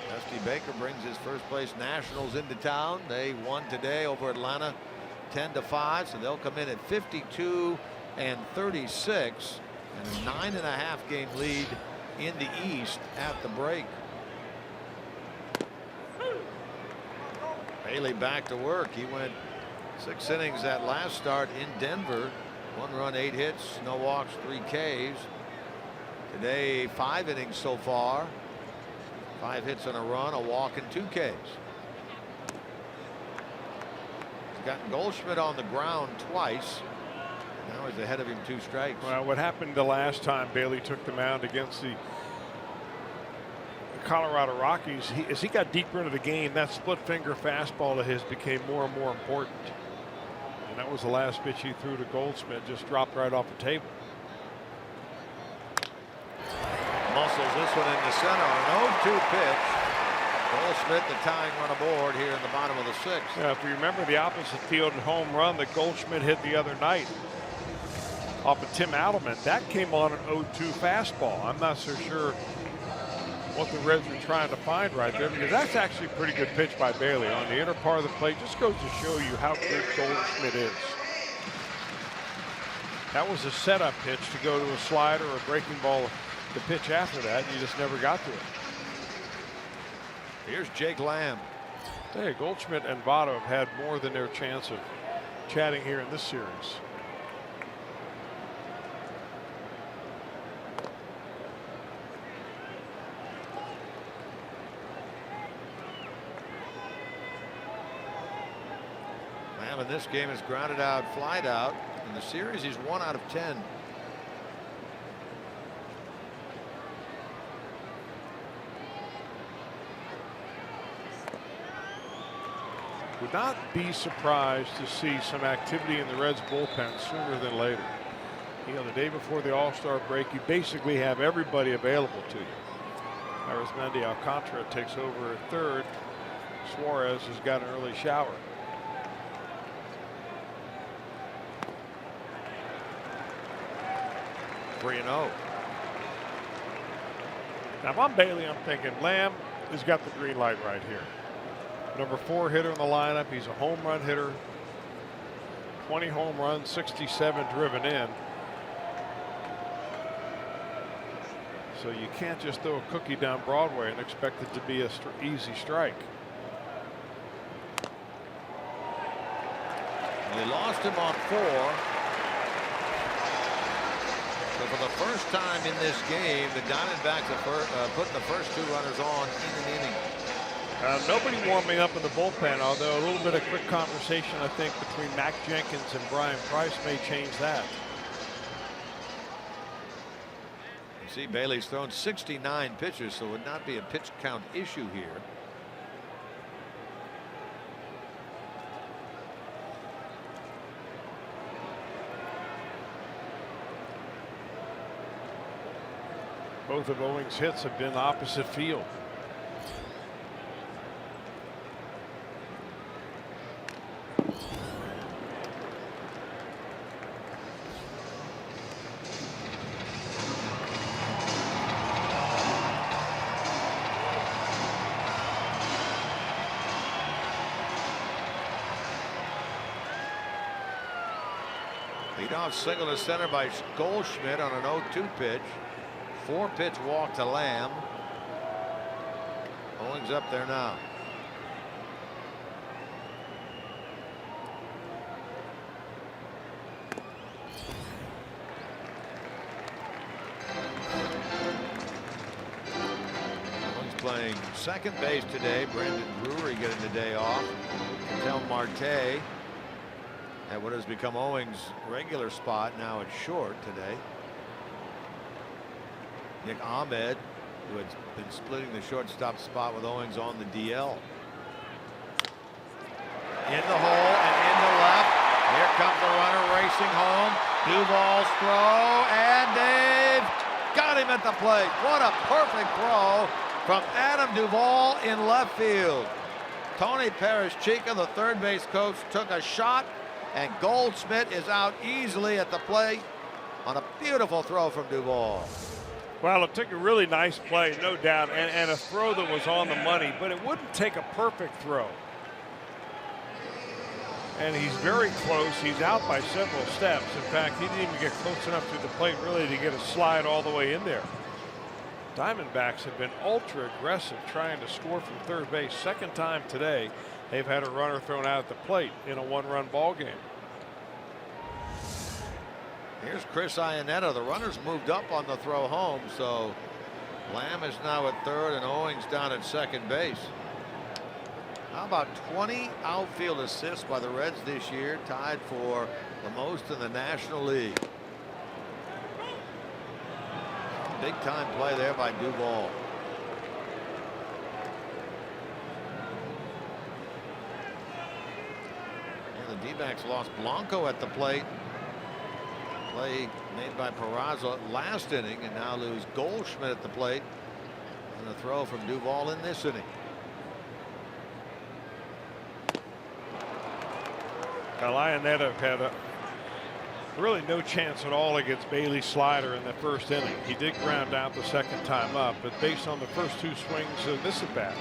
Dusty Baker brings his first place Nationals into town. They won today over Atlanta 10-5, so they'll come in at 52-36 and a 9.5 game lead in the East at the break. Bailey back to work. He went 6 innings that last start in Denver. 1 run, 8 hits, no walks, 3 Ks. Today, 5 innings so far. 5 hits and a run, a walk, and 2 Ks. He's gotten Goldschmidt on the ground twice. Now he's ahead of him 2 strikes. Well, what happened the last time Bailey took the mound against the Colorado Rockies, as he got deeper into the game, that split finger fastball of his became more and more important. And that was the last pitch he threw to Goldschmidt, just dropped right off the table. Muscles this one into center, an 0-2 pitch. Goldschmidt, the tying run aboard here in the bottom of the 6th. Yeah, if you remember the opposite field home run that Goldschmidt hit the other night off of Tim Adelman, that came on an 0-2 fastball. I'm not so sure what the Reds are trying to find right there, because that's actually a pretty good pitch by Bailey on the inner part of the plate. Just goes to show you how good Goldschmidt is. That was a setup pitch to go to a slider or a breaking ball, the pitch after that, and you just never got to it. Here's Jake Lamb. Hey, Goldschmidt and Votto have had more than their chance of chatting here in this series. Lamb in this game is grounded out, flied out. In the series, he's 1 out of 10. Would not be surprised to see some activity in the Reds bullpen sooner than later. You know, the day before the All-Star break, you basically have everybody available to you. Arizmendi Alcantara takes over at third. Suarez has got an early shower. Now, if I'm Bailey, I'm thinking Lamb has got the green light right here. Number 4 hitter in the lineup. He's a home run hitter. 20 home runs, 67 driven in. So you can't just throw a cookie down Broadway and expect it to be a easy strike. They lost him on 4. So for the first time in this game, the Diamondbacks are putting the first 2 runners on in an inning. Nobody warming up in the bullpen, although a little bit of quick conversation, I think, between Mac Jenkins and Brian Price may change that. You see, Bailey's thrown 69 pitches, so it would not be a pitch count issue here. Both of Owings' hits have been opposite field. Leadoff single to center by Goldschmidt on an 0-2 pitch. 4-pitch walk to Lamb. Owings up there now. Owings playing second base today. Brandon Brewery getting the day off. Tel Marte At what has become Owings' regular spot, now it's short today. Nick Ahmed, who had been splitting the shortstop spot with Owings on the DL. In the hole and into left. Here comes the runner racing home. Duvall's throw, and they've got him at the plate. What a perfect throw from Adam Duvall in left field. Tony Parrish-Chica, the third base coach, took a shot, and Goldschmidt is out easily at the plate on a beautiful throw from Duvall. Well, it took a really nice play, no doubt, and a throw that was on the money, but it wouldn't take a perfect throw. And he's very close. He's out by several steps. In fact, he didn't even get close enough to the plate really to get a slide all the way in there. Diamondbacks have been ultra aggressive trying to score from third base. Second time today they've had a runner thrown out at the plate in a one-run ball game. Here's Chris Iannetta. The runners moved up on the throw home, so Lamb is now at third and Owings down at second base. How about 20 outfield assists by the Reds this year, tied for the most in the National League. Big time play there by Duvall. And the D-backs lost Blanco at the plate. Play made by Peraza last inning, and now lose Goldschmidt at the plate. And a throw from Duvall in this inning. Iannetta had really no chance at all against Bailey Slider in the first inning. He did ground out the second time up, but based on the first two swings of this at bat,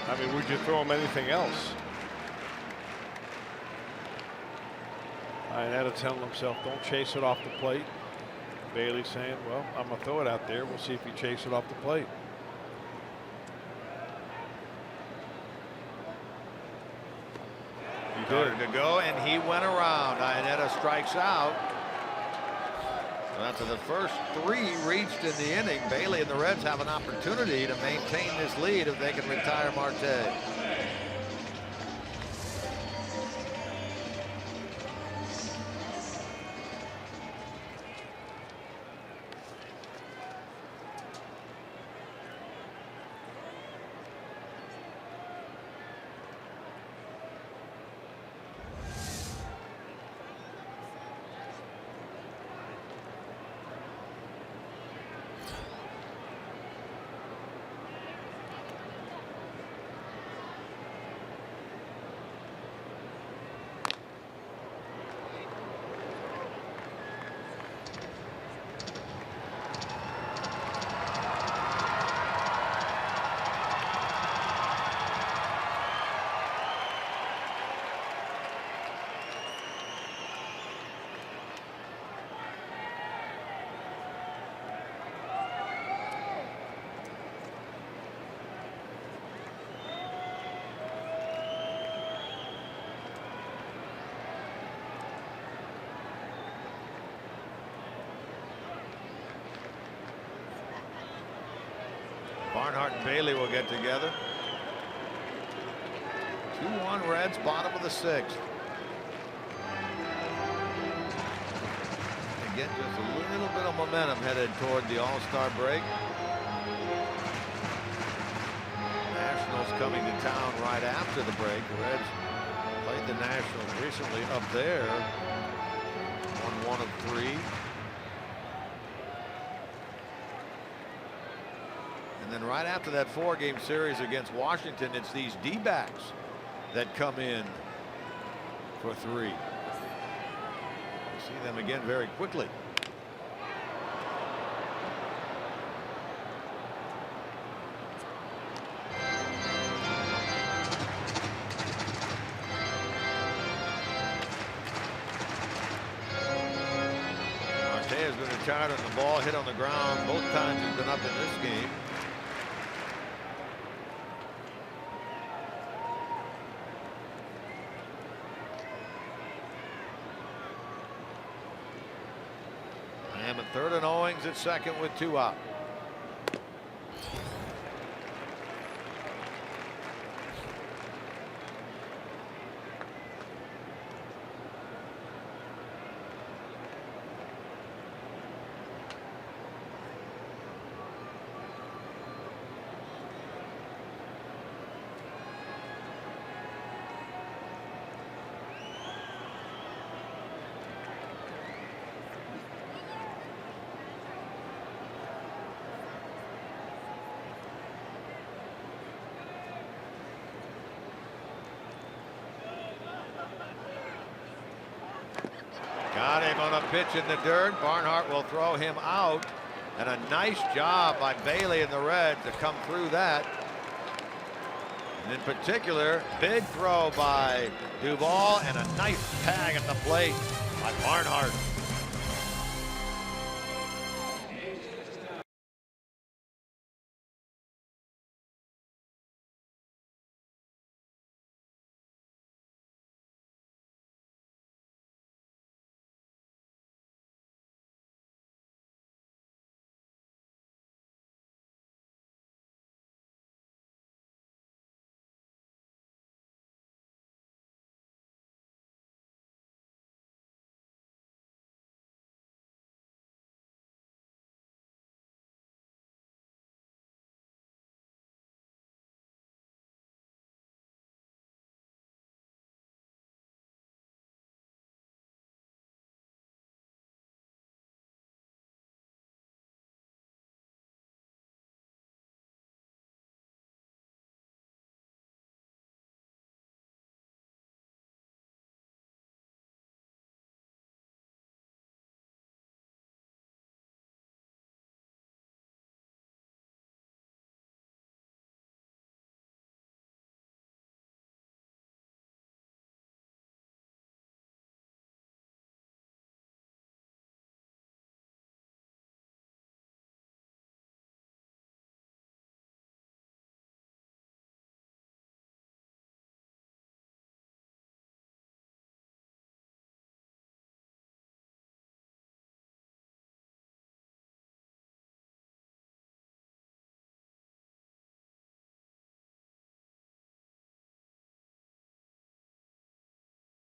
I mean, would you throw him anything else? Iannetta telling himself, don't chase it off the plate. Bailey saying, well, I'm going to throw it out there. We'll see if he chases it off the plate. Started to go, and he went around. Iannetta strikes out. So after the first three reached in the inning, Bailey and the Reds have an opportunity to maintain this lead if they can retire Marte. Barnhart and Bailey will get together. 2-1 Reds, bottom of the sixth. Again, just a little bit of momentum headed toward the All-Star break. Nationals coming to town right after the break. The Reds played the Nationals recently up there. Won 1 of 3. And then right after that 4-game series against Washington, it's these D-backs that come in for 3. We'll see them again very quickly. Marte has been retired on the ball hit on the ground both times he's been up in this game. At third and Owings at second with 2 out. Got him on a pitch in the dirt. Barnhart will throw him out. And a nice job by Bailey and the Reds to come through that. And in particular, big throw by Duvall and a nice tag at the plate by Barnhart.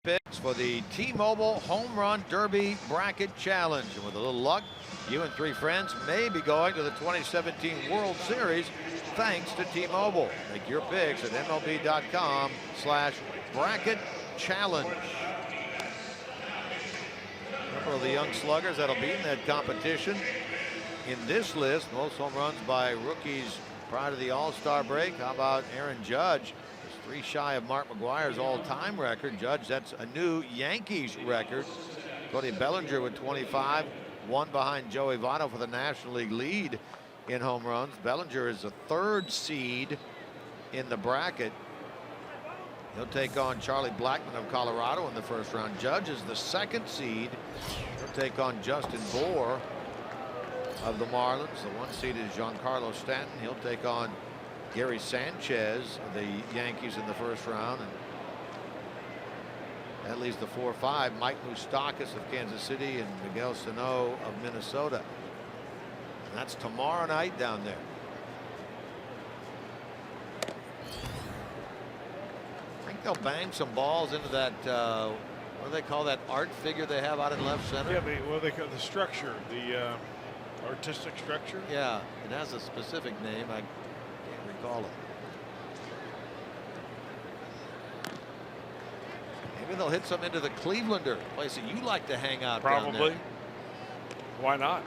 Picks for the T-Mobile Home Run Derby Bracket Challenge. And with a little luck, you and 3 friends may be going to the 2017 World Series thanks to T-Mobile. Make your picks at MLB.com/bracket challenge. Number of the young sluggers that'll be in that competition. In this list, most home runs by rookies prior to the All-Star break. How about Aaron Judge? 3 shy of Mark McGwire's all-time record. Judge, that's a new Yankees record. Cody Bellinger with 25, 1 behind Joey Votto for the National League lead in home runs. Bellinger is the 3rd seed in the bracket. He'll take on Charlie Blackmon of Colorado in the first round. Judge is the 2nd seed. He'll take on Justin Bour of the Marlins. The 1 seed is Giancarlo Stanton. He'll take on Gary Sanchez of the Yankees in the first round. And that leaves the 4-5, Mike Moustakas of Kansas City and Miguel Sano of Minnesota. And that's tomorrow night down there. I think they'll bang some balls into that, what do they call that art figure they have out in left center? Yeah, well, they call the structure, the artistic structure. Yeah, it has a specific name. I can't recall it. Maybe they'll hit some into the Clevelander, place that you like to hang out down there. Probably. Why not?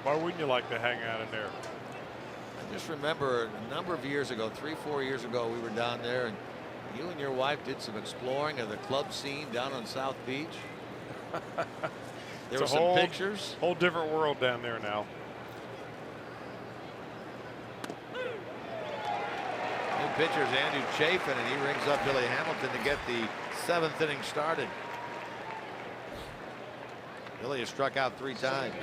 Why wouldn't you like to hang out in there? I just remember a number of years ago, 3-4 years ago, we were down there and you and your wife did some exploring of the club scene down on South Beach. There were some pictures. Whole different world down there now. New pitcher's Andrew Chafin, and he rings up Billy Hamilton to get the 7th inning started. Billy has struck out 3 times.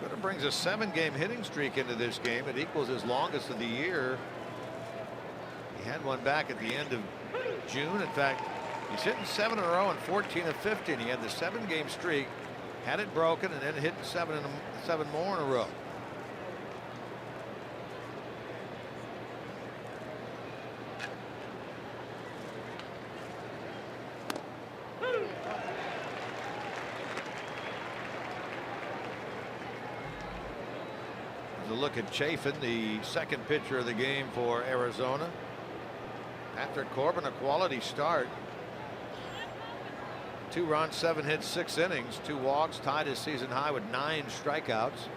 But it brings a 7-game hitting streak into this game. It equals his longest of the year. He had one back at the end of June. In fact, he's hitting 7 in a row and 14 of 15. He had the 7-game streak, had it broken, and then hit 7 more in a row. There's a look at Chafin, the 2nd pitcher of the game for Arizona. Patrick Corbin, a quality start. 2 runs, 7 hits, 6 innings, 2 walks, tied his season high with 9 strikeouts.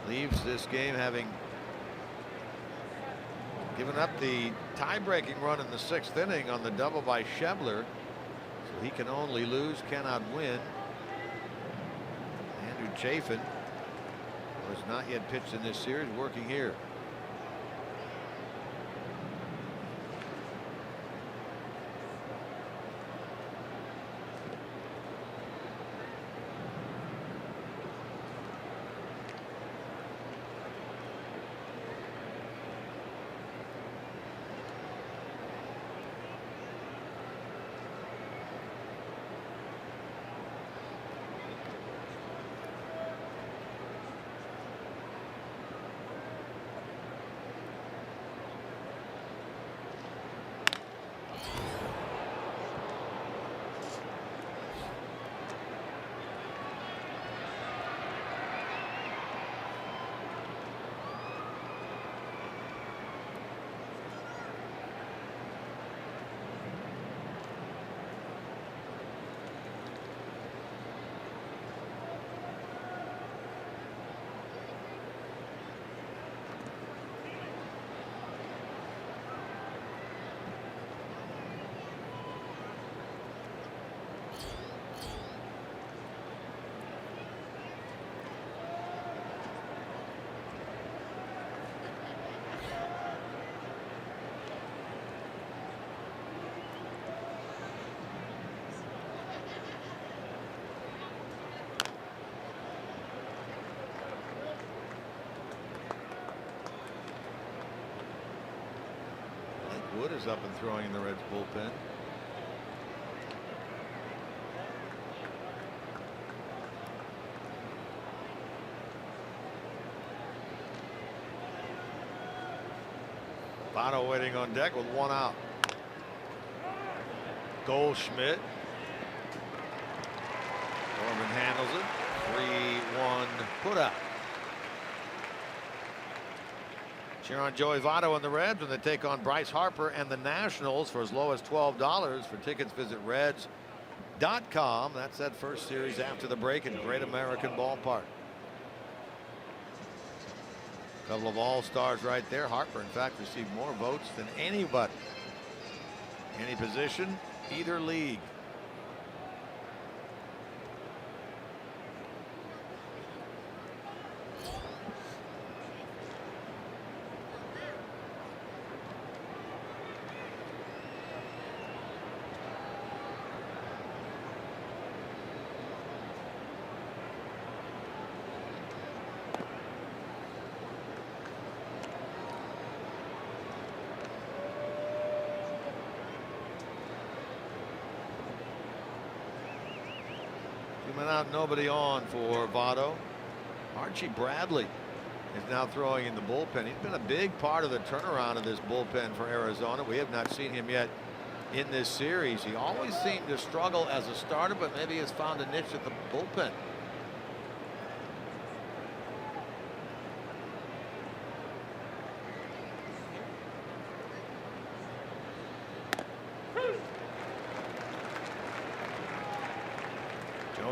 Leaves this game having given up the tie-breaking run in the 6th inning on the double by Schebler. So he can only lose, cannot win. Andrew Chafin, who has not yet pitched in this series, working here. Wood is up and throwing in the Reds bullpen. Votto waiting on deck with 1 out. Goldschmidt. Norman handles it. 3-1 put out. Cheer on Joey Votto and the Reds when they take on Bryce Harper and the Nationals for as low as $12. For tickets, visit Reds.com. That's that first series after the break in Great American Ballpark. A couple of all-stars right there. Harper, in fact, received more votes than anybody. Any position, either league. Out, nobody on for Votto. Archie Bradley is now throwing in the bullpen. He's been a big part of the turnaround of this bullpen for Arizona. We have not seen him yet in this series. He always seemed to struggle as a starter, but maybe has found a niche at the bullpen.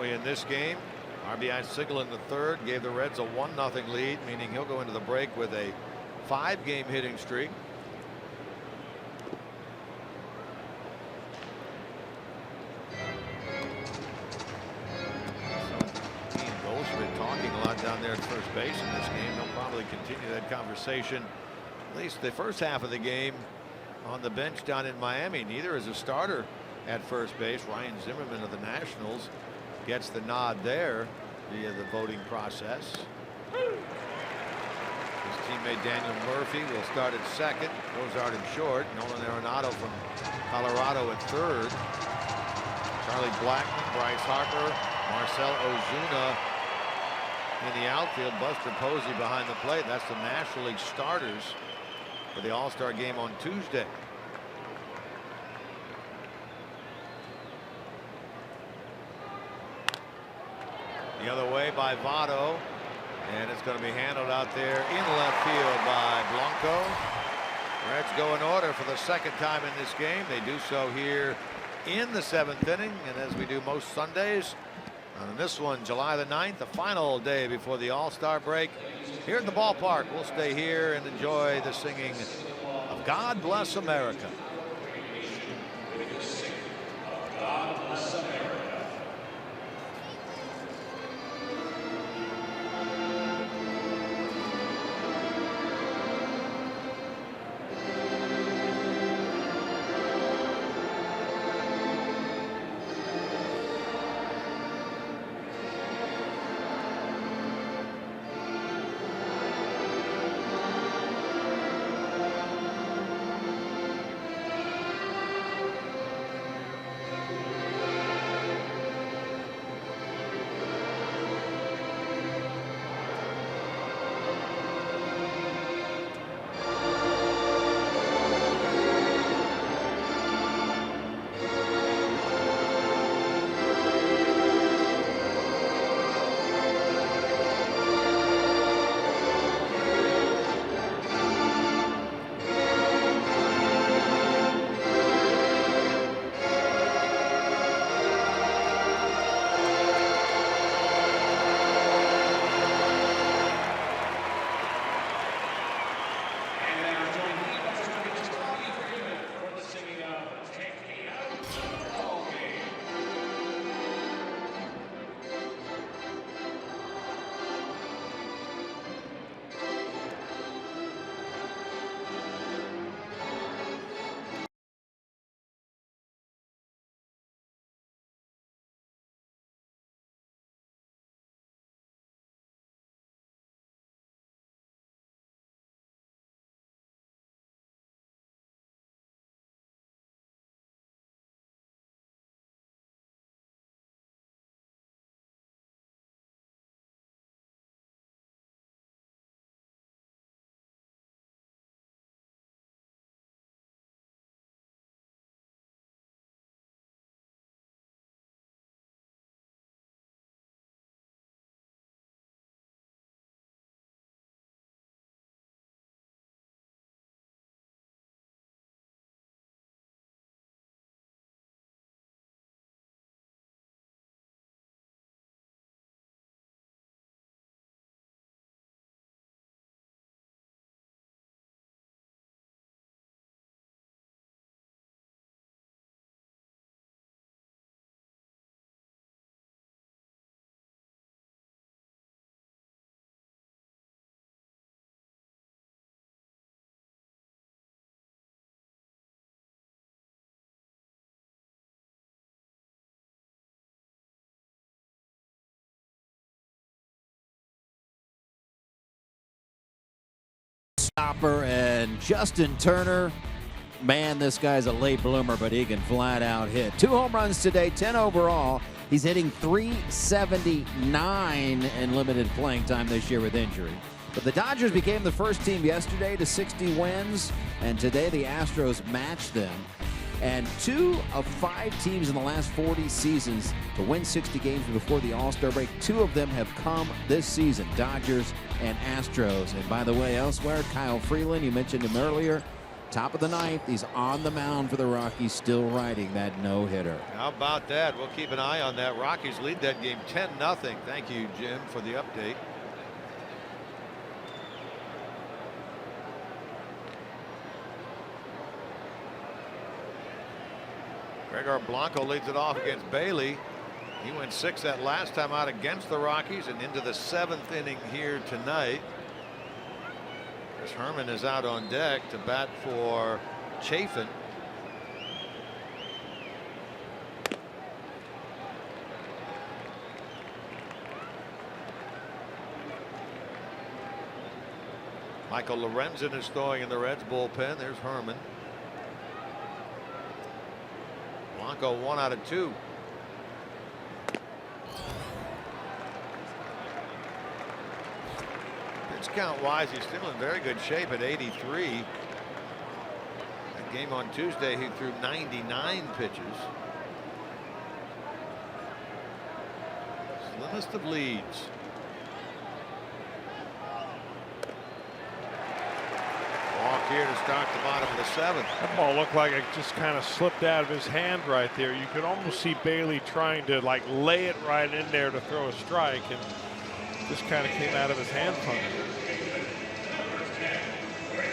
In this game, RBI single in the 3rd gave the Reds a 1-0 lead, meaning he'll go into the break with a 5-game hitting streak. Team Goldschmidt talking a lot down there at first base in this game. They'll probably continue that conversation, at least the first half of the game, on the bench down in Miami. Neither is a starter at first base. Ryan Zimmerman of the Nationals gets the nod there via the voting process. His teammate Daniel Murphy will start at second. Rosard at short. Nolan Arenado from Colorado at 3rd. Charlie Blackmon, Bryce Harper, Marcell Ozuna in the outfield. Buster Posey behind the plate. That's the National League starters for the All-Star game on Tuesday. The other way by Votto, and it's going to be handled out there in left field by Blanco. Reds go in order for the 2nd time in this game. They do so here in the 7th inning. And as we do most Sundays, on this one, July the 9th, the final day before the All-Star break, here at the ballpark, we'll stay here and enjoy the singing of God Bless America. Stopper and Justin Turner. Man, this guy's a late bloomer, but he can flat out hit. 2 home runs today, 10 overall. He's hitting .379 in limited playing time this year with injury. But the Dodgers became the first team yesterday to 60 wins, and today the Astros matched them. And 2 of 5 teams in the last 40 seasons to win 60 games before the All-Star break, 2 of them have come this season, Dodgers and Astros. And by the way, elsewhere, Kyle Freeland, you mentioned him earlier, top of the 9th, he's on the mound for the Rockies, still riding that no-hitter. How about that? We'll keep an eye on that. Rockies lead that game 10-0. Thank you, Jim, for the update. Gregor Blanco leads it off against Bailey. He went 6 that last time out against the Rockies and into the 7th inning here tonight. Chris Herman is out on deck to bat for Chafin. Michael Lorenzen is throwing in the Reds bullpen. There's Herman. Blanco 1 out of 2. Pitch count wise, he's still in very good shape at 83. That game on Tuesday, he threw 99 pitches. Slimmest of leads. Walk here to start the bottom of the 7th. That ball looked like it just kind of slipped out of his hand right there. You could almost see Bailey trying to like lay it right in there to throw a strike, and just kind of came out of his hand funny.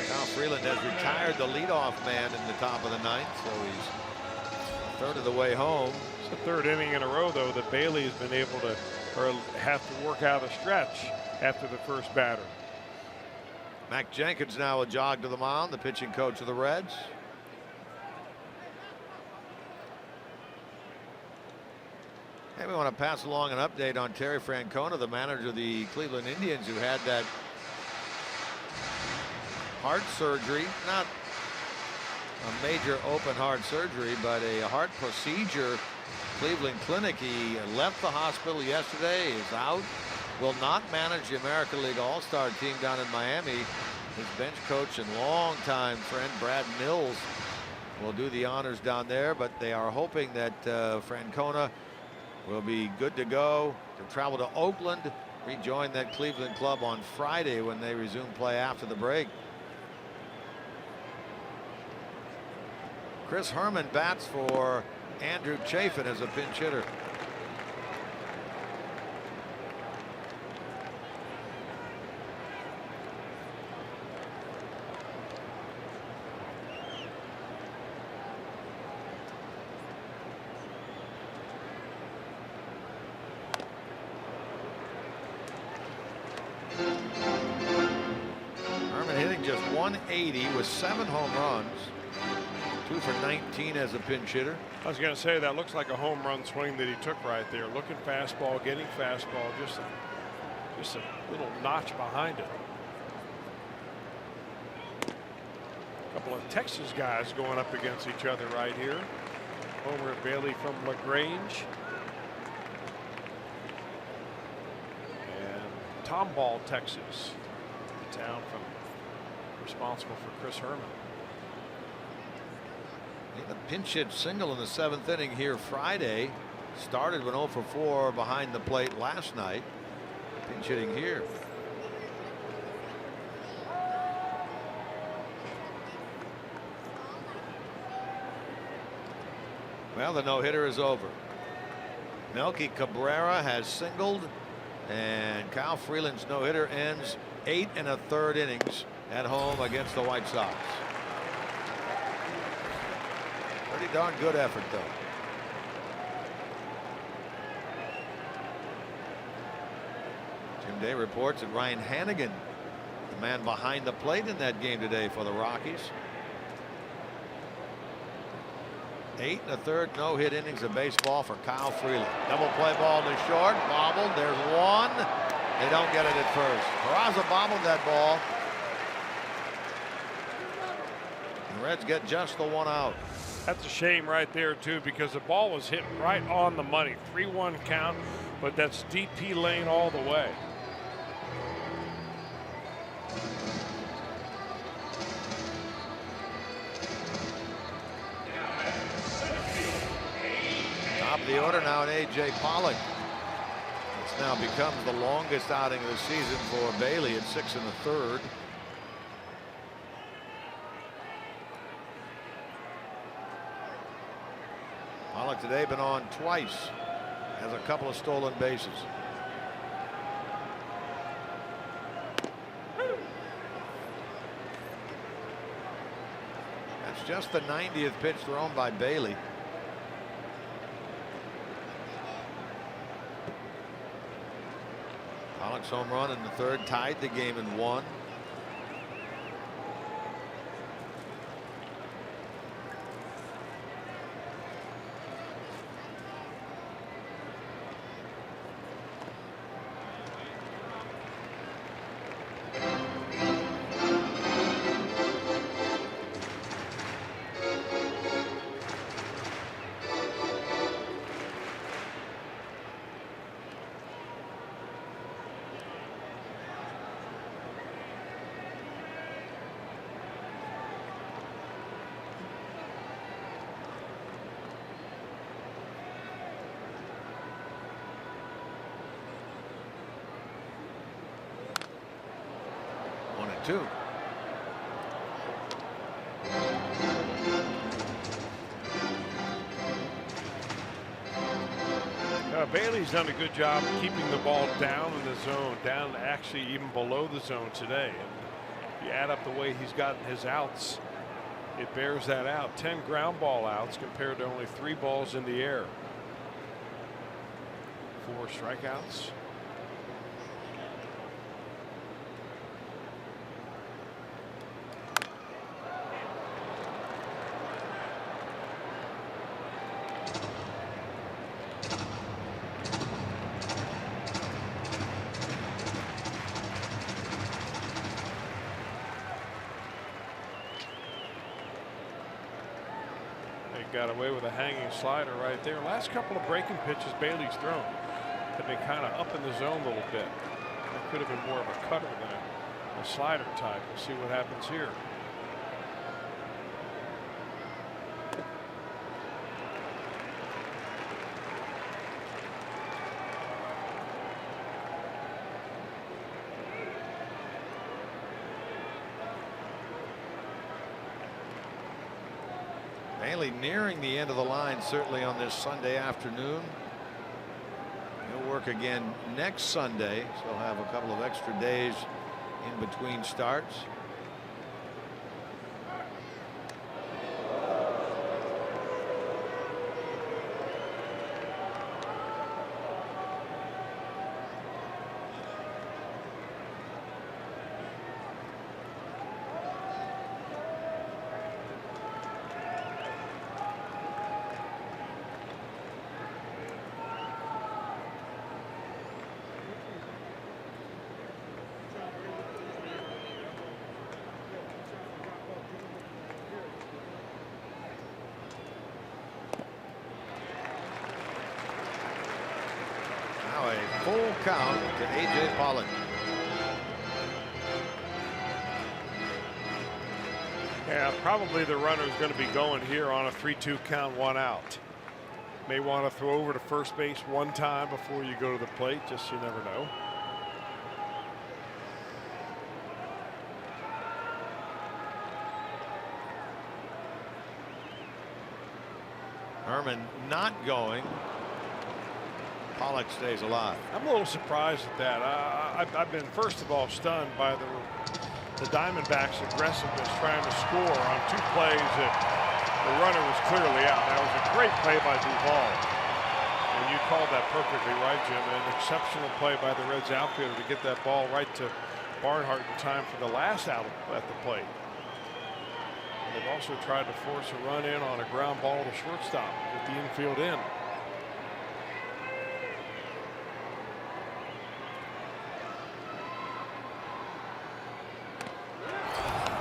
Kyle Freeland has retired the leadoff man in the top of the 9th, so he's a third of the way home. It's the 3rd inning in a row, though, that Bailey has been able to, or have to work out a stretch after the first batter. Mac Jenkins now a jog to the mound, the pitching coach of the Reds. Hey, we want to pass along an update on Terry Francona, the manager of the Cleveland Indians, who had that heart surgery, not a major open heart surgery, but a heart procedure. Cleveland Clinic. He left the hospital yesterday, is out, will not manage the American League All-Star team down in Miami. His bench coach and longtime friend Brad Mills will do the honors down there, but they are hoping that Francona will be good to go to travel to Oakland, rejoin that Cleveland club on Friday when they resume play after the break. Chris Herman bats for Andrew Chafin as a pinch hitter. Herman hitting just 180 with 7 home runs. 2 for 19 as a pinch hitter. I was going to say that looks like a home run swing that he took right there. Looking fastball, getting fastball, just a little notch behind it. A couple of Texas guys going up against each other right here. Homer and Bailey from LaGrange. And Tomball, Texas, the town responsible for Chris Herman. The pinch hit single in the 7th inning here Friday. Started when 0 for 4 behind the plate last night. Pinch hitting here. Well, the no-hitter is over. Melky Cabrera has singled, and Kyle Freeland's no-hitter ends 8 1/3 innings at home against the White Sox. Pretty darn good effort, though. Jim Day reports that Ryan Hannigan, the man behind the plate in that game today for the Rockies. 8 1/3 no-hit innings of baseball for Kyle Freeland. Double play ball to short, bobbled. There's one. They don't get it at first. Peraza bobbled that ball. The Reds get just the one out. That's a shame right there, too, because the ball was hit right on the money. 3-1 count, but that's DP lane all the way. Top of the order now in A.J. Pollock. This now becomes the longest outing of the season for Bailey at 6 1/3. Pollock today been on twice, has a couple of stolen bases. That's just the 90th pitch thrown by Bailey. Pollock's home run in the 3rd tied the game in 1. Bailey's done a good job of keeping the ball down in the zone, down actually even below the zone today. And if you add up the way he's gotten his outs, it bears that out. 10 ground ball outs compared to only 3 balls in the air. 4 strikeouts. Got away with a hanging slider right there. Last couple of breaking pitches Bailey's thrown have been kind of up in the zone a little bit. That could have been more of a cutter than a slider type. We'll see what happens here. Bailey nearing the end of the line, certainly on this Sunday afternoon. He'll work again next Sunday, so he'll have a couple of extra days in between starts. Full count to A.J. Pollock. Yeah, probably the runner is going to be going here on a 3-2 count, 1 out. May want to throw over to first base one time before you go to the plate, just so you never know. Herman not going. Pollock stays alive. I'm a little surprised at that. I've been, first of all, stunned by the Diamondbacks' aggressiveness trying to score on 2 plays that the runner was clearly out. That was a great play by Duvall. And you called that perfectly right, Jim. An exceptional play by the Reds outfielder to get that ball right to Barnhart in time for the last out at the plate. And they've also tried to force a run in on a ground ball to shortstop with the infield in.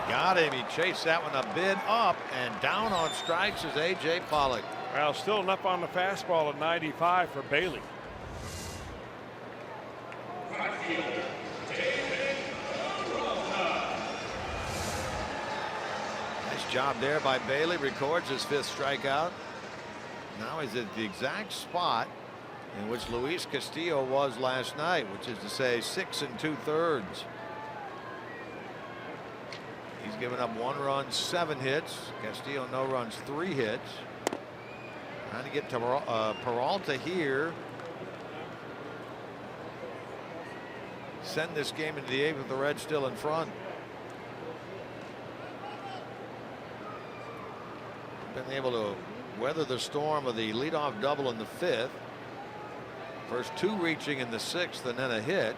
Got him. He chased that one a bit up, and down on strikes is A.J. Pollock. Well, still enough on the fastball at 95 for Bailey. Nice job there by Bailey. Records his 5th strikeout. Now he's at the exact spot in which Luis Castillo was last night, which is to say 6 2/3. He's given up 1 run, 7 hits. Castillo no runs, 3 hits. Trying to get to Peralta here. Send this game into the 8th with the Reds still in front. Been able to weather the storm of the leadoff double in the 5th. First 2 reaching in the 6th and then a hit.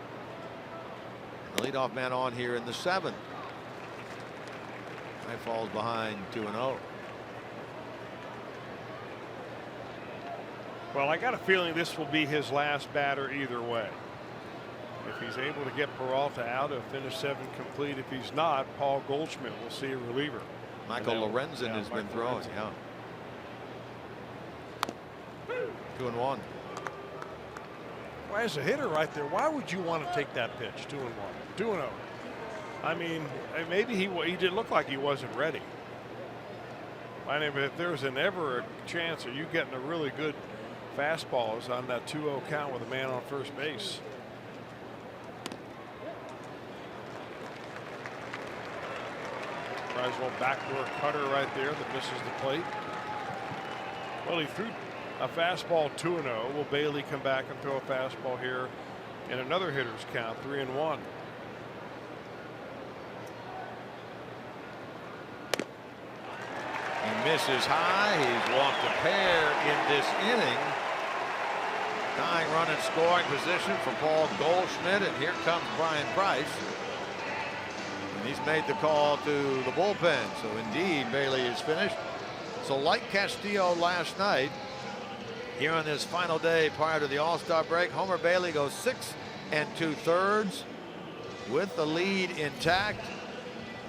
The leadoff man on here in the 7th. Guy falls behind 2-0. Well, I got a feeling this will be his last batter either way. If he's able to get Peralta out, he'll finish 7 complete. If he's not, Paul Goldschmidt will see a reliever. Michael Lorenzen has been throwing. Yeah. 2-1. Well, as a hitter right there, why would you want to take that pitch? 2-1, 2-0. I mean, maybe he did look like he wasn't ready. I mean, if there's ever a chance of you getting a really good fastball is on that 2-0 count with a man on first base. Tries a little backdoor cutter right there that misses the plate. Well, he threw a fastball 2-0. Will Bailey come back and throw a fastball here in another hitter's count, 3-1? He misses high. He's walked a pair in this inning. Tying run in scoring position for Paul Goldschmidt, and here comes Brian Price. And he's made the call to the bullpen. So indeed, Bailey is finished. So like Castillo last night, here on this final day prior to the All-Star break, Homer Bailey goes 6 2/3 with the lead intact.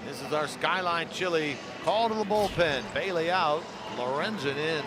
This is our Skyline Chili call to the bullpen. Bailey out, Lorenzen in.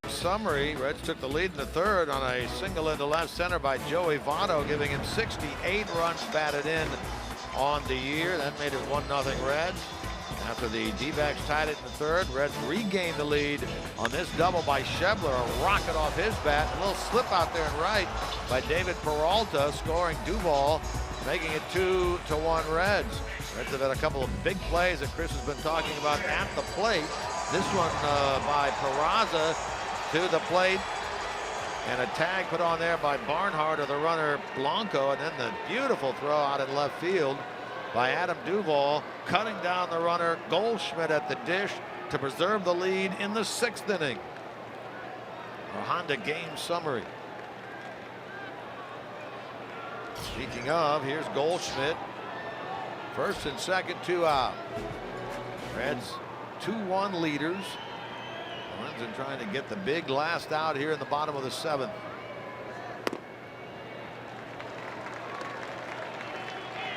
Summary, Reds took the lead in the third on a single into left center by Joey Votto, giving him 68 runs batted in on the year. That made it 1-0 Reds. After the D-backs tied it in the third, Reds regained the lead on this double by Schebler, a rocket off his bat. A little slip out there and right by David Peralta, scoring Duvall, making it 2-1 Reds. Reds have had a couple of big plays that Chris has been talking about at the plate. This one by Peraza to the plate, and a tag put on there by Barnhart of the runner Blanco, and then the beautiful throw out in left field by Adam Duvall, cutting down the runner Goldschmidt at the dish to preserve the lead in the 6th inning. A Honda game summary. Speaking of, here's Goldschmidt. First and second, 2 out. Reds 2-1 leaders. Lorenzen trying to get the big last out here in the bottom of the 7th.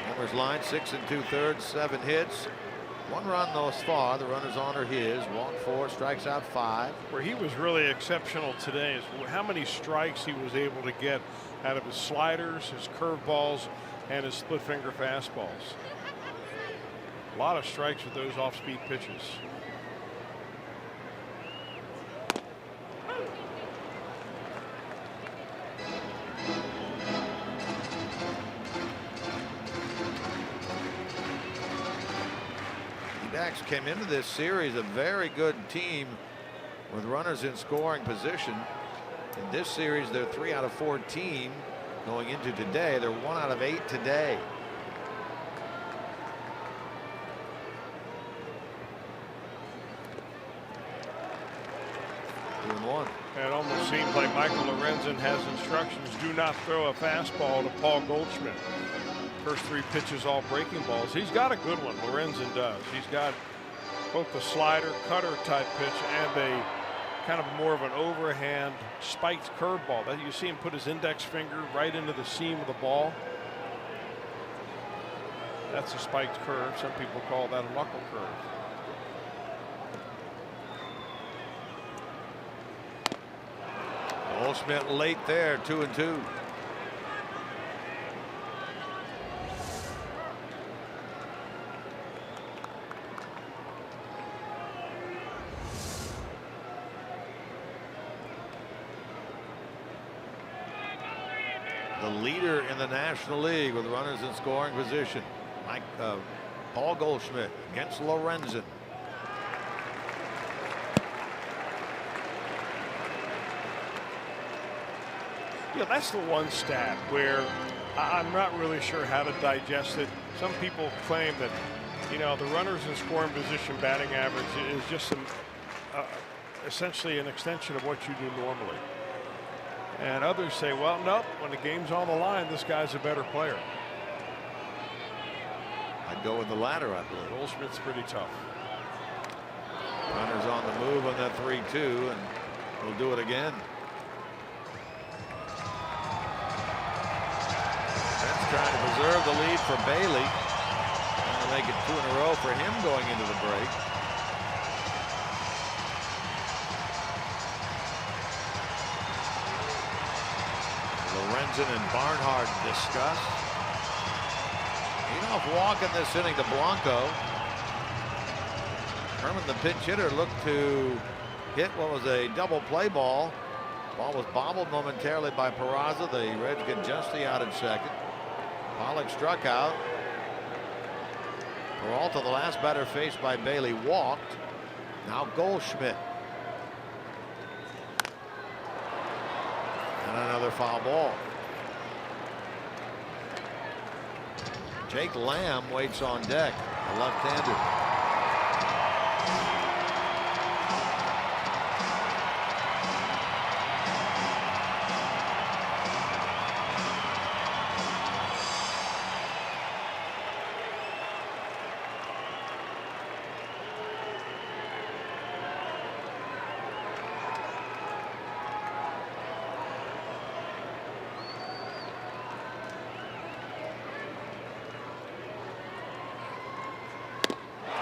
Homer's line 6 2/3, 7 hits. 1 run thus far. The runners on are his. Walked 4, strikes out 5. Where he was really exceptional today is how many strikes he was able to get out of his sliders, his curveballs, and his split finger fastballs. A lot of strikes with those off-speed pitches. D-backs came into this series a very good team with runners in scoring position. In this series, they're 3 out of 14 going into today. They're 1 out of 8 today. It almost seems like Michael Lorenzen has instructions: do not throw a fastball to Paul Goldschmidt. First 3 pitches all breaking balls. He's got a good one, Lorenzen does. He's got both the slider, cutter type pitch and a kind of more of an overhand spiked curveball. That you see him put his index finger right into the seam of the ball. That's a spiked curve. Some people call that a knuckle curve. Goldschmidt late there, 2-2. the leader in the National League with runners in scoring position. Paul Goldschmidt against Lorenzen. Yeah, that's the one stat where I'm not really sure how to digest it. Some people claim that, you know, the runners in scoring position batting average is just essentially an extension of what you do normally. And others say, well, nope, when the game's on the line, this guy's a better player. I'd go with the latter, I believe. Goldschmidt's pretty tough. Runners on the move on that 3-2, and we'll do it again. Trying to preserve the lead for Bailey. Trying to make it 2 in a row for him going into the break. Lorenzen and Barnhart discuss. Leadoff walk in this inning to Blanco. Herman, the pinch hitter, looked to hit what was a double play ball. Ball was bobbled momentarily by Peraza. The Reds get Justly out at second. Pollock struck out. Peralta, the last batter faced by Bailey, walked. Now Goldschmidt. And another foul ball. Jake Lamb waits on deck, the left-hander.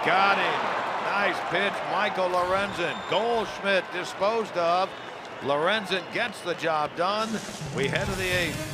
Got him. Nice pitch. Michael Lorenzen. Goldschmidt disposed of. Lorenzen gets the job done. We head to the 8th.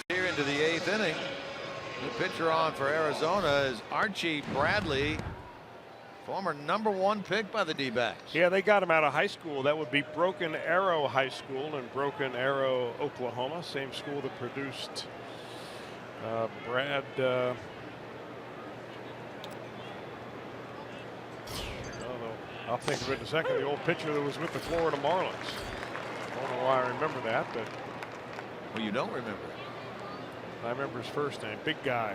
Here into the 8th inning. The pitcher on for Arizona is Archie Bradley, former #1 pick by the D-backs. Yeah, they got him out of high school. That would be Broken Arrow High School in Broken Arrow, Oklahoma. Same school that produced Brad. I'll think of it in a second. The old pitcher that was with the Florida Marlins. I don't know why I remember that, but. Well, you don't remember. I remember his first name. Big guy.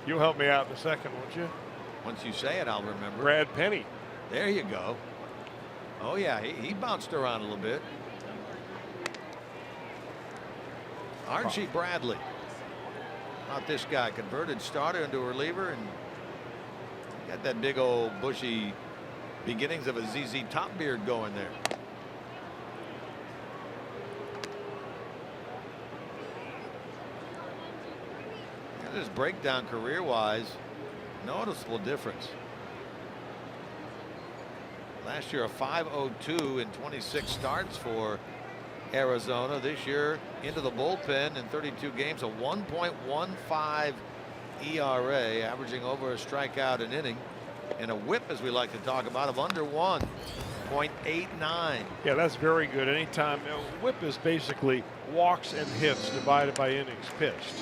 You'll help me out in a second, won't you? Once you say it, I'll remember. Brad Penny. There you go. Oh, yeah, he bounced around a little bit. Archie Bradley. Not this guy. Converted starter into a reliever and got that big old bushy beginnings of a ZZ Top beard going there. His breakdown career-wise, noticeable difference. Last year a 5.02 in 26 starts for Arizona. This year into the bullpen in 32 games, a 1.15 ERA, averaging over a strikeout an inning, and a whip, as we like to talk about, of under 1.89. Yeah, that's very good. Anytime, whip is basically walks and hits divided by innings pitched.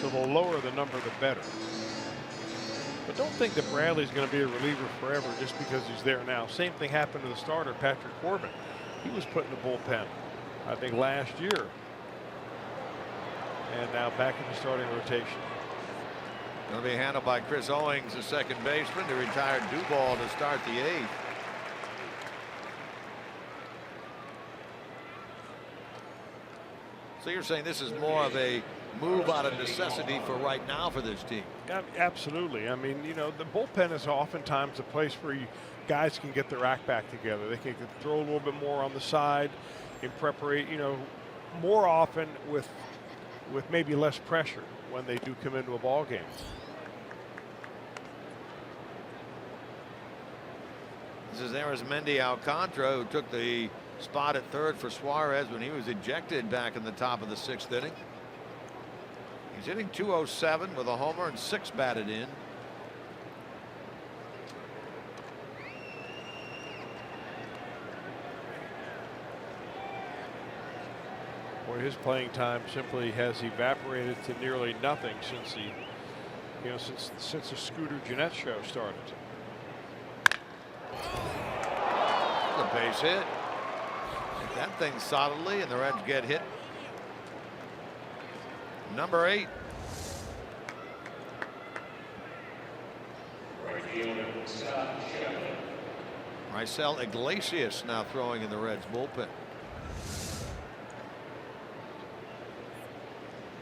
So the lower the number, the better. But don't think that Bradley's going to be a reliever forever just because he's there now. Same thing happened to the starter, Patrick Corbin. He was put in the bullpen, I think, last year. And now back in the starting rotation. Going to be handled by Chris Owings, the second baseman, to retire Duvall to start the eighth. So you're saying this is more of a move out of necessity for right now for this team? Absolutely. I mean, you know, the bullpen is oftentimes a place where guys can get their act back together. They can throw a little bit more on the side in preparation, you know, more often with maybe less pressure when they do come into a ball game. This is Arizmendi Alcantara, who took the spot at third for Suarez when he was ejected back in the top of the sixth inning. He's hitting .207 with a homer and 6 batted in. Boy, his playing time simply has evaporated to nearly nothing since since the Scooter Gennett show started. The base hit. Hit that thing solidly, and the Reds get hit. Number 8. Marcel Iglesias now throwing in the Reds bullpen.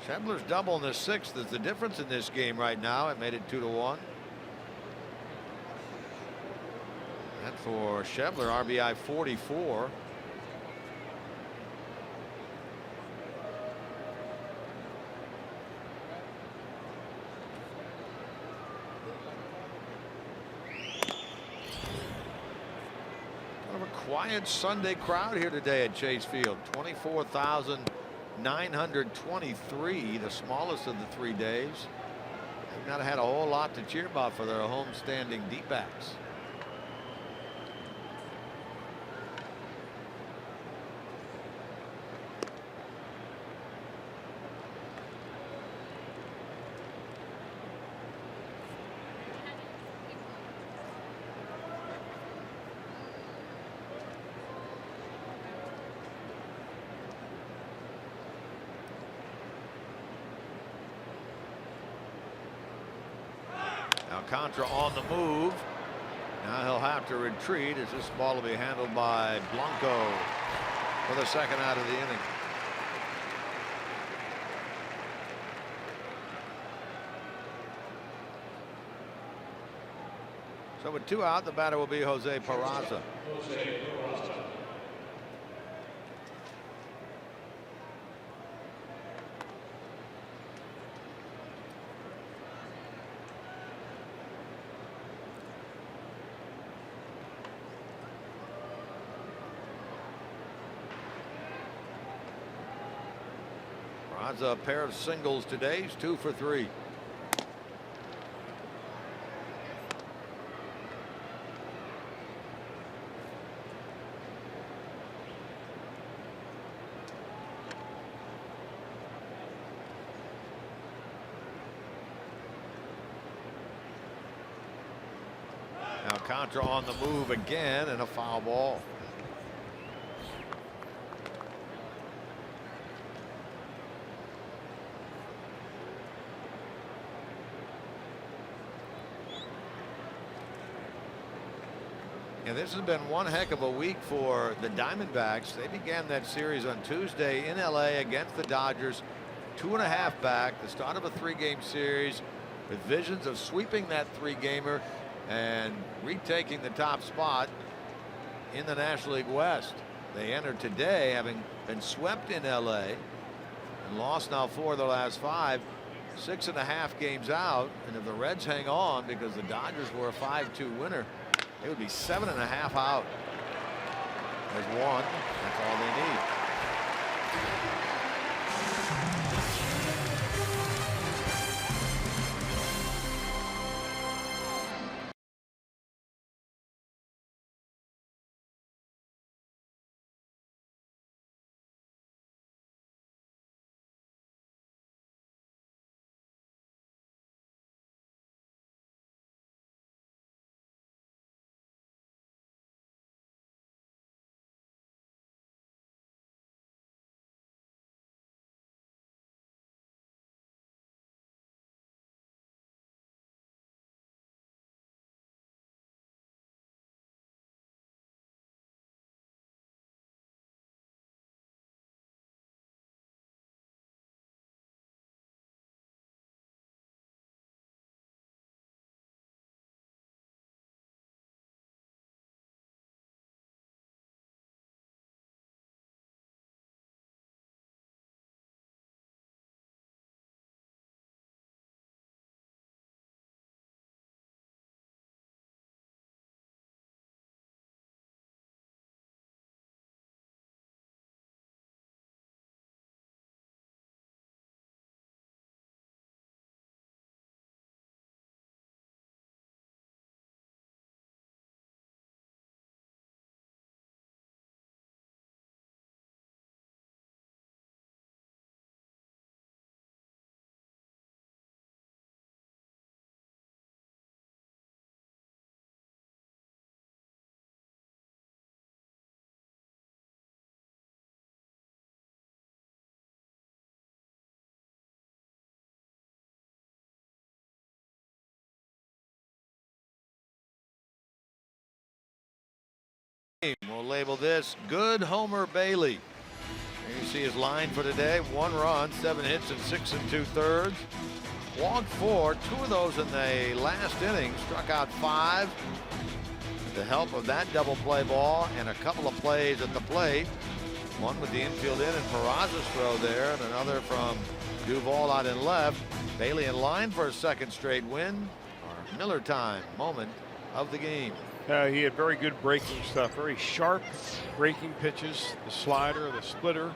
Schebler's double in the 6th is the difference in this game right now. It made it 2-1. And for Schebler, RBI 44. Kind of a quiet Sunday crowd here today at Chase Field. 24,923, the smallest of the 3 days. They've not had a whole lot to cheer about for their home-standing D-backs. Alcantara on the move. Now he'll have to retreat as this ball will be handled by Blanco for the second out of the inning. So with 2 out, the batter will be Jose Peraza. A pair of singles today. He's 2 for 3. Alcantara on the move again, and a foul ball. And this has been one heck of a week for the Diamondbacks. They began that series on Tuesday in LA against the Dodgers, 2.5 back, the start of a 3-game series with visions of sweeping that 3-gamer and retaking the top spot in the National League West. They entered today having been swept in LA and lost now 4 of their last 5, 6.5 games out. And if the Reds hang on, because the Dodgers were a 5-2 winner, it would be 7.5 out. There's 1. That's all they need. We'll label this Good Homer Bailey. Here you see his line for today: 1 run, 7 hits, and 6 2/3. Walked 4, 2 of those in the last inning. Struck out 5. With the help of that double play ball and a couple of plays at the plate. One with the infield in and Peraza's throw there, and another from Duvall out in left. Bailey in line for a 2nd straight win. Our Miller time moment of the game. He had very good breaking stuff, very sharp breaking pitches, the slider, the splitter,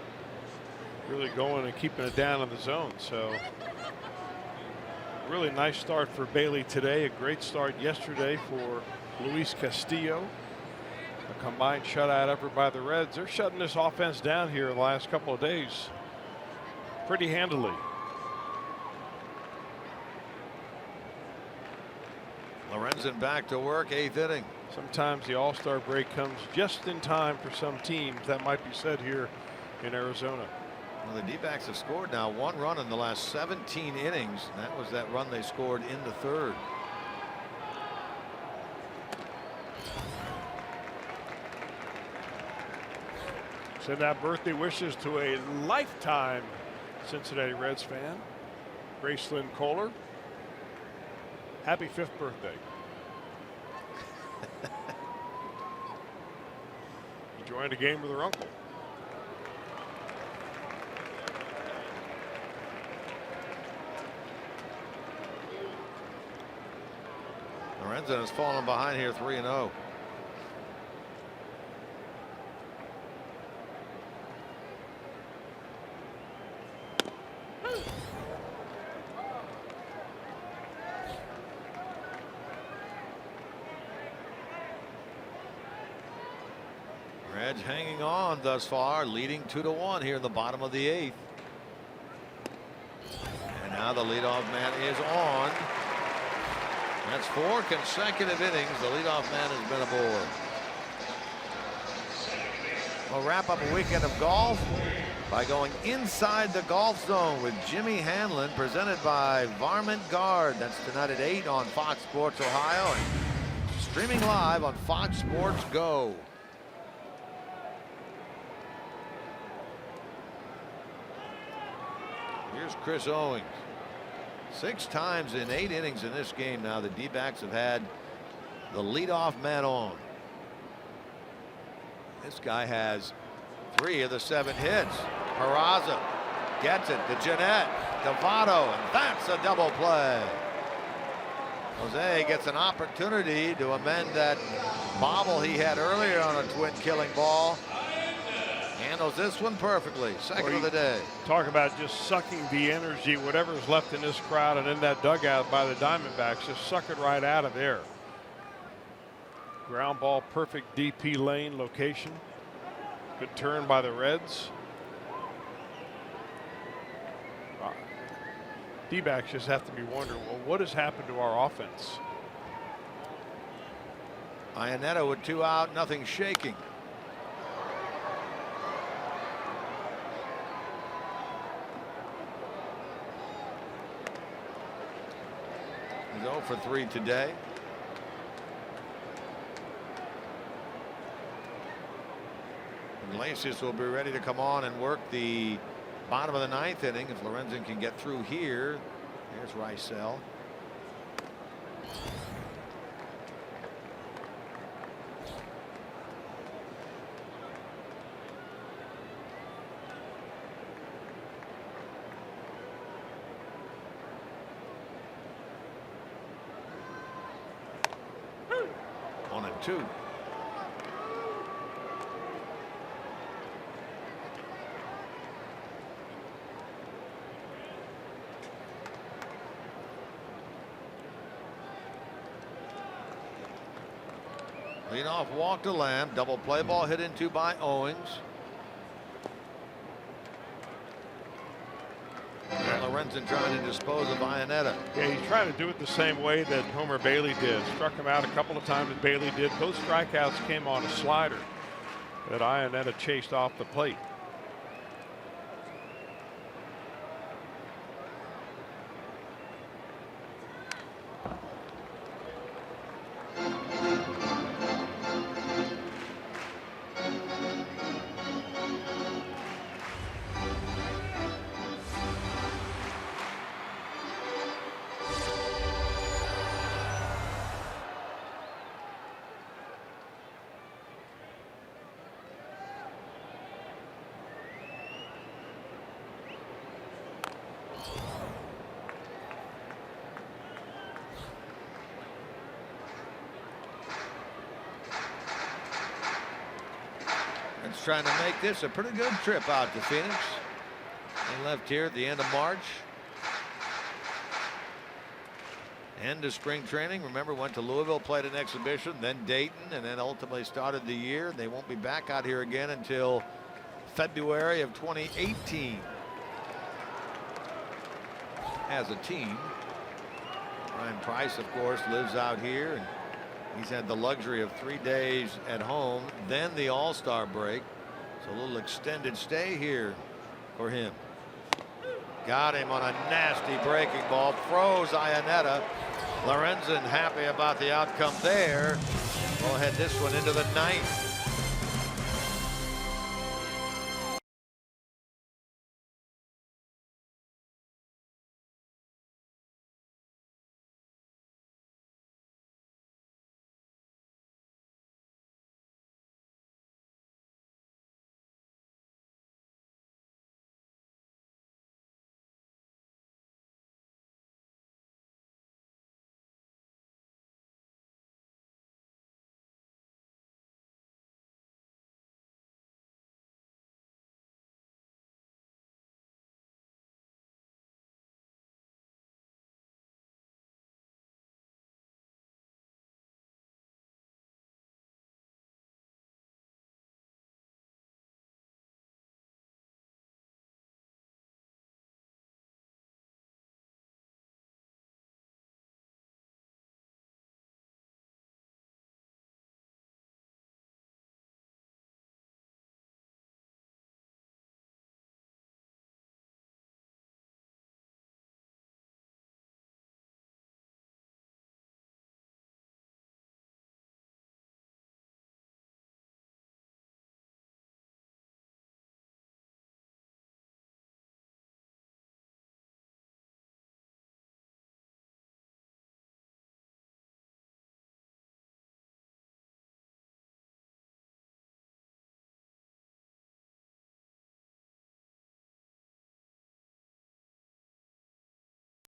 really going and keeping it down in the zone. So really nice start for Bailey today. A great start yesterday for Luis Castillo. A combined shutout effort by the Reds. They're shutting this offense down here in the last couple of days pretty handily. Lorenzen back to work, 8th inning. Sometimes the All-Star break comes just in time for some teams. That might be said here in Arizona. Well, the D-backs have scored now 1 run in the last 17 innings. That was that run they scored in the 3rd. Send out birthday wishes to a lifetime Cincinnati Reds fan, Gracelyn Kohler. Happy 5th birthday. Enjoying the game with her uncle. Lorenzen has fallen behind here 3-0. Reds hanging on thus far, leading 2-1 here in the bottom of the 8th. And now the leadoff man is on. That's 4 consecutive innings. The leadoff man has been aboard. We'll wrap up a weekend of golf by going inside the golf zone with Jimmy Hanlon, presented by Varmint Guard. That's tonight at 8 on Fox Sports Ohio. And Streaming live on Fox Sports Go. Here's Chris Owings. 6 times in 8 innings in this game now the D-backs have had the leadoff man on. This guy has 3 of the 7 hits. Peraza gets it to Jeanette, to Votto, and that's a double play. Jose gets an opportunity to amend that bobble he had earlier on a twin killing ball. Handles this one perfectly. Second of the day. Talk about just sucking the energy, whatever's left in this crowd and in that dugout by the Diamondbacks, just suck it right out of there. Ground ball, perfect DP lane location. Good turn by the Reds. D-backs just have to be wondering, well, what has happened to our offense? Iannetta with 2 out, nothing shaking. He's 0 for 3 today. Iglesias will be ready to come on and work the bottom of the 9th inning if Lorenzen can get through here. There's Rysel. On and 2. Leadoff walk to Lamb. Double play ball hit into by Owings. And Lorenzen trying to dispose of Iannetta. Yeah, he's trying to do it the same way that Homer Bailey did. Struck him out a couple of times that Bailey did. Those strikeouts came on a slider that Iannetta chased off the plate. It's trying to make this a pretty good trip out to Phoenix. They left here at the end of March. End of spring training. Remember, went to Louisville, played an exhibition, then Dayton, and then ultimately started the year. They won't be back out here again until February of 2018 as a team. Ryan Price, of course, lives out here, and he's had the luxury of 3 days at home, then the All-Star break. So a little extended stay here for him. Got him on a nasty breaking ball. Froze Iannetta. Lorenzen happy about the outcome there. We'll head this one into the 9th.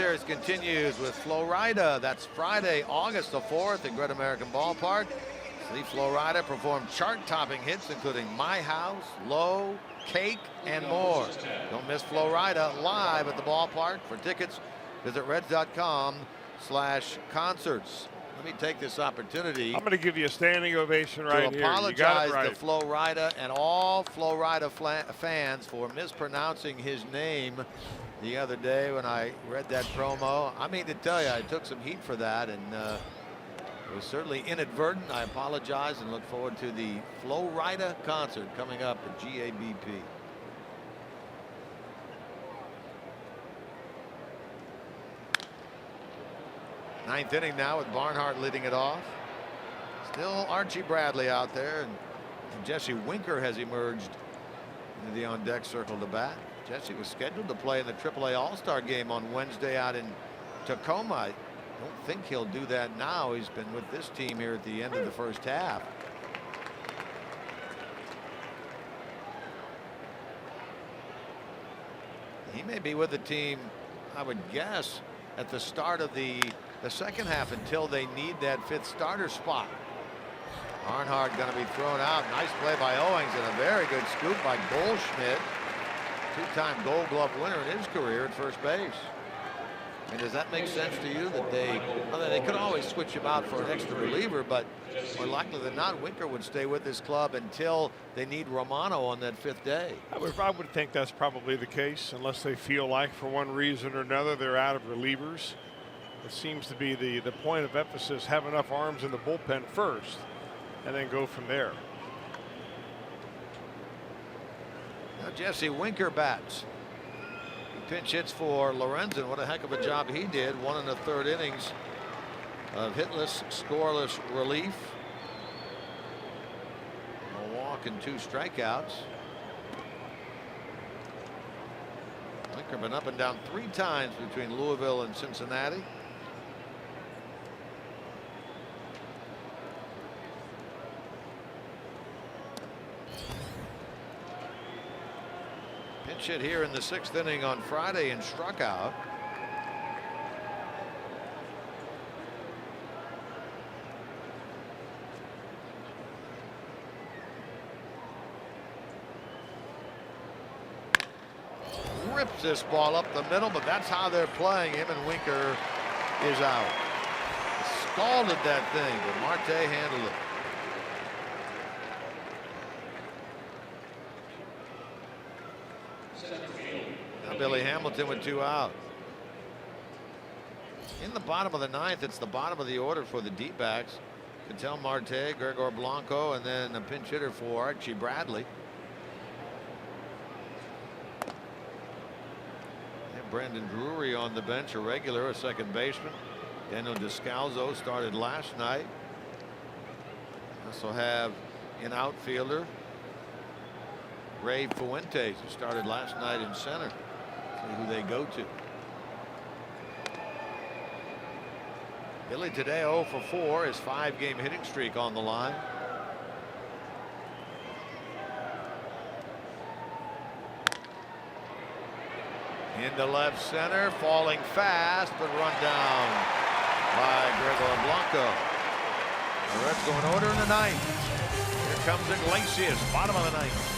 Series continues with Florida. That's Friday, August the 4th at Great American Ballpark. See Florida perform chart-topping hits including My House, Low, Cake, and more. Don't miss Florida live at the ballpark. For tickets, visit reds.com/concerts. Let me take this opportunity. I'm going to give you a standing ovation right to here. apologize You got it right. to Florida and all Florida fans for mispronouncing his name the other day when I read that promo. I mean to tell you, I took some heat for that, and it was certainly inadvertent. I apologize and look forward to the Florida concert coming up at GABP. Ninth inning now with Barnhart leading it off. Still Archie Bradley out there, and Jesse Winker has emerged into the on-deck circle to bat. Jesse was scheduled to play in the AAA All-Star game on Wednesday out in Tacoma. I don't think he'll do that now. He's been with this team here at the end of the first half. He may be with the team, I would guess, at the start of the second half until they need that fifth starter spot. Barnhart going to be thrown out. Nice play by Owings and a very good scoop by Goldschmidt. Two-time Gold Glove winner in his career at first base. And does that make sense to you that they could always switch him out for an extra reliever, but more likely than not, Winker would stay with this club until they need Romano on that fifth day? I would think that's probably the case, unless they feel like for one reason or another they're out of relievers. It seems to be the point of emphasis, have enough arms in the bullpen first and then go from there. Now Jesse Winker bats. He pinch hits for Lorenzen. What a heck of a job he did. 1 1/3 innings of hitless, scoreless relief. A walk and 2 strikeouts. Winker been up and down 3 times between Louisville and Cincinnati. Pinch hit here in the 6th inning on Friday and struck out. Rips this ball up the middle, but that's how they're playing him, and Winker is out. Scalded that thing, but Marte handled it. Now Billy Hamilton with 2 out. In the bottom of the 9th, it's the bottom of the order for the D-backs. Ketel Marte, Gregor Blanco, and then a pinch hitter for Archie Bradley. And Brandon Drury on the bench, a regular, a second baseman. Daniel Descalzo started last night. Also have an outfielder, Ray Fuentes, who started last night in center. See who they go to. Billy today 0 for 4, his 5-game hitting streak on the line. Into left center, falling fast, but run down by Gregor Blanco. The Reds going order in the 9th. Here comes Iglesias, bottom of the 9th.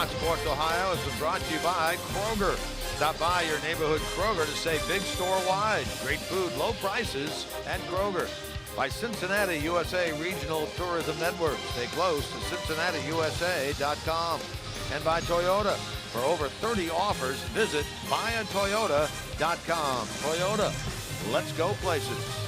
Fox Sports Ohio has been brought to you by Kroger. Stop by your neighborhood Kroger to save big store-wide. Great food, low prices at Kroger. By Cincinnati USA Regional Tourism Network. Stay close to CincinnatiUSA.com. And by Toyota. For over 30 offers, visit buyatoyota.com. Toyota, let's go places.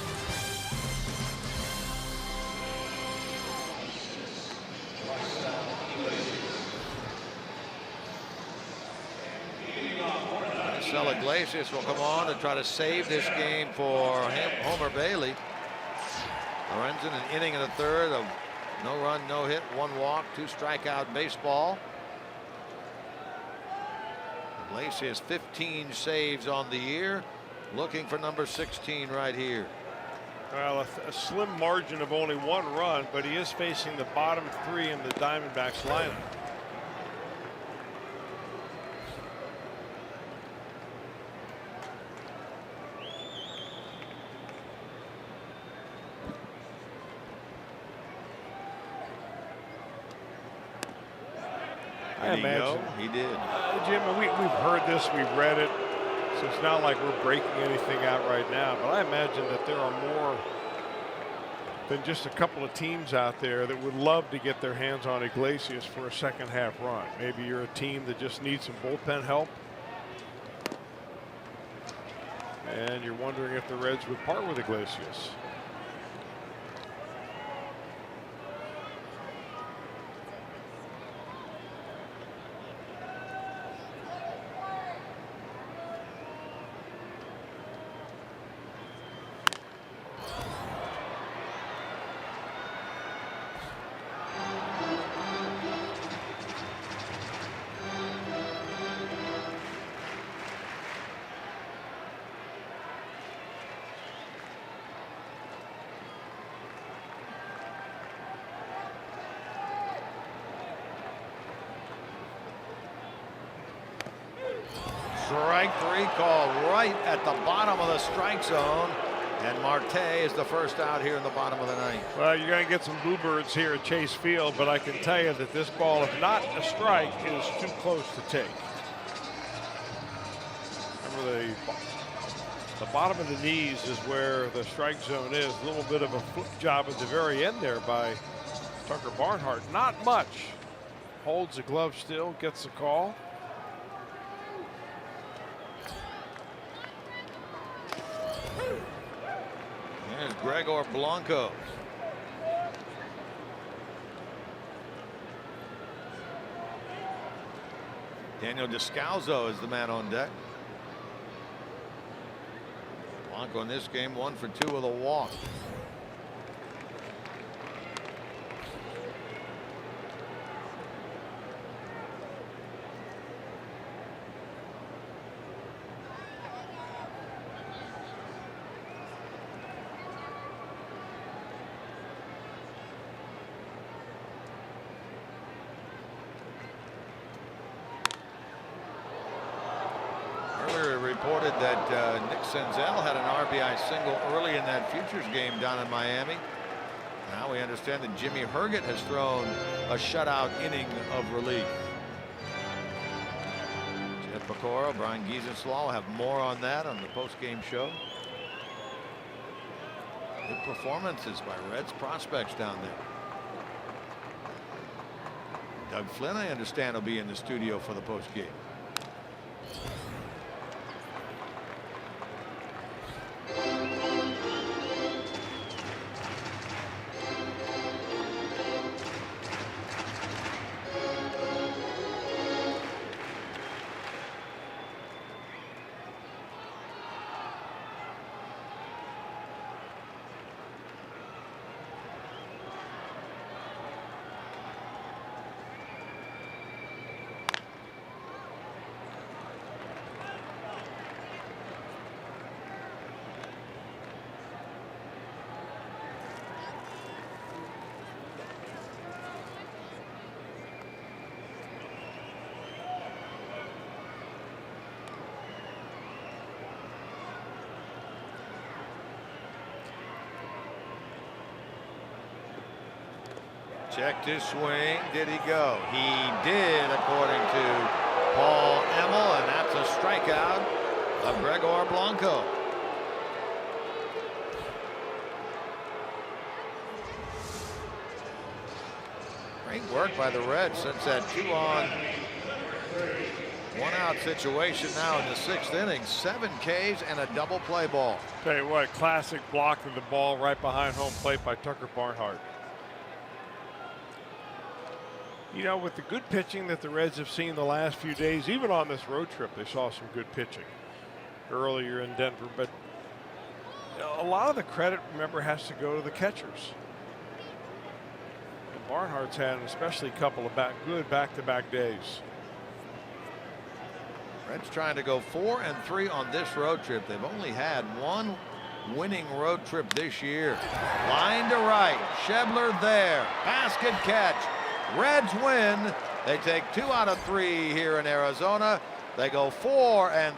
Marcelo Iglesias will come on to try to save this game for Homer Bailey. Lorenzen, an inning in the third of no run, no hit, 1 walk, 2 strikeout baseball. Iglesias 15 saves on the year, looking for number 16 right here. Well, a slim margin of only 1 run, but he is facing the bottom 3 in the Diamondbacks lineup. I imagine he did. Jim, we've heard this, we've read it, so it's not like we're breaking anything out right now. But I imagine that there are more than just a couple of teams out there that would love to get their hands on Iglesias for a second half run. Maybe you're a team that just needs some bullpen help, and you're wondering if the Reds would part with Iglesias. Strike 3 call right at the bottom of the strike zone. And Marte is the first out here in the bottom of the 9th. Well, you're going to get some bluebirds here at Chase Field, but I can tell you that this ball, if not a strike, is too close to take. Remember, the bottom of the knees is where the strike zone is. A little bit of a flip job at the very end there by Tucker Barnhart. Not much. Holds the glove still, gets the call. There's Gregor Blanco. Daniel Descalzo is the man on deck. Blanco in this game 1 for 2 with a walk. Reported that Nick Senzel had an RBI single early in that Futures game down in Miami. Now we understand that Jimmy Herget has thrown a shutout inning of relief. Jeff Pecora, Brian Giesenslaw will have more on that on the post-game show. Good performances by Reds prospects down there. Doug Flynn, I understand, will be in the studio for the post-game. Checked his swing. Did he go? He did, according to Paul Emmel, and that's a strikeout of Gregor Blanco. Great work by the Reds since that 2-on, 1-out situation now in the 6th inning. 7 Ks and a double play ball. Tell you what, classic block of the ball right behind home plate by Tucker Barnhart. You know, with the good pitching that the Reds have seen the last few days, even on this road trip, they saw some good pitching earlier in Denver. But a lot of the credit, remember, has to go to the catchers. And Barnhart's had an especially couple of good back-to-back days. Reds trying to go 4-3 on this road trip. They've only had one winning road trip this year. Line to right. Schebler there. Basket catch. Reds win. They take 2 out of 3 here in Arizona. They go 4-3.